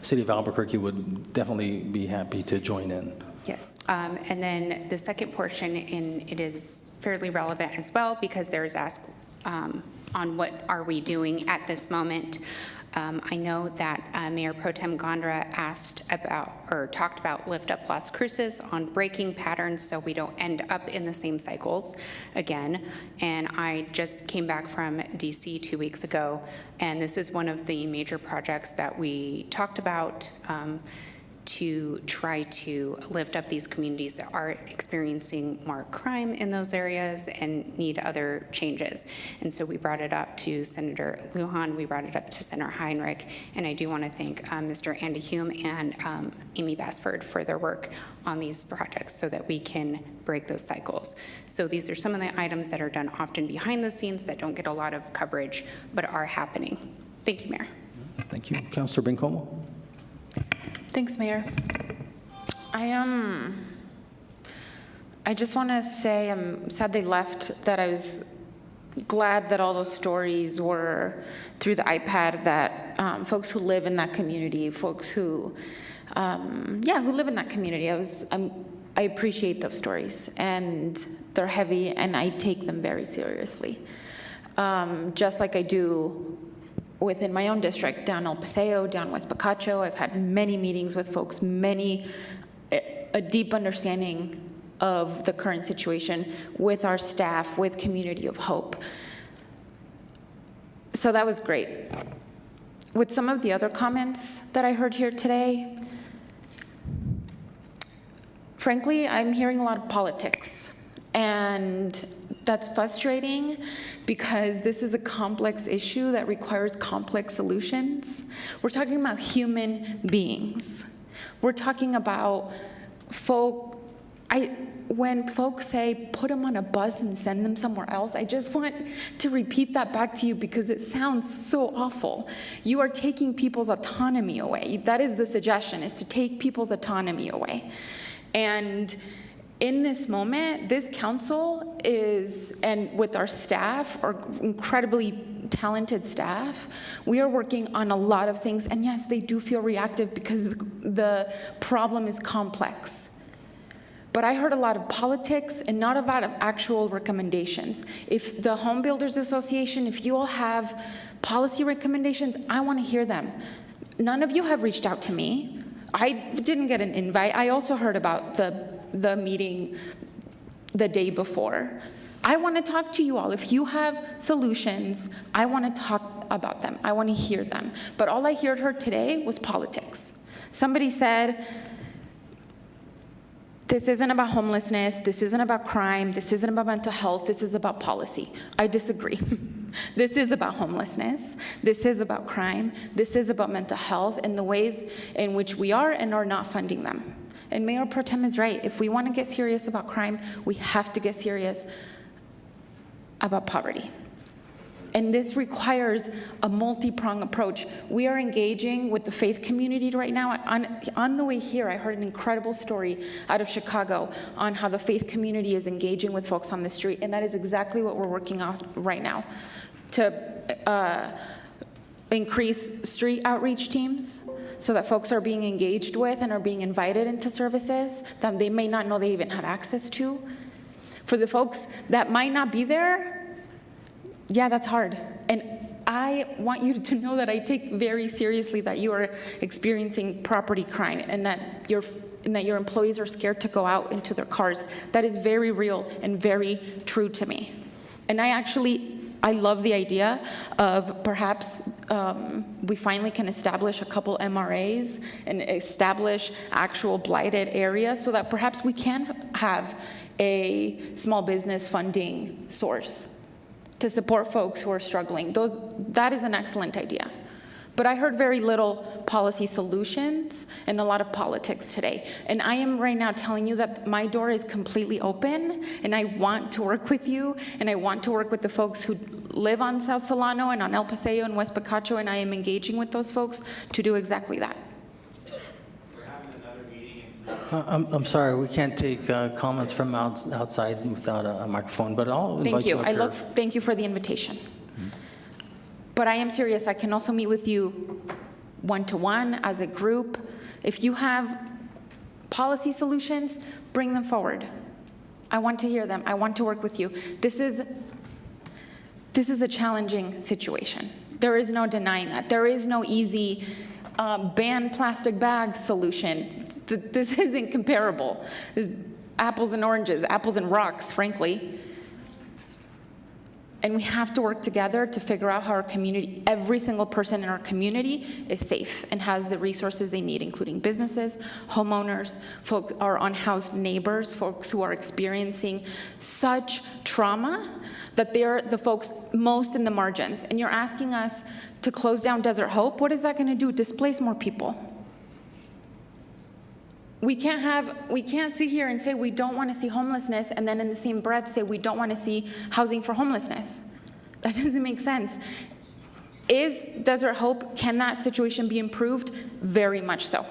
City of Albuquerque would definitely be happy to join in. Yes, and then the second portion, and it is fairly relevant as well, because there's asked on what are we doing at this moment. I know that Mayor Pro Tem Gondra asked about, or talked about Lift Up Las Cruces on breaking patterns so we don't end up in the same cycles again. And I just came back from DC 2 weeks ago, and this is one of the major projects that we talked about to try to lift up these communities that are experiencing more crime in those areas and need other changes. And so we brought it up to Senator Lujan, we brought it up to Senator Heinrich, and I do want to thank Mr. Andy Hume and Amy Basford for their work on these projects so that we can break those cycles. So these are some of the items that are done often behind the scenes that don't get a lot of coverage, but are happening. Thank you, Mayor. Thank you. Councilor Bencomo? Thanks, Mayor. I just want to say I'm sad they left, that I was glad that all those stories were through the iPad, that folks who live in that community, folks who, who live in that community. I appreciate those stories, and they're heavy, and I take them very seriously. Just like I do within my own district, down El Paseo, down West Picacho. I've had many meetings with folks, a deep understanding of the current situation with our staff, with Community of Hope. So that was great. With some of the other comments that I heard here today, frankly, I'm hearing a lot of politics. And that's frustrating because this is a complex issue that requires complex solutions. We're talking about human beings. We're talking about when folks say, put them on a bus and send them somewhere else, I just want to repeat that back to you because it sounds so awful. You are taking people's autonomy away. That is the suggestion, is to take people's autonomy away. And in this moment, this council is, and with our staff, our incredibly talented staff, we are working on a lot of things. And yes, they do feel reactive because the problem is complex. But I heard a lot of politics and not a lot of actual recommendations. If the Homebuilders Association, if you all have policy recommendations, I want to hear them. None of you have reached out to me. I didn't get an invite. I also heard about the meeting the day before. I want to talk to you all. If you have solutions, I want to talk about them. I want to hear them. But all I heard today was politics. Somebody said, this isn't about homelessness, this isn't about crime, this isn't about mental health, this is about policy. I disagree. This is about homelessness, this is about crime, this is about mental health and the ways in which we are and are not funding them. And Mayor Pro Tem is right. If we want to get serious about crime, we have to get serious about poverty. And this requires a multi-pronged approach. We are engaging with the faith community right now. On the way here, I heard an incredible story out of Chicago on how the faith community is engaging with folks on the street, and that is exactly what we're working on right now, to increase street outreach teams so that folks are being engaged with and are being invited into services that they may not know they even have access to. For the folks that might not be there, yeah, that's hard. And I want you to know that I take very seriously that you are experiencing property crime and that your employees are scared to go out into their cars. That is very real and very true to me. And I love the idea of perhaps we finally can establish a couple MRAs and establish actual blighted areas so that perhaps we can have a small business funding source to support folks who are struggling. That is an excellent idea. But I heard very little policy solutions and a lot of politics today. And I am right now telling you that my door is completely open and I want to work with you and I want to work with the folks who live on South Solano and on El Paseo and West Picacho, and I am engaging with those folks to do exactly that. I'm sorry, we can't take comments from outside without a microphone, but I'll invite you up here. Thank you for the invitation. But I am serious. I can also meet with you one-to-one as a group. If you have policy solutions, bring them forward. I want to hear them. I want to work with you. This is a challenging situation. There is no denying that. There is no easy ban plastic bags solution. This isn't comparable. This is apples and oranges, apples and rocks, frankly. And we have to work together to figure out how our community, every single person in our community is safe and has the resources they need, including businesses, homeowners, our unhoused neighbors, folks who are experiencing such trauma that they're the folks most in the margins. And you're asking us to close down Desert Hope. What is that going to do? Displace more people. We can't sit here and say we don't want to see homelessness and then in the same breath say we don't want to see housing for homelessness. That doesn't make sense. Is Desert Hope, can that situation be improved? Very much so.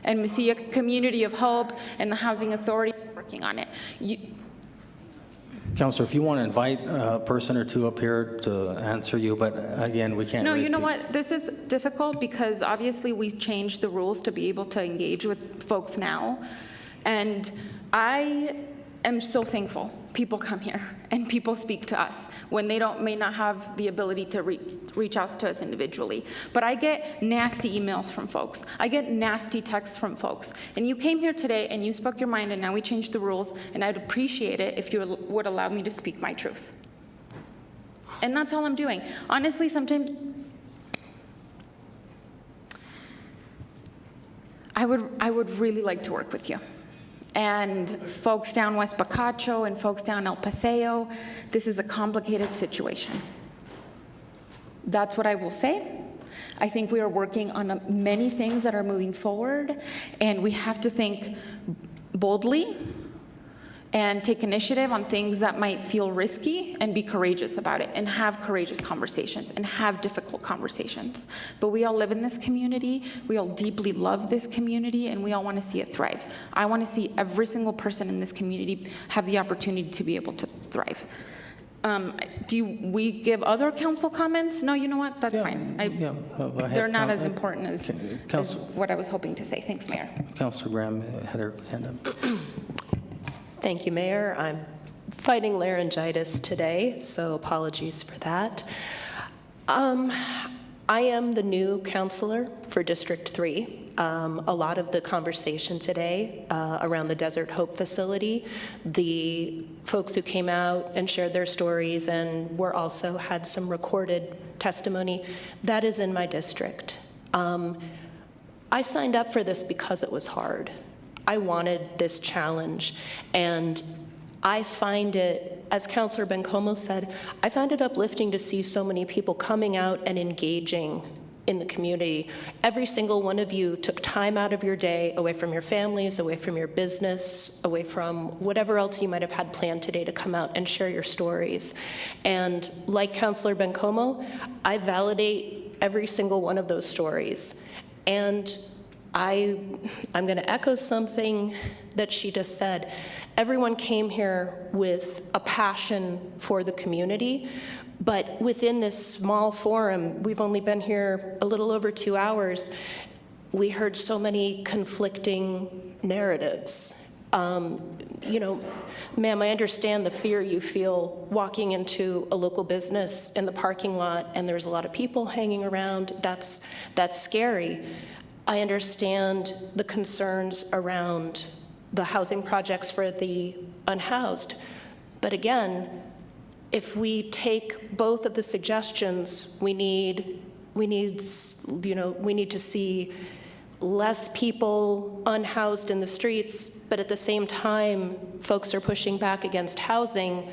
And we see a community of hope and the Housing Authority working on it. Counselor, if you want to invite a person or two up here to answer you, but again, we can't. No, really you know what? This is difficult because obviously we changed the rules to be able to engage with folks now. And I am so thankful people come here and people speak to us when they may not have the ability to reach out to us individually. But I get nasty emails from folks. I get nasty texts from folks. And you came here today and you spoke your mind and now we changed the rules, and I'd appreciate it if you would allow me to speak my truth. And that's all I'm doing. Honestly, sometimes I would really like to work with you. and folks down West Bacacho and folks down El Paseo. This is a complicated situation. That's what I will say. I think we are working on many things that are moving forward, and we have to think boldly and take initiative on things that might feel risky and be courageous about it and have courageous conversations and have difficult conversations. But we all live in this community, we all deeply love this community, and we all want to see it thrive. I want to see every single person in this community have the opportunity to be able to thrive. We give other council comments? No, you know what? That's fine. They're not as important as what I was hoping to say. Thanks, Mayor. Councilor Graham had her hand up. Thank you, Mayor. I'm fighting laryngitis today, so apologies for that. I am the new counselor for District 3. A lot of the conversation today around the Desert Hope facility, the folks who came out and shared their stories and were also had some recorded testimony, that is in my district. I signed up for this because it was hard. I wanted this challenge, and I find it, as Councilor Bencomo said, I find it uplifting to see so many people coming out and engaging in the community. Every single one of you took time out of your day, away from your families, away from your business, away from whatever else you might have had planned today, to come out and share your stories. And like Councilor Bencomo, I validate every single one of those stories. And I'm going to echo something that she just said. Everyone came here with a passion for the community, but within this small forum, we've only been here a little over 2 hours, we heard so many conflicting narratives. You know, ma'am, I understand the fear you feel walking into a local business in the parking lot and there's a lot of people hanging around. That's scary. I understand the concerns around the housing projects for the unhoused. But again, if we take both of the suggestions, we need to see less people unhoused in the streets, but at the same time, folks are pushing back against housing.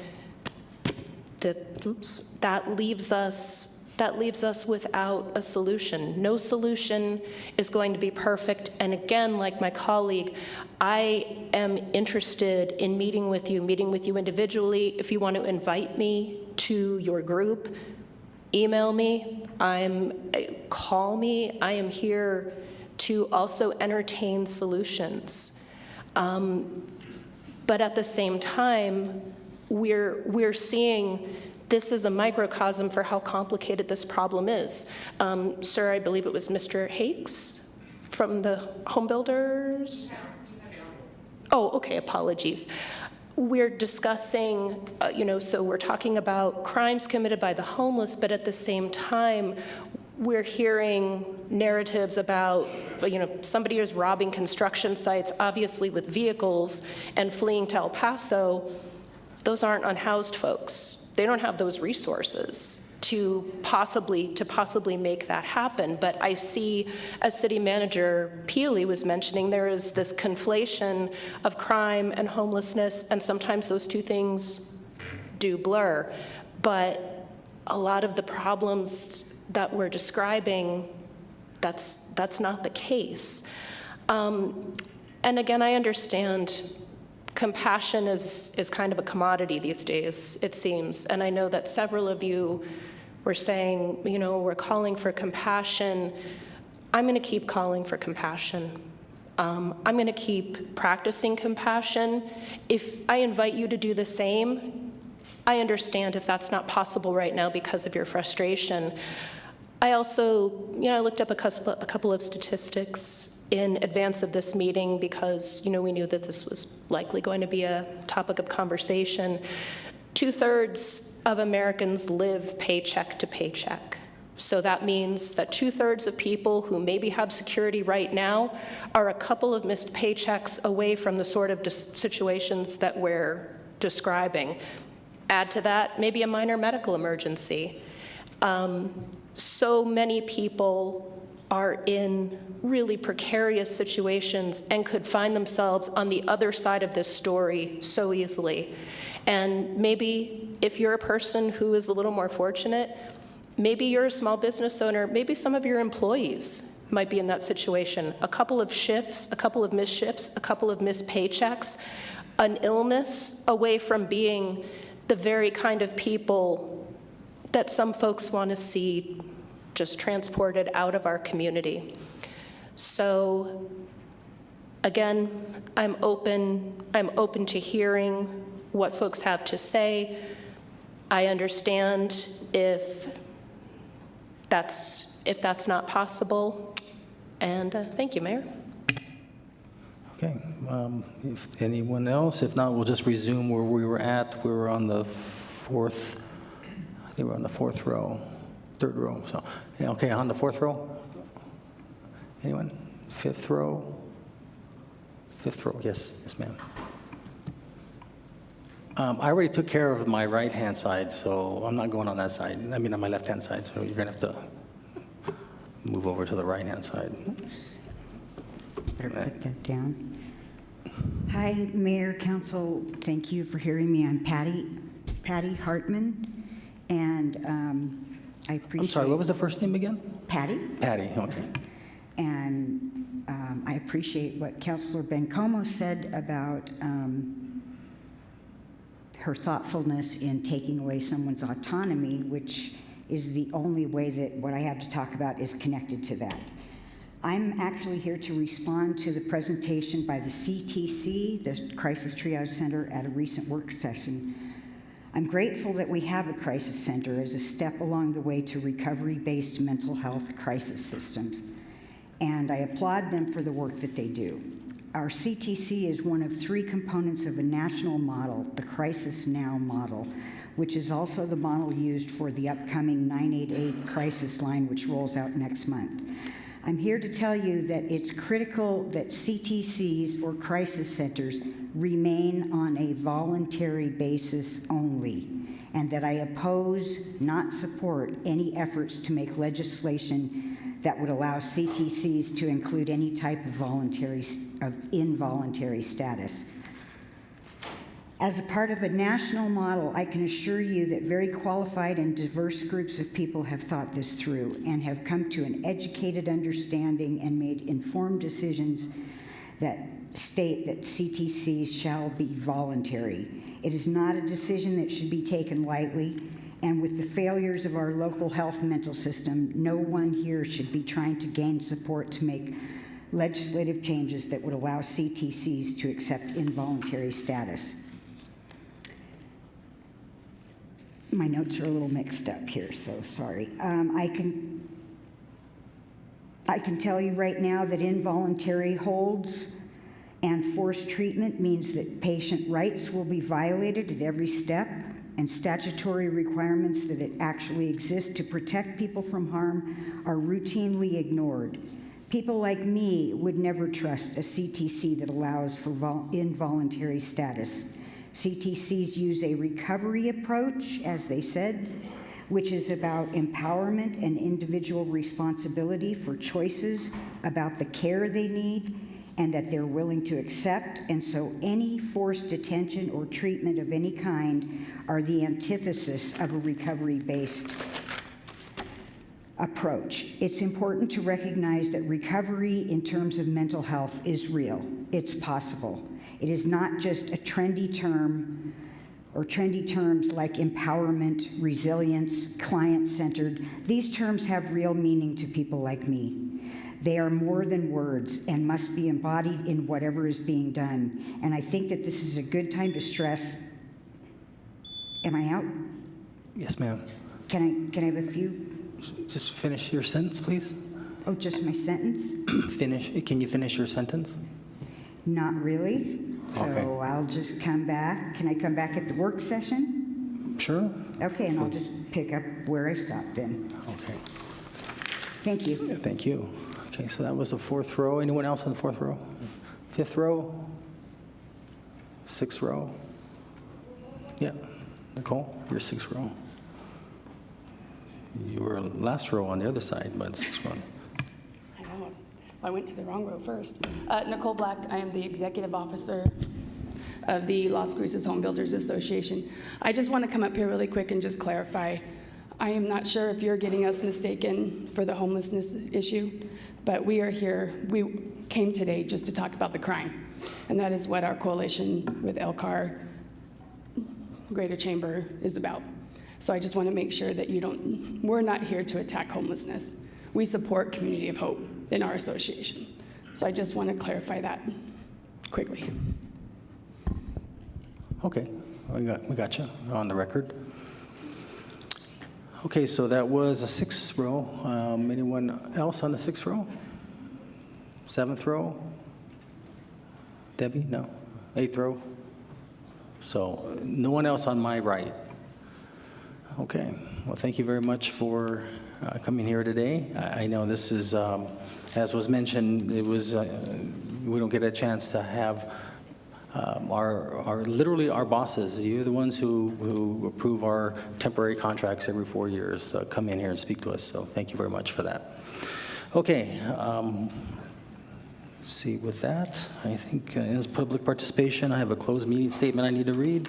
That leaves us without a solution. No solution is going to be perfect. And again, like my colleague, I am interested in meeting with you individually. If you want to invite me to your group, email me, call me. I am here to also entertain solutions. But at the same time, we're seeing this is a microcosm for how complicated this problem is. Sir, I believe it was Mr. Hakes from the Homebuilders? Oh, okay, apologies. We're discussing, so we're talking about crimes committed by the homeless, but at the same time, we're hearing narratives about, somebody is robbing construction sites, obviously with vehicles, and fleeing to El Paso. Those aren't unhoused folks. They don't have those resources to possibly make that happen. But I see, as City Manager Peely was mentioning, there is this conflation of crime and homelessness, and sometimes those two things do blur. But a lot of the problems that we're describing, that's not the case. And again, I understand compassion is kind of a commodity these days, it seems. And I know that several of you were saying, we're calling for compassion. I'm going to keep calling for compassion. I'm going to keep practicing compassion. If I invite you to do the same, I understand if that's not possible right now because of your frustration. I also, I looked up a couple of statistics in advance of this meeting because, we knew that this was likely going to be a topic of conversation. 2/3 of Americans live paycheck to paycheck. So that means that 2/3 of people who maybe have security right now are a couple of missed paychecks away from the sort of situations that we're describing. Add to that, maybe a minor medical emergency. So many people are in really precarious situations and could find themselves on the other side of this story so easily. And maybe if you're a person who is a little more fortunate, maybe you're a small business owner, maybe some of your employees might be in that situation. A couple of shifts, a couple of missed shifts, a couple of missed paychecks, an illness away from being the very kind of people that some folks want to see just transported out of our community. So again, I'm open to hearing what folks have to say. I understand if that's not possible. And thank you, Mayor. Okay, if anyone else, if not, we'll just resume where we were at. We were on the fourth, I think we're on the fourth row, third row. So, yeah, okay, on the fourth row. Anyone? Fifth row? Fifth row, yes, ma'am. I already took care of my right-hand side, so I'm not going on that side. I mean, on my left-hand side, so you're gonna have to move over to the right-hand side. Better put that down. Hi, Mayor, Council. Thank you for hearing me. I'm Patty Hartman, and I appreciate. I'm sorry, what was the first name again? Patty. Patty, okay. And I appreciate what Councilor Bencomo said about her thoughtfulness in taking away someone's autonomy, which is the only way that what I have to talk about is connected to that. I'm actually here to respond to the presentation by the CTC, the Crisis Triage Center, at a recent work session. I'm grateful that we have a crisis center as a step along the way to recovery-based mental health crisis systems, and I applaud them for the work that they do. Our CTC is one of 3 components of a national model, the Crisis Now model, which is also the model used for the upcoming 988 crisis line, which rolls out next month. I'm here to tell you that it's critical that CTCs, or crisis centers, remain on a voluntary basis only, and that I oppose, not support, any efforts to make legislation that would allow CTCs to include any type of involuntary status. As a part of a national model, I can assure you that very qualified and diverse groups of people have thought this through and have come to an educated understanding and made informed decisions that state that CTCs shall be voluntary. It is not a decision that should be taken lightly, and with the failures of our local health mental system, no one here should be trying to gain support to make legislative changes that would allow CTCs to accept involuntary status. My notes are a little mixed up here, so sorry. I can tell you right now that involuntary holds and forced treatment means that patient rights will be violated at every step, and statutory requirements that it actually exist to protect people from harm are routinely ignored. People like me would never trust a CTC that allows for involuntary status. CTCs use a recovery approach, as they said, which is about empowerment and individual responsibility for choices about the care they need and that they're willing to accept, and so any forced detention or treatment of any kind are the antithesis of a recovery-based approach. It's important to recognize that recovery in terms of mental health is real. It's possible. It is not just a trendy term or trendy terms like empowerment, resilience, client-centered. These terms have real meaning to people like me. They are more than words and must be embodied in whatever is being done. And I think that this is a good time to stress. Am I out? Yes, ma'am. Can I have a few? Just finish your sentence, please. Oh, just my sentence? Finish. Can you finish your sentence? Not really. So Okay. I'll just come back. Can I come back at the work session? Sure. Okay, and I'll just pick up where I stopped then. Okay. Thank you. Thank you. Okay, so that was the fourth row. Anyone else on the fourth row? Fifth row? Sixth row? Yeah. Nicole, you're sixth row. You were last row on the other side, but sixth row. I went to the wrong row first. Nicole Black, I am the executive officer of the Las Cruces Homebuilders Association. I just want to come up here really quick and just clarify. I am not sure if you're getting us mistaken for the homelessness issue, but we are here. We came today just to talk about the crime, and that is what our coalition with LCAR Greater Chamber is about. So I just want to make sure that we're not here to attack homelessness. We support Community of Hope in our association. So I just want to clarify that quickly. Okay, we got you on the record. Okay, so that was a 6th row. Anyone else on the 6th row? 7th row? Debbie? No. 8th row? So no one else on my right. Okay, well, thank you very much for coming here today. I know this is, as was mentioned, it was, we don't get a chance to have literally our bosses. You're the ones who approve our temporary contracts every 4 years, come in here and speak to us. So thank you very much for that. Okay, let's see, with that, I think as public participation, I have a closed meeting statement I need to read.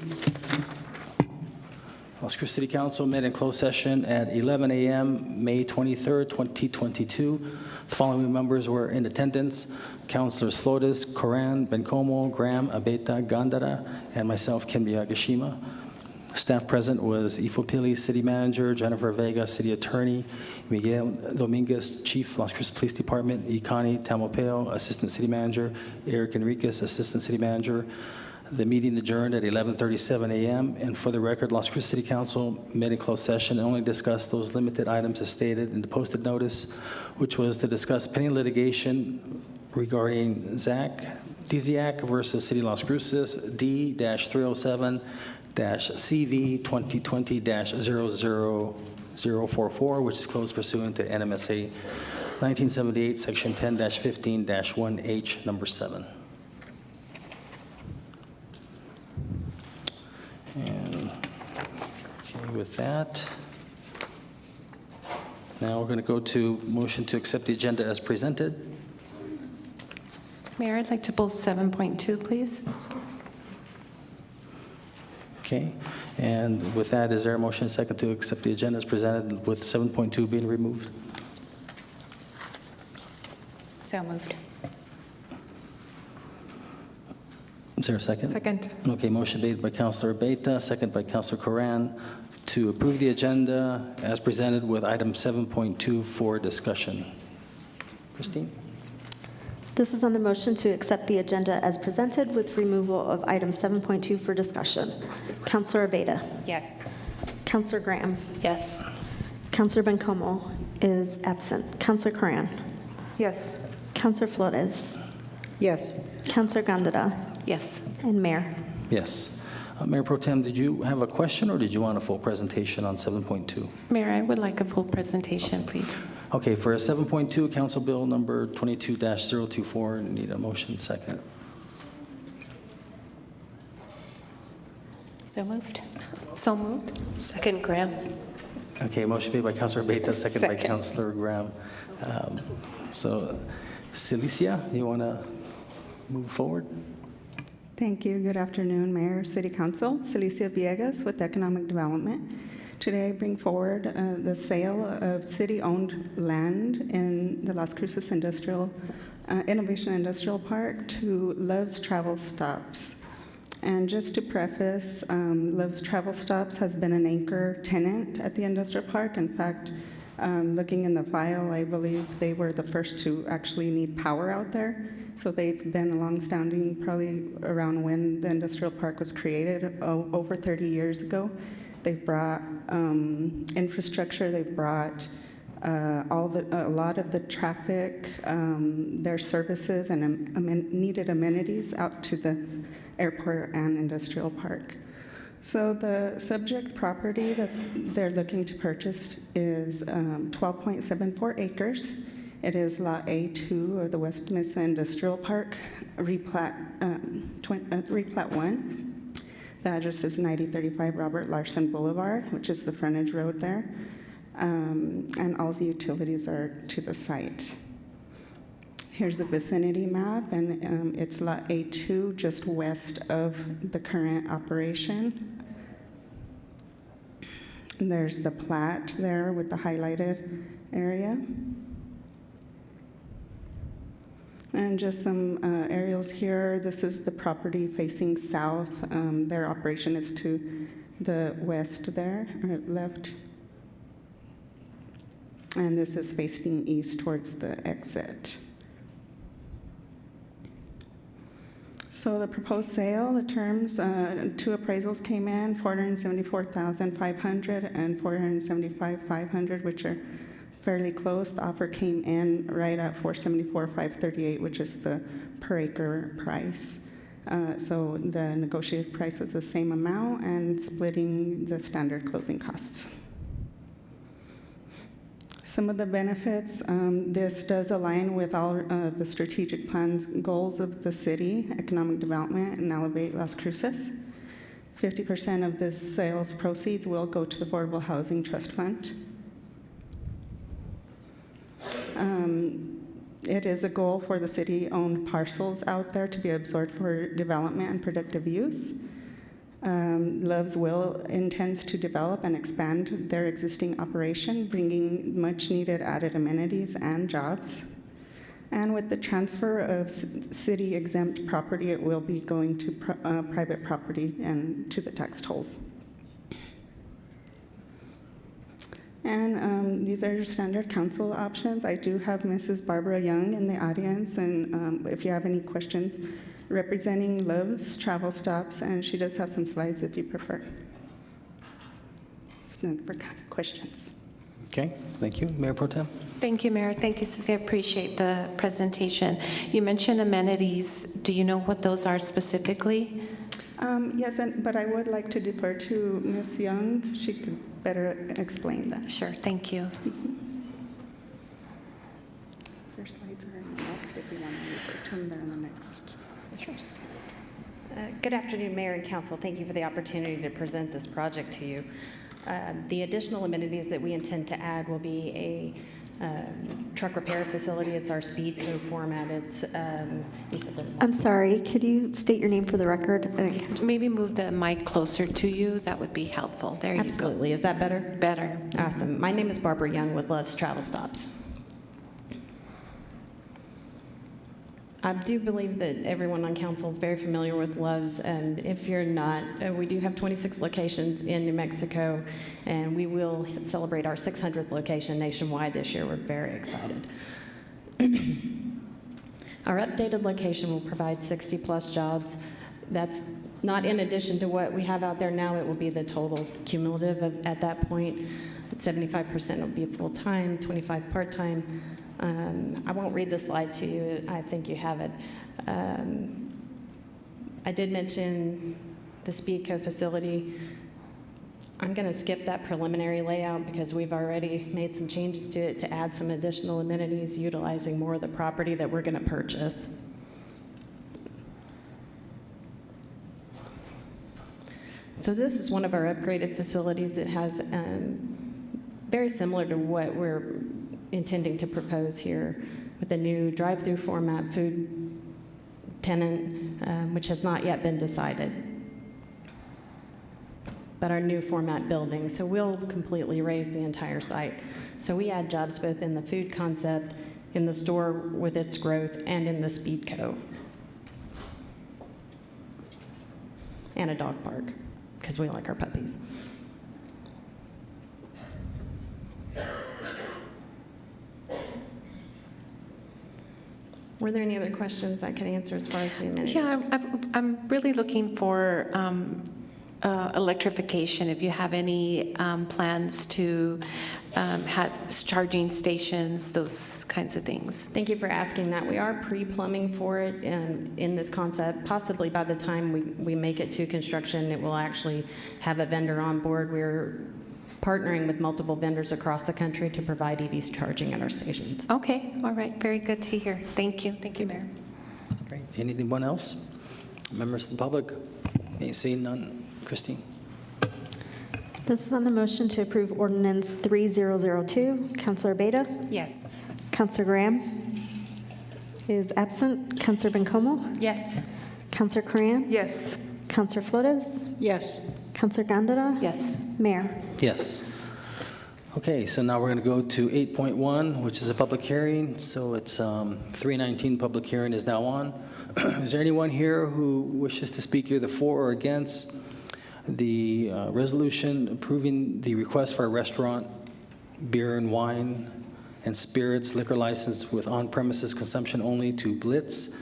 Las Cruces City Council met in closed session at 11 a.m. May 23rd, 2022. The following members were in attendance: Councilors Flores, Coran, Bencomo, Graham, Abeta, Gandara, and myself, Ken Miyagishima. Staff present was Ifopili, City Manager, Jennifer Vega, City Attorney, Miguel Dominguez, Chief, Las Cruces Police Department, Ikani Tamopeo, Assistant City Manager, Eric Enriquez, Assistant City Manager. The meeting adjourned at 11:37 a.m. And for the record, Las Cruces City Council met in closed session and only discussed those limited items as stated in the posted notice, which was to discuss pending litigation regarding DZAC versus City Las Cruces, D-307-CV 2020-00044, which is closed pursuant to NMSA 1978, Section 10-15-1H, number 7. And okay, with that, now we're going to go to motion to accept the agenda as presented. Mayor, I'd like to pull 7.2, please. Okay, and with that, is there a motion and second to accept the agenda as presented with 7.2 being removed? So moved. Is there a second? Second. Okay, motion made by Councilor Beta, second by Councilor Coran, to approve the agenda as presented with item 7.2 for discussion. Christine? This is on the motion to accept the agenda as presented with removal of item 7.2 for discussion. Councilor Abeta? Yes. Councilor Graham? Yes. Councilor Bencomo is absent. Councilor Coran? Yes. Councilor Flores? Yes. Councilor Gandara? Yes. And Mayor? Yes. Mayor Pro Tem, did you have a question or did you want a full presentation on 7.2? Mayor, I would like a full presentation, please. Okay, for 7.2, Council Bill number 22-024, need a motion second. So moved. So moved. Second, Graham. Okay, motion made by Councilor Beta, second by Councilor Graham. So, Celicia, you want to move forward? Thank you. Good afternoon, Mayor, City Council. Celicia Villegas with Economic Development. Today I bring forward the sale of city-owned land in the Las Cruces Innovation Industrial Park to Love's Travel Stops. And just to preface, Love's Travel Stops has been an anchor tenant at the industrial park. In fact, looking in the file, I believe they were the first to actually need power out there. So they've been longstanding, probably around when the industrial park was created, over 30 years ago. They've brought infrastructure, they've brought a lot of the traffic, their services and needed amenities out to the airport and industrial park. So the subject property that they're looking to purchase is 12.74 acres. It is Lot A2 of the West Mesa Industrial Park, replat 1. The address is 9035 Robert Larson Boulevard, which is the frontage road there. And all the utilities are to the site. Here's the vicinity map, and it's Lot A2, just west of the current operation. And there's the plat there with the highlighted area. And just some aerials here. This is the property facing south. Their operation is to the west there, or left. And this is facing east towards the exit. So the proposed sale, the terms, 2 appraisals came in, $474,500 and $475,500, which are fairly close. The offer came in right at $474,538, which is the per acre price. So the negotiated price is the same amount and splitting the standard closing costs. Some of the benefits, this does align with all the strategic plans goals of the city, economic development, and Elevate Las Cruces. 50% of this sales proceeds will go to the Affordable Housing Trust Fund. It is a goal for the city-owned parcels out there to be absorbed for development and productive use. Loves intends to develop and expand their existing operation, bringing much-needed added amenities and jobs. And with the transfer of city-exempt property, it will be going to private property and to the tax tolls. And these are your standard council options. I do have Mrs. Barbara Young in the audience, and if you have any questions, representing Love's Travel Stops, and she does have some slides if you prefer. Stand for questions. Okay, thank you. Mayor Pro Tem? Thank you, Mayor. Thank you, Susie. I appreciate the presentation. You mentioned amenities. Do you know what those are specifically? Yes, but I would like to defer to Ms. Young. She could better explain that. Sure, thank you. Your slides are in the next, if you want to refer to them, they're in the next. Sure. Good afternoon, Mayor and Council. Thank you for the opportunity to present this project to you. The additional amenities that we intend to add will be a truck repair facility. It's our speed code format. It's I'm sorry, could you state your name for the record? Maybe move the mic closer to you. That would be helpful. There you go. Absolutely. Is that better? Better. Awesome. My name is Barbara Young with Love's Travel Stops. I do believe that everyone on council is very familiar with Love's. If you're not, we do have 26 locations in New Mexico, and we will celebrate our 600th location nationwide this year. We're very excited. Our updated location will provide 60-plus jobs. That's not in addition to what we have out there now. It will be the total cumulative at that point. 75% will be full-time, 25 part-time. I won't read the slide to you. I think you have it. I did mention the Speedco facility. I'm going to skip that preliminary layout because we've already made some changes to it to add some additional amenities utilizing more of the property that we're going to purchase. So this is one of our upgraded facilities. It has very similar to what we're intending to propose here with a new drive-through format food tenant, which has not yet been decided, but our new format building. So we'll completely raise the entire site. So we add jobs both in the food concept, in the store with its growth, and in the Speedco. And a dog park, because we like our puppies. Were there any other questions I could answer as far as the amenities? Yeah, I'm really looking for electrification. If you have any plans to have charging stations, those kinds of things. Thank you for asking that. We are pre-plumbing for it in this concept. Possibly by the time we make it to construction, it will actually have a vendor on board. We're partnering with multiple vendors across the country to provide EV charging at our stations. Okay, all right, very good to hear. Thank you, Mayor. Great. Anyone else? Members of the public? Ain't seen none. Christine? This is on the motion to approve ordinance 3002. Councilor Beta? Yes. Councilor Graham? is absent. Counselor Bencomo? Yes. Counselor Coran? Yes. Counselor Flores? Yes. Counselor Gondara? Yes. Mayor? Yes. Okay, so now we're going to go to 8.1, which is a public hearing. So it's 319 public hearing is now on. Is there anyone here who wishes to speak either for or against the resolution approving the request for a restaurant, beer and wine and spirits liquor license with on-premises consumption only to Blitz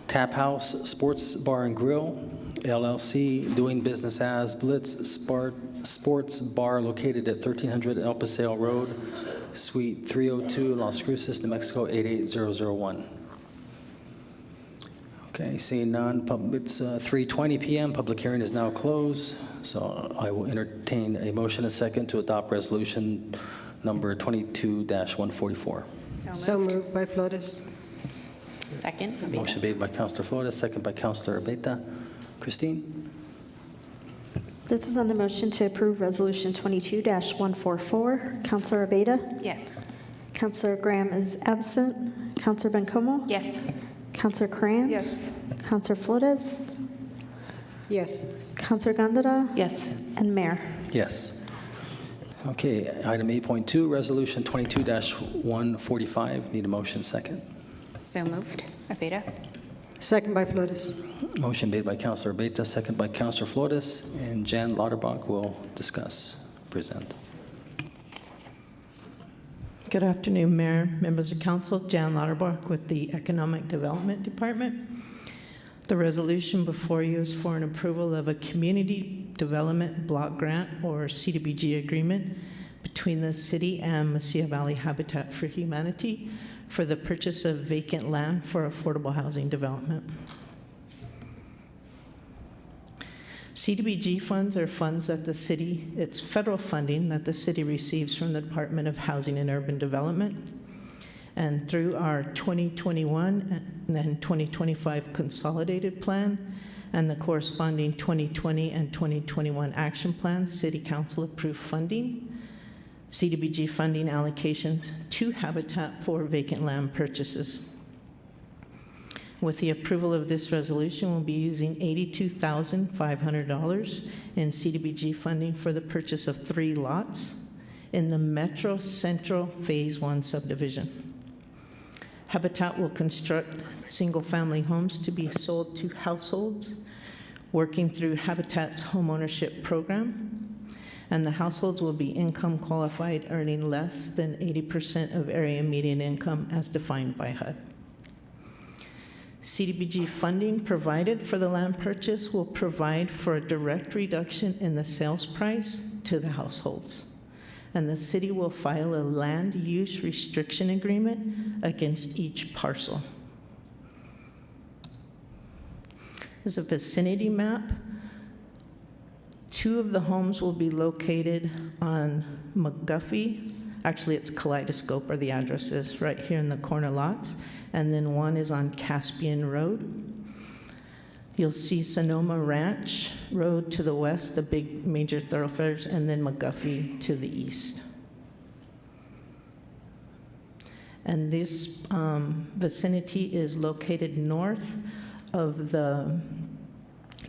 Tap House Sports Bar and Grill, LLC, doing business as Blitz Sports Bar located at 1300 El Paseo Road, Suite 302, Las Cruces, New Mexico 88001. Okay, seeing none, it's 3:20 p.m. Public hearing is now closed. So I will entertain a motion and second to adopt resolution number 22-144. So moved by Flores. Second. Abeta. Motion made by Councilor Flores, second by Councilor Abeta. Christine? This is on the motion to approve Resolution 22-144. Counselor Abeta? Yes. Counselor Graham is absent. Counselor Bencomo? Yes. Counselor Coran? Yes. Counselor Flores? Yes. Counselor Gondara? Yes. And Mayor? Yes. Okay, item 8.2, resolution 22-145. Need a motion second. So moved. Abeta. Second by Flores. Motion made by Councilor Abeta, second by Councilor Flores, and Jan Lauterbach will present. Good afternoon, Mayor, members of council. Jan Lauterbach with the Economic Development Department. The resolution before you is for an approval of a Community Development Block Grant, or CDBG agreement, between the city and Mesilla Valley Habitat for Humanity for the purchase of vacant land for affordable housing development. CDBG funds are funds that the city, it's federal funding that the city receives from the Department of Housing and Urban Development. And through our 2021 and 2025 consolidated plan and the corresponding 2020 and 2021 action plans, City Council approved funding, CDBG funding allocations to Habitat for vacant land purchases. With the approval of this resolution, we'll be using $82,500 in CDBG funding for the purchase of 3 lots in the Metro Central Phase 1 subdivision. Habitat will construct single-family homes to be sold to households working through Habitat's homeownership program, and the households will be income qualified, earning less than 80% of area median income as defined by HUD. CDBG funding provided for the land purchase will provide for a direct reduction in the sales price to the households, and the city will file a land use restriction agreement against each parcel. There's a vicinity map. 2 of the homes will be located on McGuffey. Actually, it's Kaleidoscope, or the address is right here in the corner lots. And then 1 is on Caspian Road. You'll see Sonoma Ranch Road to the west, the big major thoroughfares, and then McGuffey to the east. And this vicinity is located north of the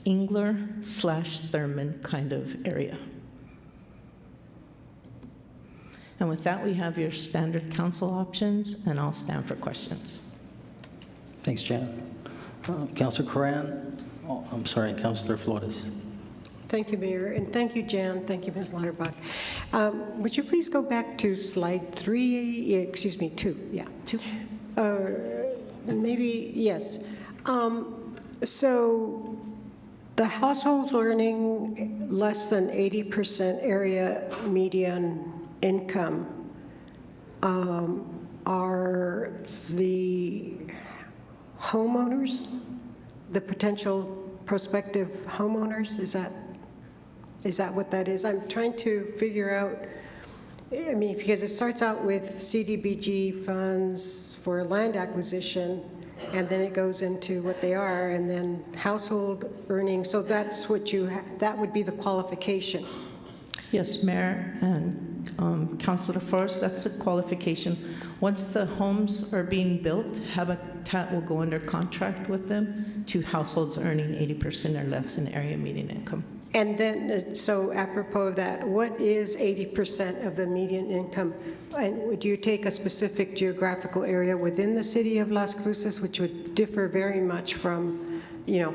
Engler/Thurman kind of area. And with that, we have your standard council options, and I'll stand for questions. Thanks, Jan. Councilor Coran? Oh, I'm sorry, Councilor Flores. Thank you, Mayor, and thank you, Jan. Thank you, Ms. Lauterbach. Would you please go back to slide 3, excuse me, 2, yeah. 2. Maybe, yes. So the households earning less than 80% area median income are the homeowners, the potential prospective homeowners? Is that what that is? I'm trying to figure out, I mean, because it starts out with CDBG funds for land acquisition, and then it goes into what they are, and then household earnings. So that's what that would be the qualification. Yes, Mayor and Councilor Forrest, that's a qualification. Once the homes are being built, Habitat will go under contract with them to households earning 80% or less in area median income. And then, so apropos of that, what is 80% of the median income? And would you take a specific geographical area within the city of Las Cruces, which would differ very much from,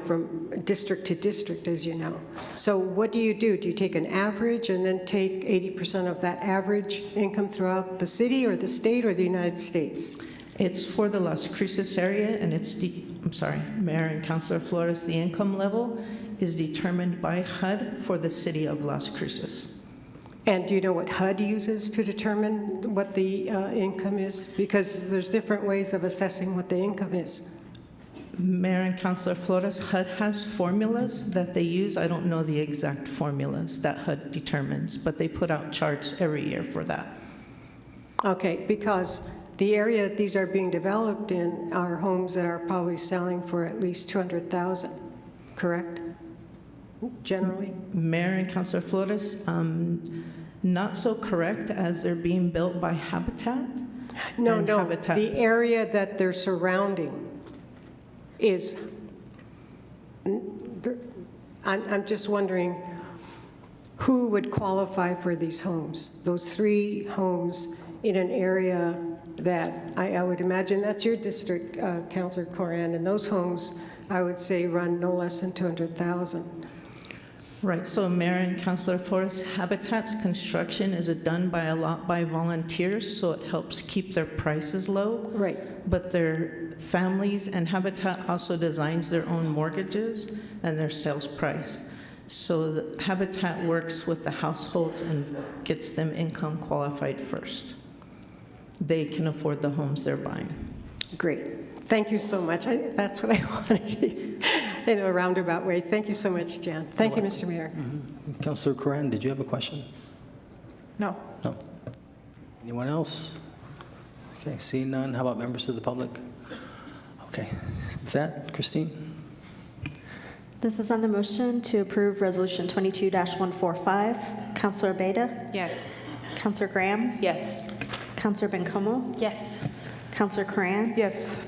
from district to district, as you know? So what do you do? Do you take an average and then take 80% of that average income throughout the city or the state or the United States? It's for the Las Cruces area, and Mayor and Councilor Flores, the income level is determined by HUD for the city of Las Cruces. And do you know what HUD uses to determine what the income is? Because there's different ways of assessing what the income is. Mayor and Councilor Flores, HUD has formulas that they use. I don't know the exact formulas that HUD determines, but they put out charts every year for that. Okay, because the area that these are being developed in are homes that are probably selling for at least $200,000, correct? Generally? Mayor and Councilor Flores, not so correct, as they're being built by Habitat. No, Habitat. the area that they're surrounding is, I'm just wondering who would qualify for these homes, those 3 homes in an area that I would imagine that's your district, Councilor Coran, and those homes, I would say, run no less than $200,000. Right, so Mayor and Councilor Flores, Habitat's construction is done by volunteers, so it helps keep their prices low. Right. But their families, and Habitat also designs their own mortgages and their sales price. So the Habitat works with the households and gets them income qualified first. They can afford the homes they're buying. Great. Thank you so much. That's what I wanted to, in a roundabout way. Thank you so much, Jan. Thank you, Mr. Mayor. Councilor Coran, did you have a question? No. No. Anyone else? Okay, seeing none, how about members of the public? Okay, with that, Christine? This is on the motion to approve Resolution 22-145. Councilor Beta? Yes. Councilor Graham? Yes. Councilor Bencomo? Yes. Councilor Coran? Yes.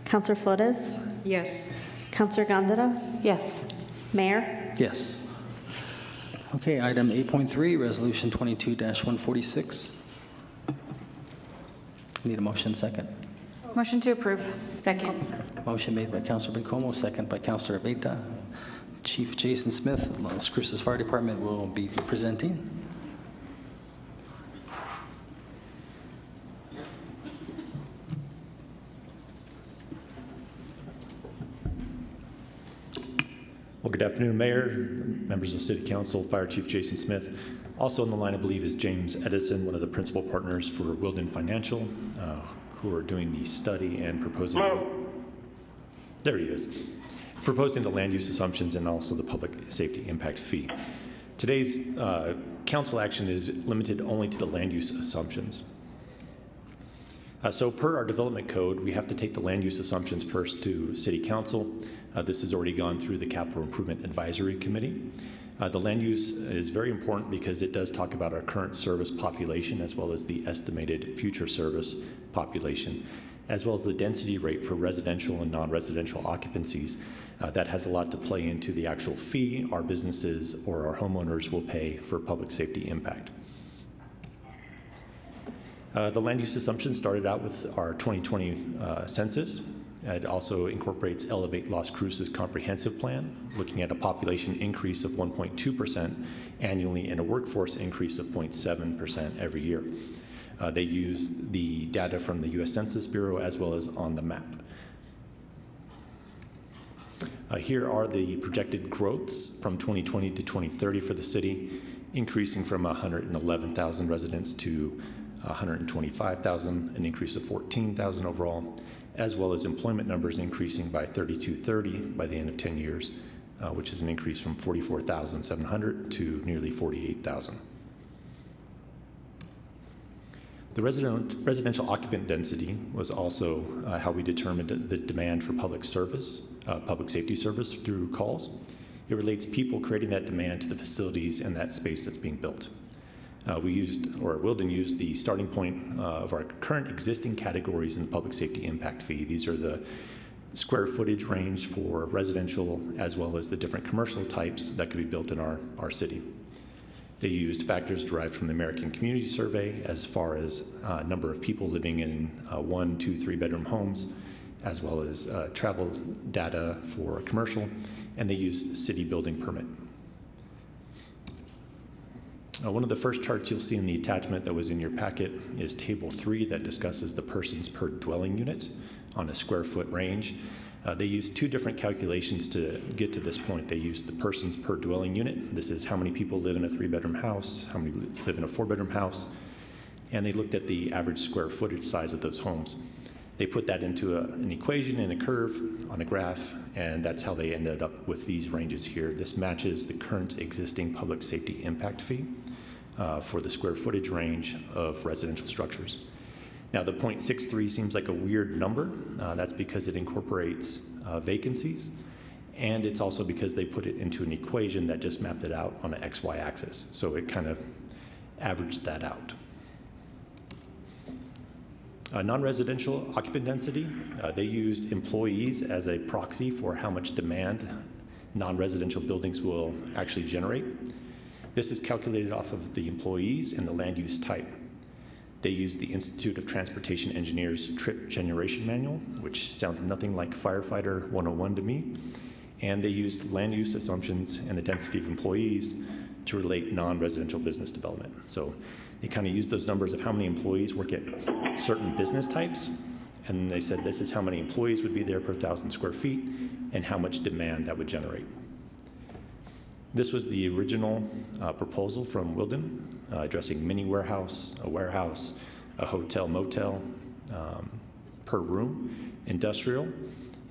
Councilor Flores? Yes. Councilor Gondara? Yes. Mayor? Yes. Okay, item 8.3, Resolution 22-146. Need a motion second. Motion to approve. Second. Motion made by Councilor Bencomo, second by Councilor Beta. Chief Jason Smith, Las Cruces Fire Department, will be presenting. Well, good afternoon, Mayor, members of City Council, Fire Chief Jason Smith. Also on the line, I believe, is James Edison, one of the principal partners for Wilden Financial, who are doing the study and proposing. There he is. Proposing the land use assumptions and also the public safety impact fee. Today's council action is limited only to the land use assumptions. So per our development code, we have to take the land use assumptions first to City Council. This has already gone through the Capital Improvement Advisory Committee. The land use is very important because it does talk about our current service population as well as the estimated future service population, as well as the density rate for residential and non-residential occupancies. That has a lot to play into the actual fee our businesses or our homeowners will pay for public safety impact. The land use assumption started out with our 2020 census. It also incorporates Elevate Las Cruces comprehensive plan, looking at a population increase of 1.2% annually and a workforce increase of 0.7% every year. They use the data from the U.S. Census Bureau as well as on the map. Here are the projected growths from 2020 to 2030 for the city, increasing from 111,000 residents to 125,000, an increase of 14,000 overall, as well as employment numbers increasing by 3,230 by the end of 10 years, which is an increase from 44,700 to nearly 48,000. The residential occupant density was also how we determined the demand for public service, public safety service through calls. It relates people creating that demand to the facilities and that space that's being built. Wilden used the starting point of our current existing categories in the public safety impact fee. These are the square footage range for residential as well as the different commercial types that could be built in our city. They used factors derived from the American Community Survey as far as number of people living in 1, 2, 3-bedroom homes, as well as travel data for commercial, and they used city building permit. One of the first charts you'll see in the attachment that was in your packet is Table 3 that discusses the persons per dwelling unit on a square foot range. They used two different calculations to get to this point. They used the persons per dwelling unit. This is how many people live in a 3-bedroom house, how many live in a 4-bedroom house, and they looked at the average square footage size of those homes. They put that into an equation and a curve on a graph, and that's how they ended up with these ranges here. This matches the current existing public safety impact fee for the square footage range of residential structures. Now, the 0.63 seems like a weird number. That's because it incorporates vacancies, and it's also because they put it into an equation that just mapped it out on an XY axis. So it kind of averaged that out. Non-residential occupant density, they used employees as a proxy for how much demand non-residential buildings will actually generate. This is calculated off of the employees and the land use type. They used the Institute of Transportation Engineers Trip Generation Manual, which sounds nothing like Firefighter 101 to me. And they used land use assumptions and the density of employees to relate non-residential business development. So they kind of used those numbers of how many employees work at certain business types, and they said this is how many employees would be there per 1,000 square feet and how much demand that would generate. This was the original proposal from Wilden, addressing mini warehouse, a hotel, motel per room, industrial,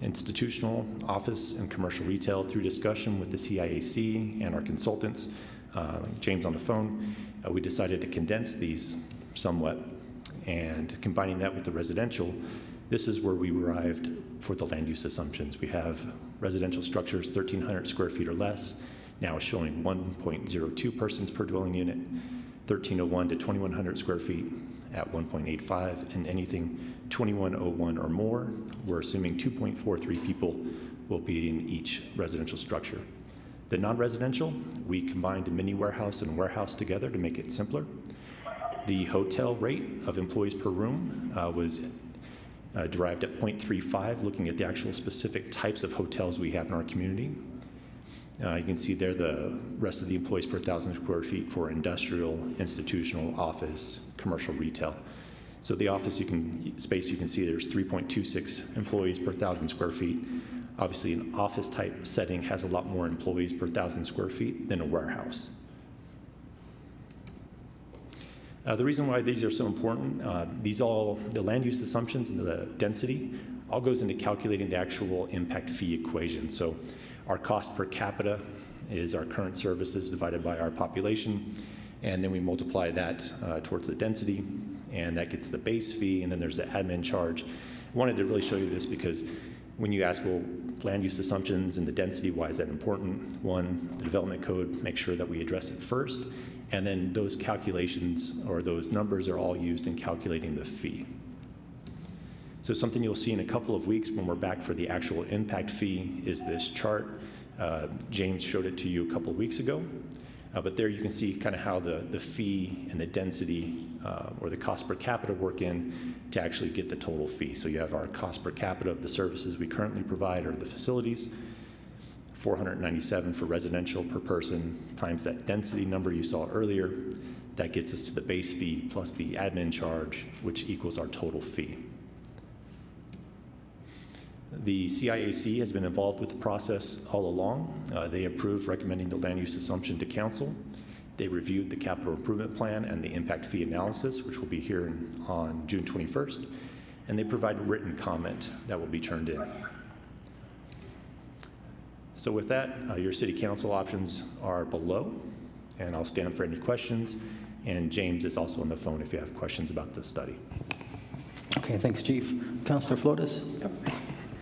institutional, office, and commercial retail. Through discussion with the CIAC and our consultants, James on the phone, we decided to condense these somewhat, and combining that with the residential, this is where we arrived for the land use assumptions. We have residential structures 1,300 square feet or less, now showing 1.02 persons per dwelling unit, 1,301 to 2,100 square feet at 1.85, and anything 2,101 or more, we're assuming 2.43 people will be in each residential structure. The non-residential, we combined a mini warehouse and warehouse together to make it simpler. The hotel rate of employees per room was derived at 0.35, looking at the actual specific types of hotels we have in our community. You can see there the rest of the employees per 1,000 square feet for industrial, institutional, office, commercial, retail. So the office space, you can see there's 3.26 employees per 1,000 square feet. Obviously, an office type setting has a lot more employees per 1,000 square feet than a warehouse. The reason why these are so important, the land use assumptions and the density all goes into calculating the actual impact fee equation. So our cost per capita is our current services divided by our population, and then we multiply that towards the density, and that gets the base fee, and then there's the admin charge. I wanted to really show you this because when you ask, well, land use assumptions and the density, why is that important? One, the development code makes sure that we address it first, and then those calculations or those numbers are all used in calculating the fee. So something you'll see in a couple of weeks when we're back for the actual impact fee is this chart. James showed it to you a couple of weeks ago, but there you can see kind of how the fee and the density or the cost per capita work in to actually get the total fee. So you have our cost per capita of the services we currently provide or the facilities, $497 for residential per person times that density number you saw earlier. That gets us to the base fee plus the admin charge, which equals our total fee. The CIAC has been involved with the process all along. They approved recommending the land use assumption to council. They reviewed the capital improvement plan and the impact fee analysis, which will be here on June 21st, and they provide written comment that will be turned in. So with that, your city council options are below, and I'll stand for any questions, and James is also on the phone if you have questions about this study. Okay, thanks, Chief. Councilor Flores?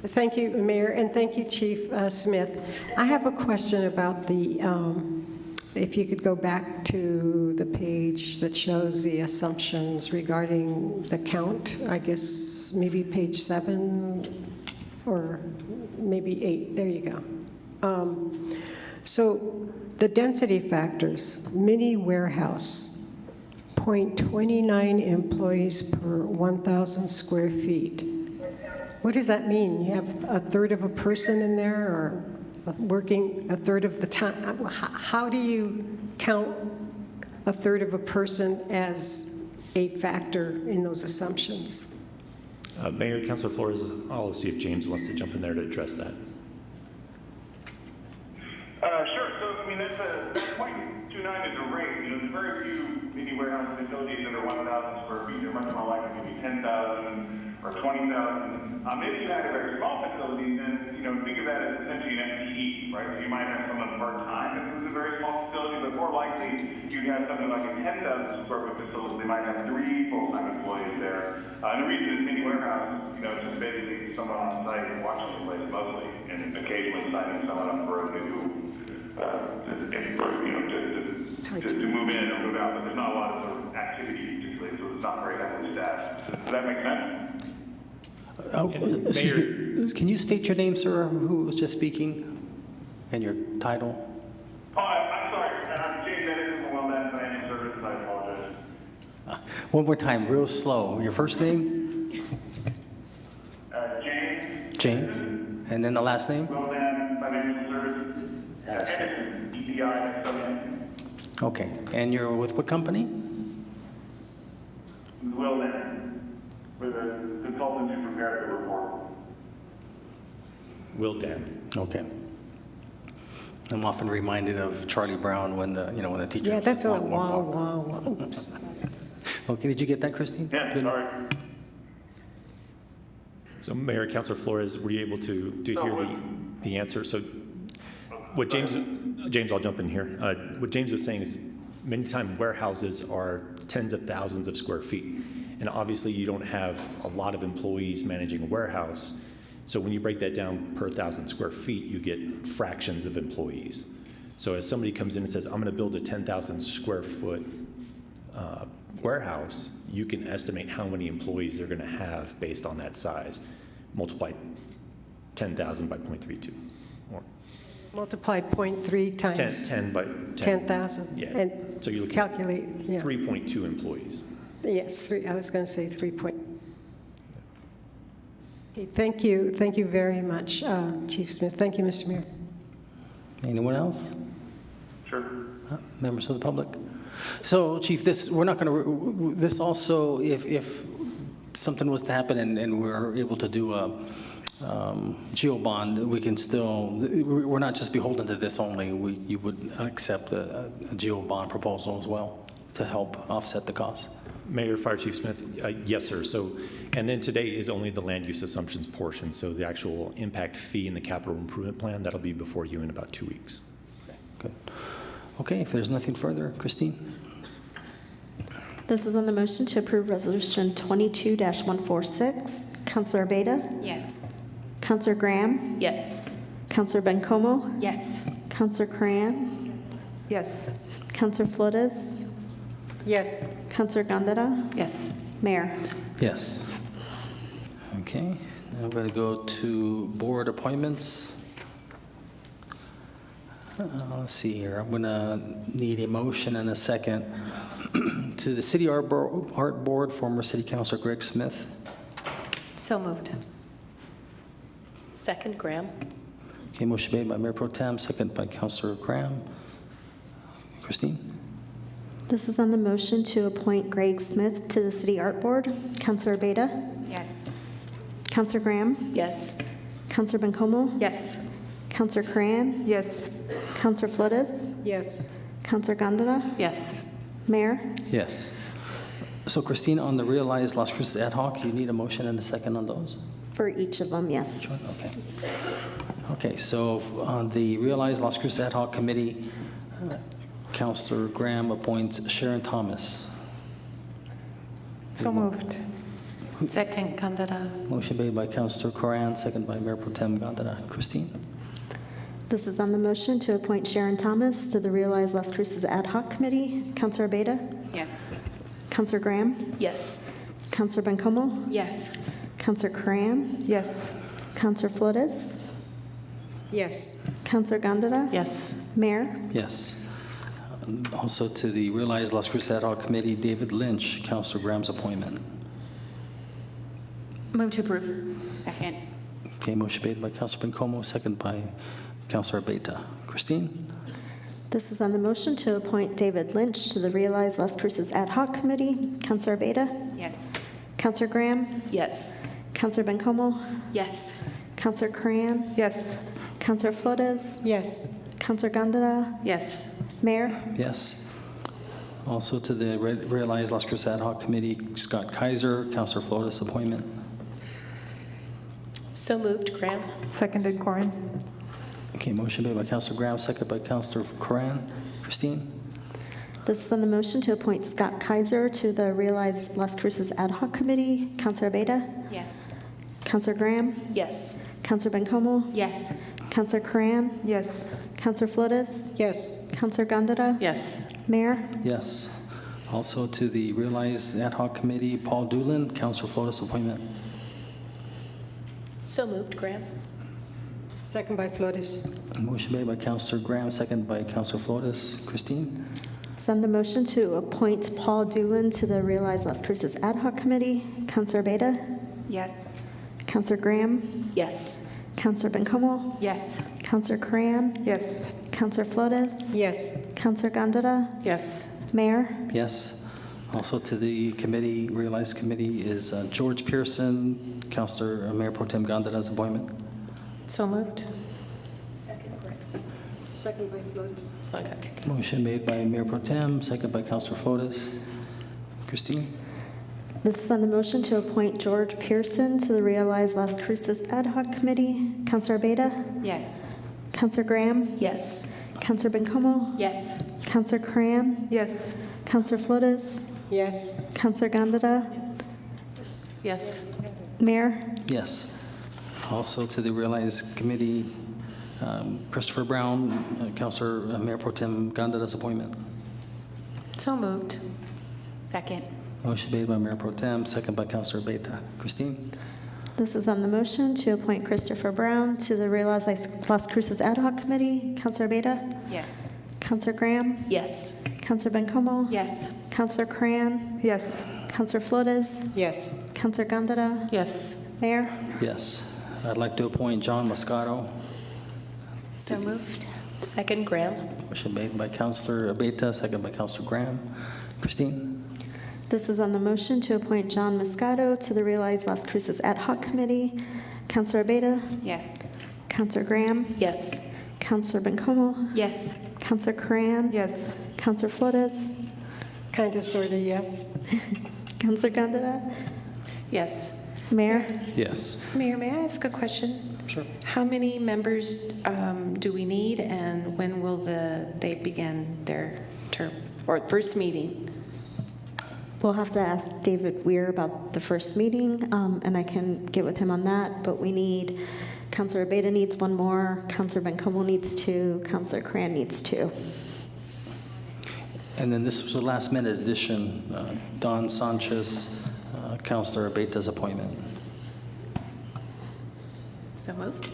Thank you, Mayor, and thank you, Chief Smith. I have a question about the if you could go back to the page that shows the assumptions regarding the count, I guess maybe page 7 or maybe 8, there you go. So the density factors, mini warehouse, 0.29 employees per 1,000 square feet. What does that mean? You have a third of a person in there, or working a third of the time? How do you count a third of a person as a factor in those assumptions? Mayor, Councilor Flores, I'll see if James wants to jump in there to address that. Sure. So, I mean, that's 0.29 is a rate. You know, there's very few mini warehouse facilities that are 1,000 square feet. They're much more likely to be 10,000 or 20,000. If you had a very small facility, then, you know, think of that as essentially an FTE, right? So you might have someone part-time if it was a very small facility, but more likely you'd have something like a 10,000 square foot facility. They might have 3 full-time employees there. And the reason is mini warehouse, you know, it's just basically someone on site watching the place mostly, and occasionally signing someone up for a new, to move in or move out, but there's not a lot of sort of activity particularly, so it's not very heavily staffed. Does that make sense? Excuse me, can you state your name, sir, who was just speaking, and your title? Oh, I'm sorry. I'm James Edison from Wellness Financial Services. I apologize. One more time, real slow. Your first name? James. James. And then the last name? Wellness Financial Services. Edison, EPI. Okay. And you're with what company? Wellness. With a consultant who prepared the report. Will Dan. Okay. I'm often reminded of Charlie Brown when the teacher. Yeah, that's a wow. Oops. Okay, did you get that, Christine? Yeah, sorry. So, Mayor, Councilor Flores, were you able to hear the answer? So, what James, I'll jump in here. What James was saying is, many times warehouses are tens of thousands of square feet, and obviously you don't have a lot of employees managing a warehouse. So when you break that down per 1,000 square feet, you get fractions of employees. So as somebody comes in and says, I'm going to build a 10,000 square foot warehouse, you can estimate how many employees they're going to have based on that size. Multiply 10,000 by 0.32. Or Multiply 0.3 times 10 by 10,000. Yeah. And so you look calculate. at Yeah. 3.2 employees. Yes, 3. I was going to say 3. Okay, thank you very much, Chief Smith. Thank you, Mr. Mayor. Anyone else? Sure. Members of the public? So, Chief, we're not going to, this also, if something was to happen and we're able to do a geo bond, we can still, we're not just beholden to this only, you would accept a geo bond proposal as well to help offset the costs? Mayor, Fire Chief Smith, yes, sir. So, and then today is only the land use assumptions portion. So the actual impact fee in the capital improvement plan, that'll be before you in about 2 weeks. Okay, good. Okay, if there's nothing further, Christine? This is on the motion to approve Resolution 22-146. Councilor Beta? Yes. Councilor Graham? Yes. Councilor Bencomo? Yes. Councilor Cran? Yes. Councilor Flores? Yes. Councilor Gondara? Yes. Mayor? Yes. Okay, now I'm going to go to board appointments. Let's see here. I'm going to need a motion and a second to the City Art Board, former City Councilor Greg Smith. So moved. Second, Graham. Okay, motion made by Mayor Pro Tem, second by Councilor Graham. Christine? This is on the motion to appoint Greg Smith to the City Art Board. Councilor Beta? Yes. Councilor Graham? Yes. Councilor Bencomo? Yes. Councilor Cran? Yes. Councilor Flores? Yes. Councilor Gondara? Yes. Mayor? Yes. So Christine, on the Realize Las Cruces ad hoc, you need a motion and a second on those? For each of them, yes. Sure, okay. Okay, so on the Realize Las Cruces ad hoc committee, Councilor Graham appoints Sharon Thomas. So moved. Second, Gondara. Motion made by Councilor Coran, second by Mayor Pro Tem Gondara. Christine? This is on the motion to appoint Sharon Thomas to the Realize Las Cruces Ad Hoc Committee. Counselor Abeyta? Yes. Counselor Graham? Yes. Counselor Bencomo? Yes. Counselor Cran? Yes. Counselor Flores? Yes. Counselor Gondara? Yes. Mayor? Yes. Also to the Realize Las Cruces Ad Hoc Committee, David Lynch, Counselor Graham's appointment. Move to approve. Second. Okay, motion made by Counselor Bencomo, second by Counselor Abeyta. Christine? This is on the motion to appoint David Lynch to the Realize Las Cruces Ad Hoc Committee. Counselor Abeyta? Yes. Counselor Graham? Yes. Counselor Bencomo? Yes. Counselor Cran? Yes. Counselor Flores? Yes. Counselor Gondara? Yes. Mayor? Yes. Also to the Realize Las Cruces Ad Hoc Committee, Scott Kaiser, Counselor Flores appointment. So moved, Graham. Seconded, Corin. Okay, motion made by Counselor Graham, second by Counselor Coran. Christine? This is on the motion to appoint Scott Kaiser to the Realize Las Cruces Ad Hoc Committee. Counselor Abeyta? Yes. Counselor Graham? Yes. Counselor Bencomo? Yes. Counselor Cran? Yes. Counselor Flores? Yes. Counselor Gondara? Yes. Mayor? Yes. Also to the Realize Ad Hoc Committee, Paul Doolin, Counselor Flores appointment. So moved, Graham. Second by Flores. Motion made by Counselor Graham, second by Counselor Flores. Christine? It's on the motion to appoint Paul Doolin to the Realize Las Cruces Ad Hoc Committee. Counselor Abeyta? Yes. Counselor Graham? Yes. Counselor Bencomo? Yes. Counselor Cran? Yes. Counselor Flores? Yes. Counselor Gondara? Yes. Mayor? Yes. Also to the committee, Realize Committee is George Pearson, Counselor Mayor Pro Tem Gondara's appointment. So moved. Second by Flores. Okay. Motion made by Mayor Pro Tem, second by Counselor Flores. Christine? This is on the motion to appoint George Pearson to the Realize Las Cruces Ad Hoc Committee. Counselor Abeyta? Yes. Counselor Graham? Yes. Counselor Bencomo? Yes. Counselor Cran? Yes. Counselor Flores? Yes. Counselor Gondara? Yes. Mayor? Yes. Also to the Realize Committee, Christopher Brown, Counselor Mayor Pro Tem Gondara's appointment. So moved. Second. Motion made by Mayor Pro Tem, second by Counselor Abeyta. Christine? This is on the motion to appoint Christopher Brown to the Realize Las Cruces Ad Hoc Committee. Counselor Abeyta? Yes. Counselor Graham? Yes. Counselor Bencomo? Yes. Counselor Cran? Yes. Counselor Flores? Yes. Counselor Gondara? Yes. Mayor? Yes. I'd like to appoint John Moscato. So moved. Second, Graham. Motion made by Counselor Abeyta, second by Counselor Graham. Christine? This is on the motion to appoint John Moscato to the Realize Las Cruces Ad Hoc Committee. Counselor Abeyta? Yes. Counselor Graham? Yes. Counselor Bencomo? Yes. Counselor Cran? Yes. Counselor Flores? Kind of, sort of, yes. Counselor Gondara? Yes. Mayor? Yes. Mayor, may I ask a question? Sure. How many members do we need, and when will they begin their term, or first meeting? We'll have to ask David Weir about the first meeting, and I can get with him on that, but we need, Counselor Abeyta needs one more, Counselor Bencomo needs two, Counselor Cran needs two. And then this was a last-minute addition, Don Sanchez, Counselor Abeyta's appointment. So moved.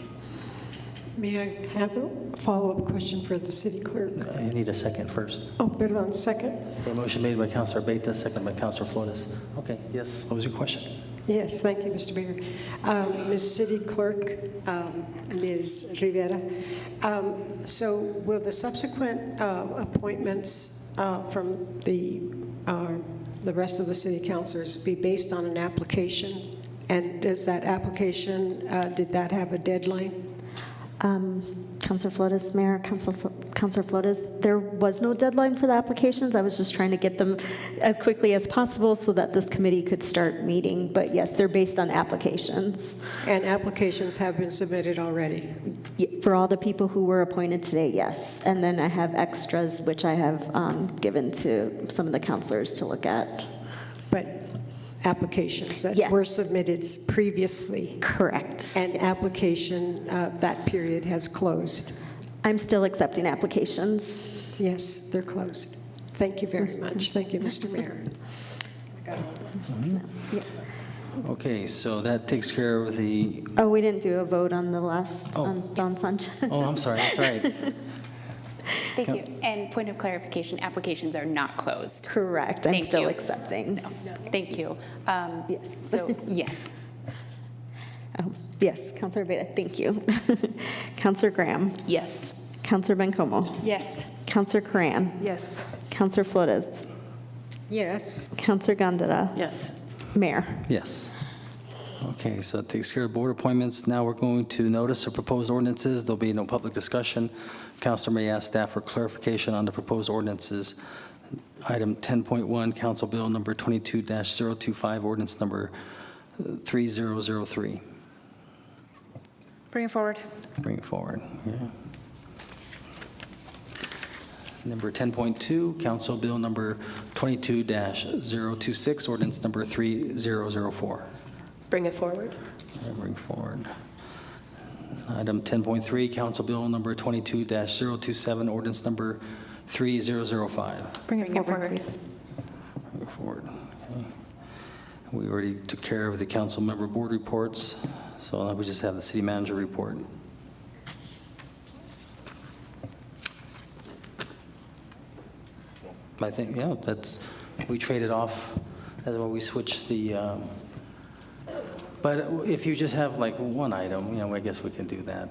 May I have a follow-up question for the city clerk? I need a second first. Oh, pardon, second? Okay, motion made by Counselor Abeyta, second by Counselor Flores. Okay, yes, what was your question? Yes, thank you, Mr. Mayor. Ms. City Clerk, Ms. Rivera, so will the subsequent appointments from the rest of the city councilors be based on an application? And does that application, did that have a deadline? Counselor Flores, Mayor, Counselor Flores, there was no deadline for the applications. I was just trying to get them as quickly as possible so that this committee could start meeting. But yes, they're based on applications. And applications have been submitted already? For all the people who were appointed today, yes. And then I have extras, which I have given to some of the counselors to look at. But applications that Yes. were submitted previously? Correct. And application, that period has closed? I'm still accepting applications. Yes, they're closed. Thank you very much. Thank you, Mr. Mayor. Okay, so that takes care of the, Oh, we didn't do a vote on the last, on Don Sanchez. oh, I'm sorry, that's right. Thank you. And point of clarification, applications are not closed. Correct. I'm Thank still you. accepting. Thank you. Yes. So, yes. Oh, yes, Councilor Beta, thank you. Councilor Graham. Yes. Councilor Bencomo. Yes. Councilor Cran. Yes. Councilor Flores. Yes. Councilor Gondeta. Yes. Mayor. Yes. Okay, so that takes care of board appointments. Now we're going to notice of proposed ordinances. There'll be no public discussion. Councilor may ask staff for clarification on the proposed ordinances. Item 10.1, Council Bill number 22-025, ordinance number 3003. Bring it forward. Bring it forward. Yeah. Number 10.2, Council Bill number 22-026, ordinance number 3004. Bring it forward. Bring forward. Item 10.3, Council Bill number 22-027, ordinance number 3005. Bring it forward, please. Bring it forward. Okay. We already took care of the council member board reports, so now we just have the city manager report. I think, yeah, that's, we traded off, that's when we switched the, but if you just have like one item, you know, I guess we can do that.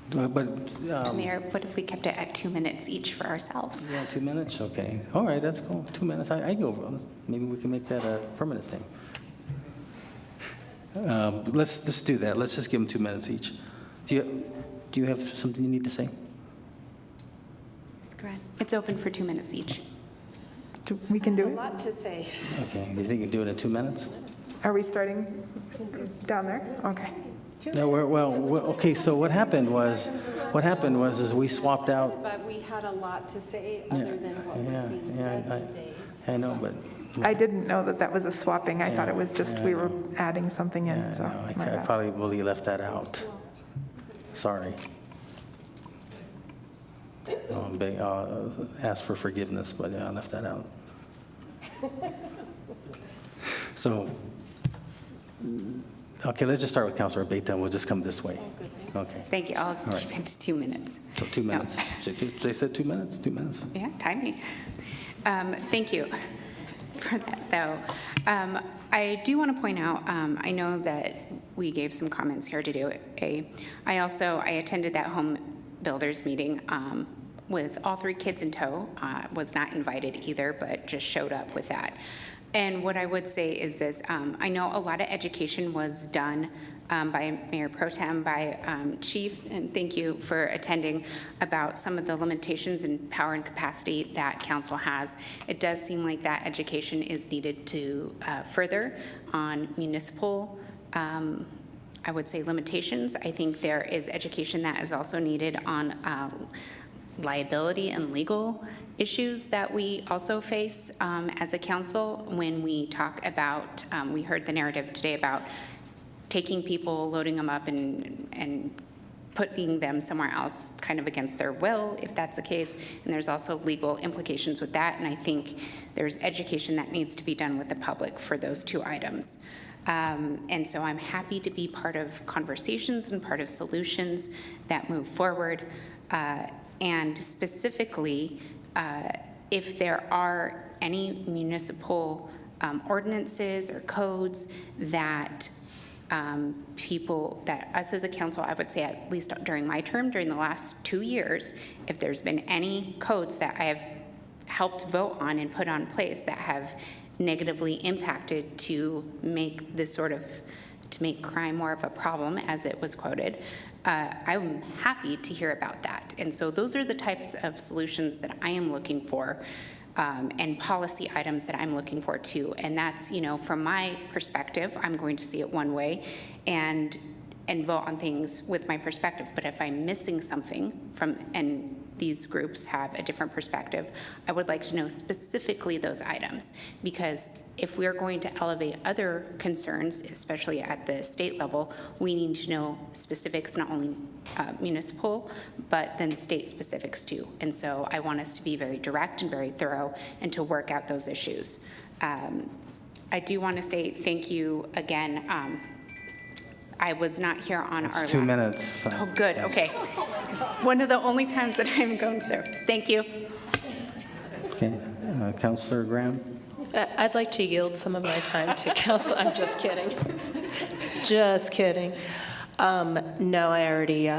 But, Mayor, what if we kept it at 2 minutes each for ourselves? yeah, 2 minutes, okay. All right, that's cool, 2 minutes, I go, maybe we can make that a permanent thing. Let's do that, let's just give them 2 minutes each. Do you have something you need to say? It's open for 2 minutes each. We can do A it? lot to say. Okay, do you think you can do it in 2 minutes? Are we starting down there? Okay. No, well, okay, so what happened was is we swapped out. But we had a lot to say other than what was being said today. I know, but. I didn't know that that was a swapping. I thought it was just we were adding something in, so. I my bad. probably left that out. Sorry. Ask for forgiveness, but yeah, I left that out. So, okay, let's just start with Councilor Beta, and we'll just come this way. Okay. Thank you. I'll All right. keep it to 2 minutes. So 2 minutes. They said 2 minutes? 2 minutes. Yeah, timing. Thank you for that, though. I do want to point out, I know that we gave some comments here to do it. I attended that Homebuilders meeting with all 3 kids in tow. Was not invited either, but just showed up with that. And what I would say is this, I know a lot of education was done by Mayor Pro Tem, by Chief, and thank you for attending, about some of the limitations in power and capacity that council has. It does seem like that education is needed to further on municipal, I would say, limitations. I think there is education that is also needed on liability and legal issues that we also face as a council when we talk about, we heard the narrative today about taking people, loading them up and putting them somewhere else kind of against their will, if that's the case. And there's also legal implications with that. And I think there's education that needs to be done with the public for those 2 items. And so I'm happy to be part of conversations and part of solutions that move forward. And specifically, if there are any municipal ordinances or codes that that us as a council, I would say at least during my term, during the last 2 years, if there's been any codes that I have helped vote on and put on place that have negatively impacted to make this sort of, to make crime more of a problem, as it was quoted, I'm happy to hear about that. And so those are the types of solutions that I am looking for, and policy items that I'm looking for too. And that's, from my perspective, I'm going to see it one way and vote on things with my perspective. But if I'm missing something and these groups have a different perspective. I would like to know specifically those items, because if we are going to elevate other concerns, especially at the state level, we need to know specifics, not only municipal, but then state specifics too. And so I want us to be very direct and very thorough and to work out those issues. I do want to say thank you again. I was not here on our 2 last... minutes. Oh, good, okay. One of the only times that I'm going there. Thank you. Okay, Councillor Graham? I'd like to yield some of my time to council. I'm just kidding. Just kidding. No, I already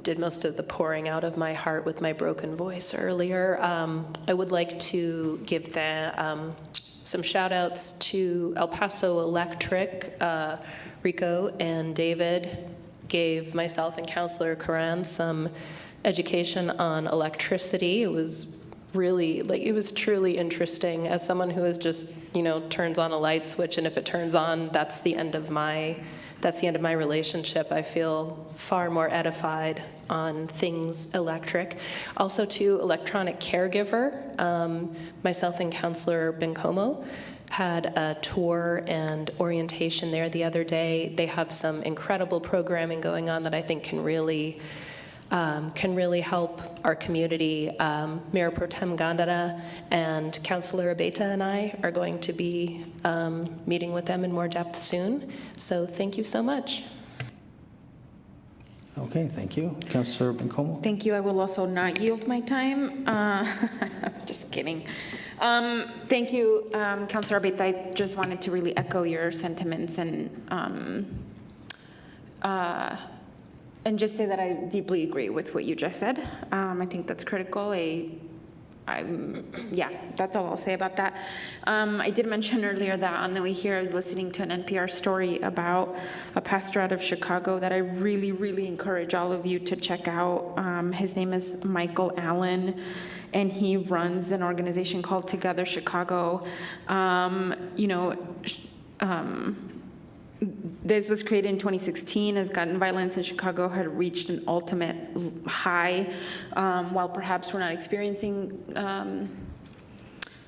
did most of the pouring out of my heart with my broken voice earlier. I would like to give some shout outs to El Paso Electric. Rico and David gave myself and Councillor Karan some education on electricity. It was really, it was truly interesting as someone who is just, turns on a light switch, and if it turns on, that's the end of my relationship. I feel far more edified on things electric. Also to electronic caregiver, myself and Councillor Bencomo had a tour and orientation there the other day. They have some incredible programming going on that I think can really help our community. Mayor Pro Tem Gandara and Councillor Abeta and I are going to be meeting with them in more depth soon. So thank you so much. Okay, thank you. Councillor Bencomo? Thank you. I will also not yield my time. Just kidding. Thank you, Councillor Abeta. I just wanted to really echo your sentiments and just say that I deeply agree with what you just said. I think that's critical. Yeah, that's all I'll say about that. I did mention earlier that on the way here, I was listening to an NPR story about a pastor out of Chicago that I really, really encourage all of you to check out. His name is Michael Allen, and he runs an organization called Together Chicago. This was created in 2016 as gun violence in Chicago had reached an ultimate high. While perhaps we're not experiencing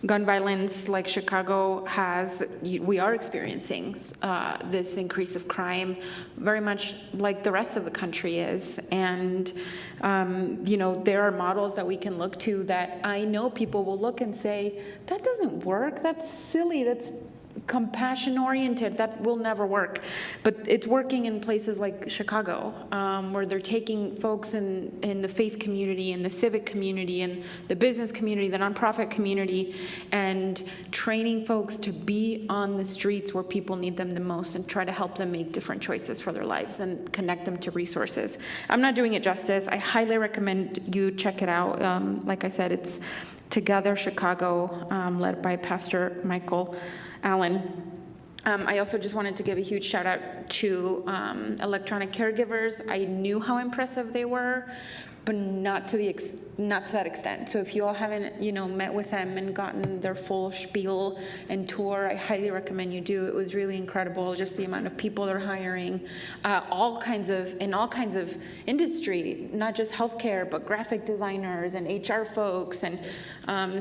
gun violence like Chicago has, we are experiencing this increase of crime very much like the rest of the country is. And, there are models that we can look to that I know people will look and say, that doesn't work, that's silly, that's compassion oriented, that will never work. But it's working in places like Chicago, where they're taking folks in the faith community, in the civic community, in the business community, the nonprofit community, and training folks to be on the streets where people need them the most and try to help them make different choices for their lives and connect them to resources. I'm not doing it justice. I highly recommend you check it out. Like I said, it's Together Chicago, led by Pastor Michael Allen. I also just wanted to give a huge shout out to electronic caregivers. I knew how impressive they were, but not to that extent. So if you all haven't, met with them and gotten their full spiel and tour, I highly recommend you do. It was really incredible, just the amount of people they're hiring, in all kinds of industry, not just healthcare, but graphic designers and HR folks, and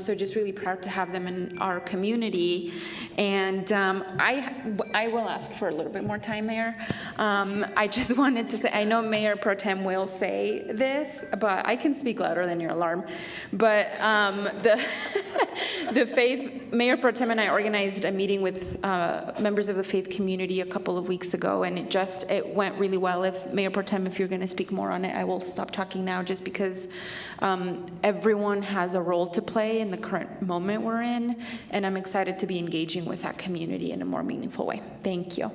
so just really proud to have them in our community. And I will ask for a little bit more time, Mayor. I just wanted to say, I know Mayor Pro Tem will say this, but I can speak louder than your alarm. But the faith, Mayor Pro Tem and I organized a meeting with members of the faith community a couple of weeks ago, and it went really well. If Mayor Pro Tem, if you're going to speak more on it, I will stop talking now, just because everyone has a role to play in the current moment we're in, and I'm excited to be engaging with that community in a more meaningful way. Thank you.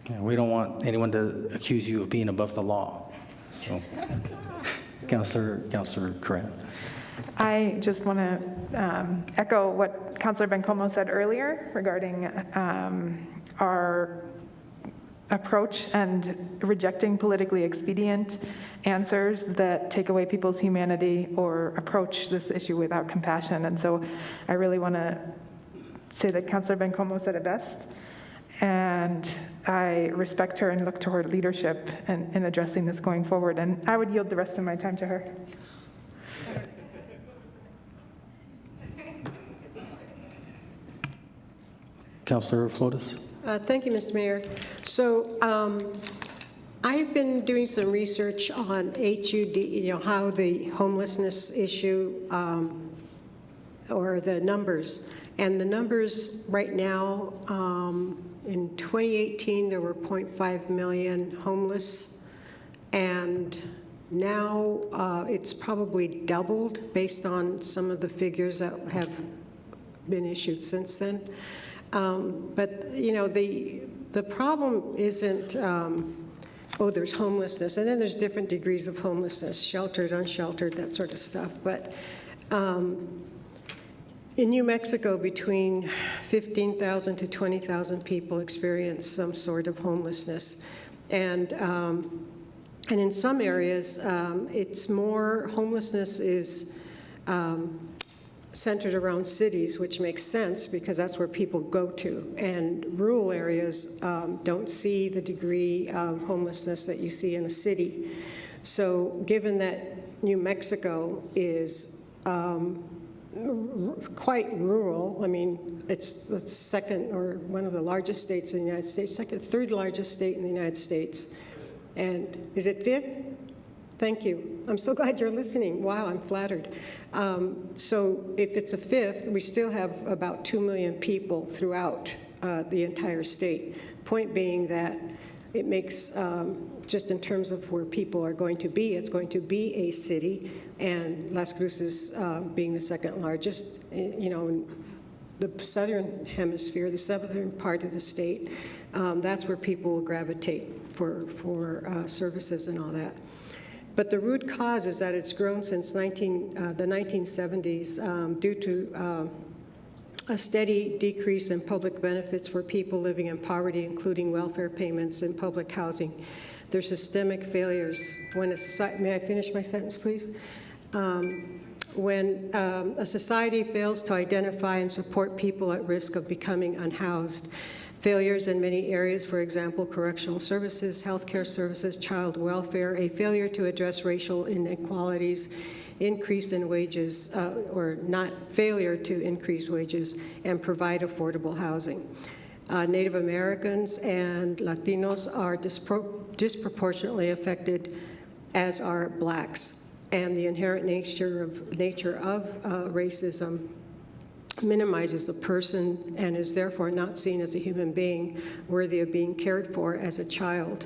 Yeah, we don't want anyone to accuse you of being above the law. So, Councillor Corinne. I just want to echo what Councillor Bencomo said earlier regarding our approach and rejecting politically expedient answers that take away people's humanity or approach this issue without compassion. And so I really want to say that Councillor Bencomo said it best. And I respect her and look to her leadership in addressing this going forward. And I would yield the rest of my time to her. Councilor Flores? Thank you, Mr. Mayor. So I've been doing some research on HUD, how the homelessness issue or the numbers. And the numbers right now, in 2018, there were 0.5 million homeless. And now it's probably doubled based on some of the figures that have been issued since then. But, the problem isn't, there's homelessness, and then there's different degrees of homelessness, sheltered, unsheltered, that sort of stuff. But in New Mexico, between 15,000 to 20,000 people experience some sort of homelessness. And in some areas, it's more, homelessness is centered around cities, which makes sense because that's where people go to. And rural areas don't see the degree of homelessness that you see in a city. So given that New Mexico is quite rural, I mean, it's the second or one of the largest states in the United States, third largest state in the United States. And is it fifth? Thank you. I'm so glad you're listening. Wow, I'm flattered. So if it's a fifth, we still have about 2 million people throughout the entire state. Point being that it makes, just in terms of where people are going to be, it's going to be a city, and Las Cruces being the second largest, in the southern hemisphere, the southern part of the state, that's where people will gravitate for services and all that. But the root cause is that it's grown since the 1970s due to a steady decrease in public benefits for people living in poverty, including welfare payments and public housing. There's systemic failures. When a society, may I finish my sentence, please? When a society fails to identify and support people at risk of becoming unhoused, failures in many areas, for example, correctional services, healthcare services, child welfare, a failure to address racial inequalities, increase in wages, or not failure to increase wages, and provide affordable housing. Native Americans and Latinos are disproportionately affected, as are blacks. And the inherent nature of racism minimizes a person and is therefore not seen as a human being worthy of being cared for as a child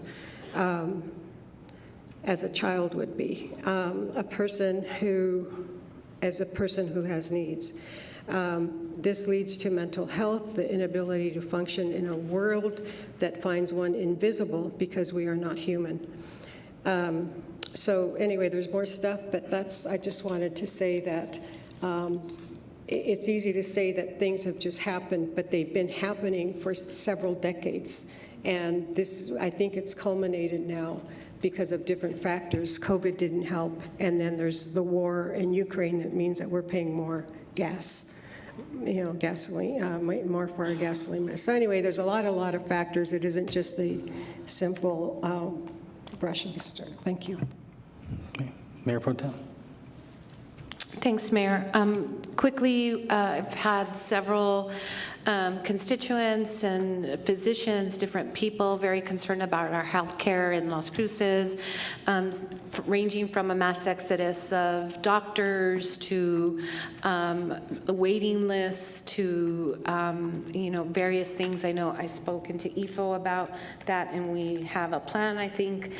would be, a person who has needs. This leads to mental health, the inability to function in a world that finds one invisible because we are not human. So anyway, there's more stuff, but I just wanted to say that it's easy to say that things have just happened, but they've been happening for several decades. And I think it's culminated now because of different factors. COVID didn't help, and then there's the war in Ukraine that means that we're paying more gas, gasoline, more for our gasoline. So anyway, there's a lot of factors. It isn't just a simple brush of the stroke. Thank you. Okay. Mayor Pro Tem. Thanks, Mayor. Quickly, I've had several constituents and physicians, different people, very concerned about our health care in Las Cruces, ranging from a mass exodus of doctors to the waiting lists to various things. I know I've spoken to IFO about that, and we have a plan, I think.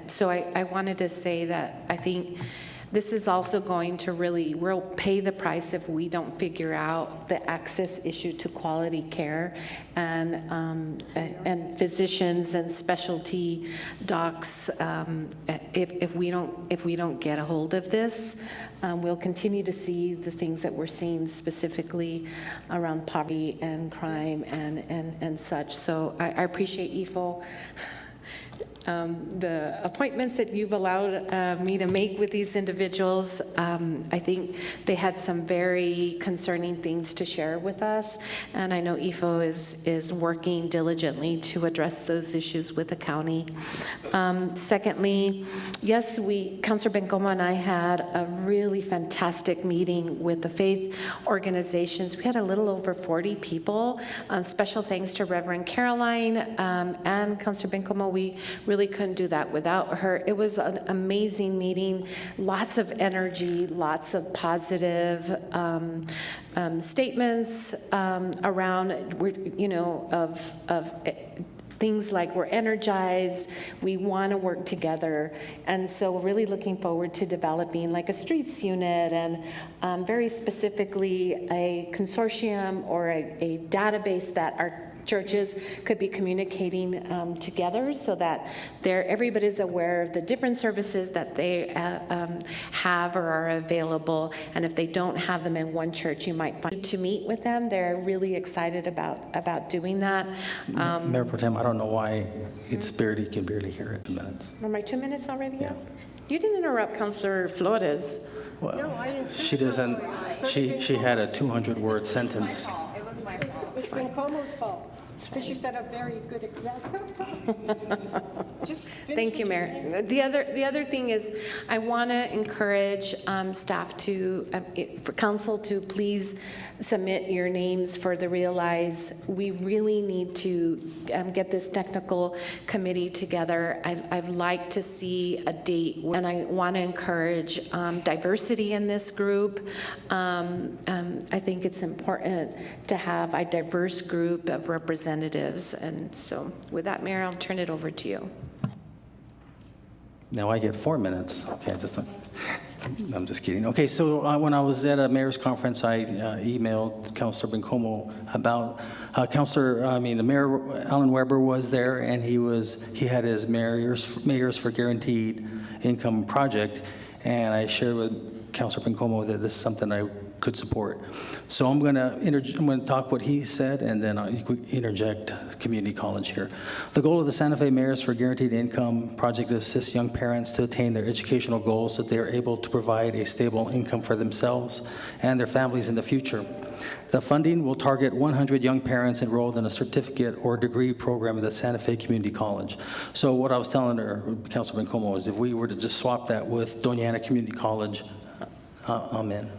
So I wanted to say that I think this is also going to we'll pay the price if we don't figure out the access issue to quality care, and physicians and specialty docs. If we don't get a hold of this, we'll continue to see the things that we're seeing specifically around poverty and crime and such. So I appreciate IFO the appointments that you've allowed me to make with these individuals. I think they had some very concerning things to share with us, and I know IFO is working diligently to address those issues with the county. Secondly, yes, Councilor Bencomo and I had a really fantastic meeting with the faith organizations. We had a little over 40 people. Special thanks to Reverend Caroline and Councilor Bencomo. We really couldn't do that without her. It was an amazing meeting, lots of energy, lots of positive statements around, of things like we're energized, we want to work together, and so we're really looking forward to developing like a streets unit and very specifically a consortium or a database that our churches could be communicating together so that everybody's aware of the different services that they have or are available, and if they don't have them in one church, you might find to meet with them. They're really excited about doing that. Mayor Pro Tem, I don't know why you can barely hear it in minutes. Are my 2 minutes already? Yeah. You didn't interrupt Councilor Flores. Well, she doesn't, she had a 200-word sentence. It's Bencomo's fault, because she set a very good example. Thank you, Mayor. The other thing is, I want to encourage staff for council to please submit your names for the Realize. We really need to get this technical committee together. I'd like to see a date, and I want to encourage diversity in this group. I think it's important to have a diverse group of representatives, and so with that, Mayor, I'll turn it over to you. Now I get 4 minutes. Okay, I'm just kidding. Okay, so when I was at a mayor's conference, I emailed Councilor Bencomo about the Mayor Alan Weber was there, and he had his Mayors for Guaranteed Income project, and I shared with Councilor Bencomo that this is something I could support. So I'm going to talk what he said, and then I'll interject community college here. The goal of the Santa Fe Mayors for Guaranteed Income project is to assist young parents to attain their educational goals so that they are able to provide a stable income for themselves and their families in the future. The funding will target 100 young parents enrolled in a certificate or degree program at the Santa Fe Community College. So what I was telling her, Councilor Bencomo, is if we were to just swap that with Doña Ana Community College, I'm in.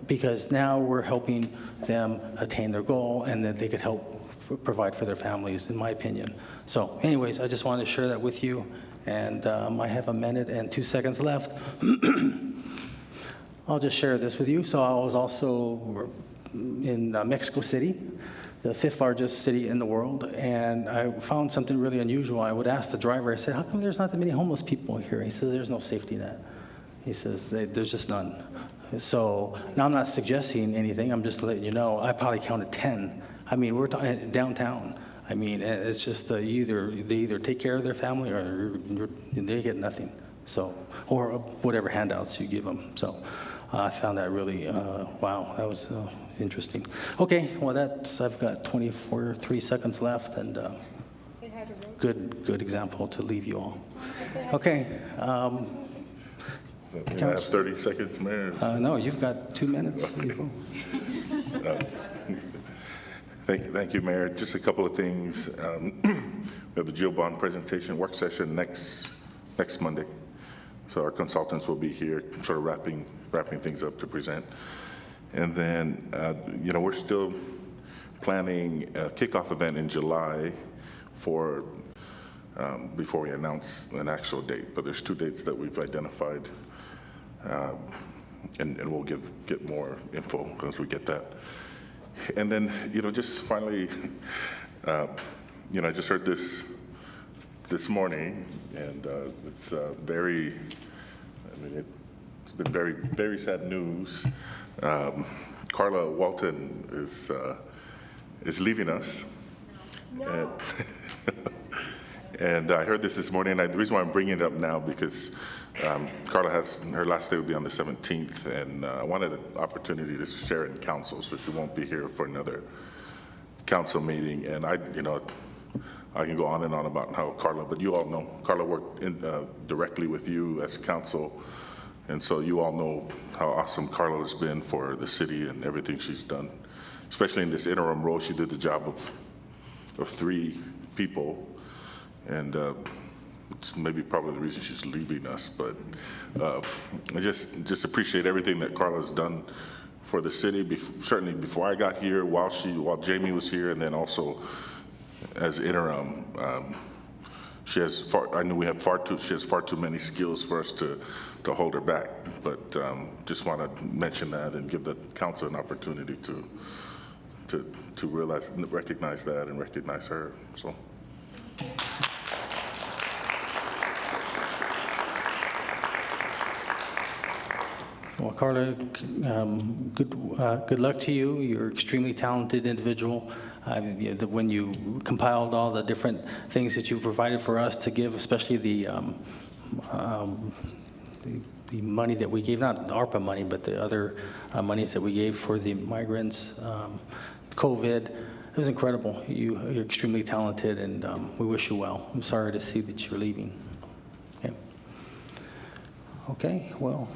Because now we're helping them attain their goal, and that they could help provide for their families, in my opinion. So anyways, I just wanted to share that with you, and I have 1 minute and 2 seconds left. I'll just share this with you. So I was also in Mexico City, the 5th largest city in the world, and I found something really unusual. I would ask the driver, I said, how come there's not that many homeless people here? He says, there's no safety net. He says, there's just none. So now I'm not suggesting anything, I'm just letting you know, I probably counted 10. I mean, we're talking downtown. I mean, it's just they either take care of their family or they get nothing. So, or whatever handouts you give them. So I found that really, wow, that was interesting. Okay, well I've got 3 seconds left, and good example to leave you all. Okay. You have 30 seconds, Mayor. No, you've got 2 minutes. Thank you, Mayor. Just a couple of things. We have the Jill Bond presentation work session next Monday. So our consultants will be here, sort of wrapping things up to present. And then, we're still planning a kickoff event in July for before we announce an actual date. But there's 2 dates that we've identified. And we'll get more info as we get that. And then, just finally, I just heard this morning, and it's it's been very, very sad news. Carla Walton is leaving us. No. And I heard this morning, and the reason why I'm bringing it up now, because Carla her last day will be on the 17th, and I wanted an opportunity to share it in council, so she won't be here for another council meeting. And I can go on and on about how Carla, but you all know, Carla worked directly with you as council, and so you all know how awesome Carla has been for the city and everything she's done. Especially in this interim role, she did the job of 3 people, and it's maybe probably the reason she's leaving us, but I just appreciate everything that Carla's done for the city, certainly before I got here, while Jamie was here, and then also as interim. She has I knew we had she has far too many skills for us to hold her back, but just want to mention that and give the council an opportunity to recognize that and recognize her, so. Well, Carla, good luck to you. You're an extremely talented individual. When you compiled all the different things that you provided for us to give, especially the money that we gave, not the ARPA money, but the other monies that we gave for the migrants, COVID, it was incredible. You're extremely talented, and we wish you well. I'm sorry to see that you're leaving. Okay, well.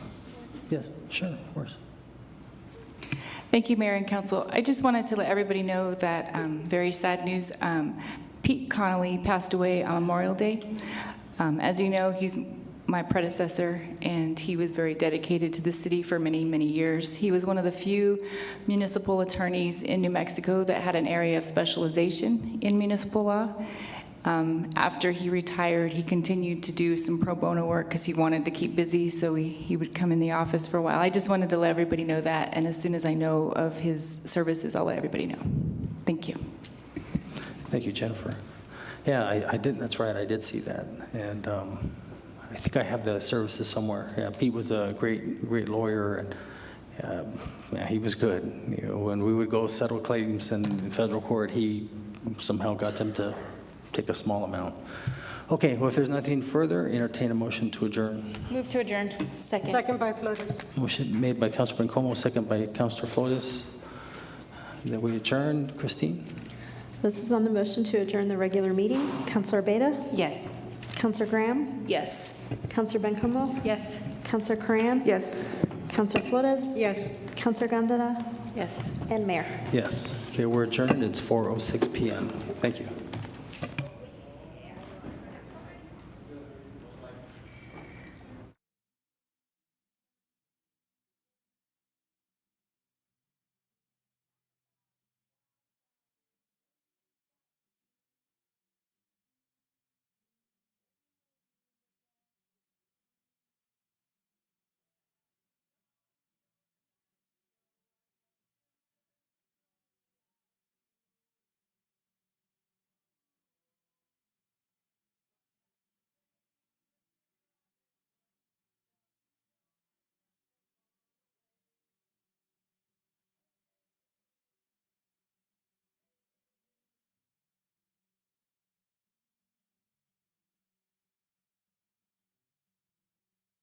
Yes, sure, of course. Thank you, Mayor and Council. I just wanted to let everybody know that very sad news. Pete Connolly passed away on Memorial Day. As you know, he's my predecessor, and he was very dedicated to the city for many, many years. He was one of the few municipal attorneys in New Mexico that had an area of specialization in municipal law. After he retired, he continued to do some pro bono work because he wanted to keep busy, so he would come in the office for a while. I just wanted to let everybody know that, and as soon as I know of his services, I'll let everybody know. Thank you. Thank you, Jennifer. Yeah, I did. That's right. I did see that, and I think I have the services somewhere. Yeah, Pete was a great lawyer, and yeah, he was good. You know, when we would go settle claims in federal court, he somehow got them to take a small amount. Okay, well, if there's nothing further, entertain a motion to adjourn. Move to adjourn. Second. Second by Flores. Motion made by Councilor Bencomo, second by Councilor Flores. That we adjourn. Christine? This is on the motion to adjourn the regular meeting. Councilor Beta? Yes. Councilor Graham? Yes. Councilor Bencomo? Yes. Councilor Coran? Yes. Councilor Flores? Yes. Councilor Gandara? Yes. And Mayor. Yes. Okay, we're adjourned. It's 4:06 p.m. Thank you.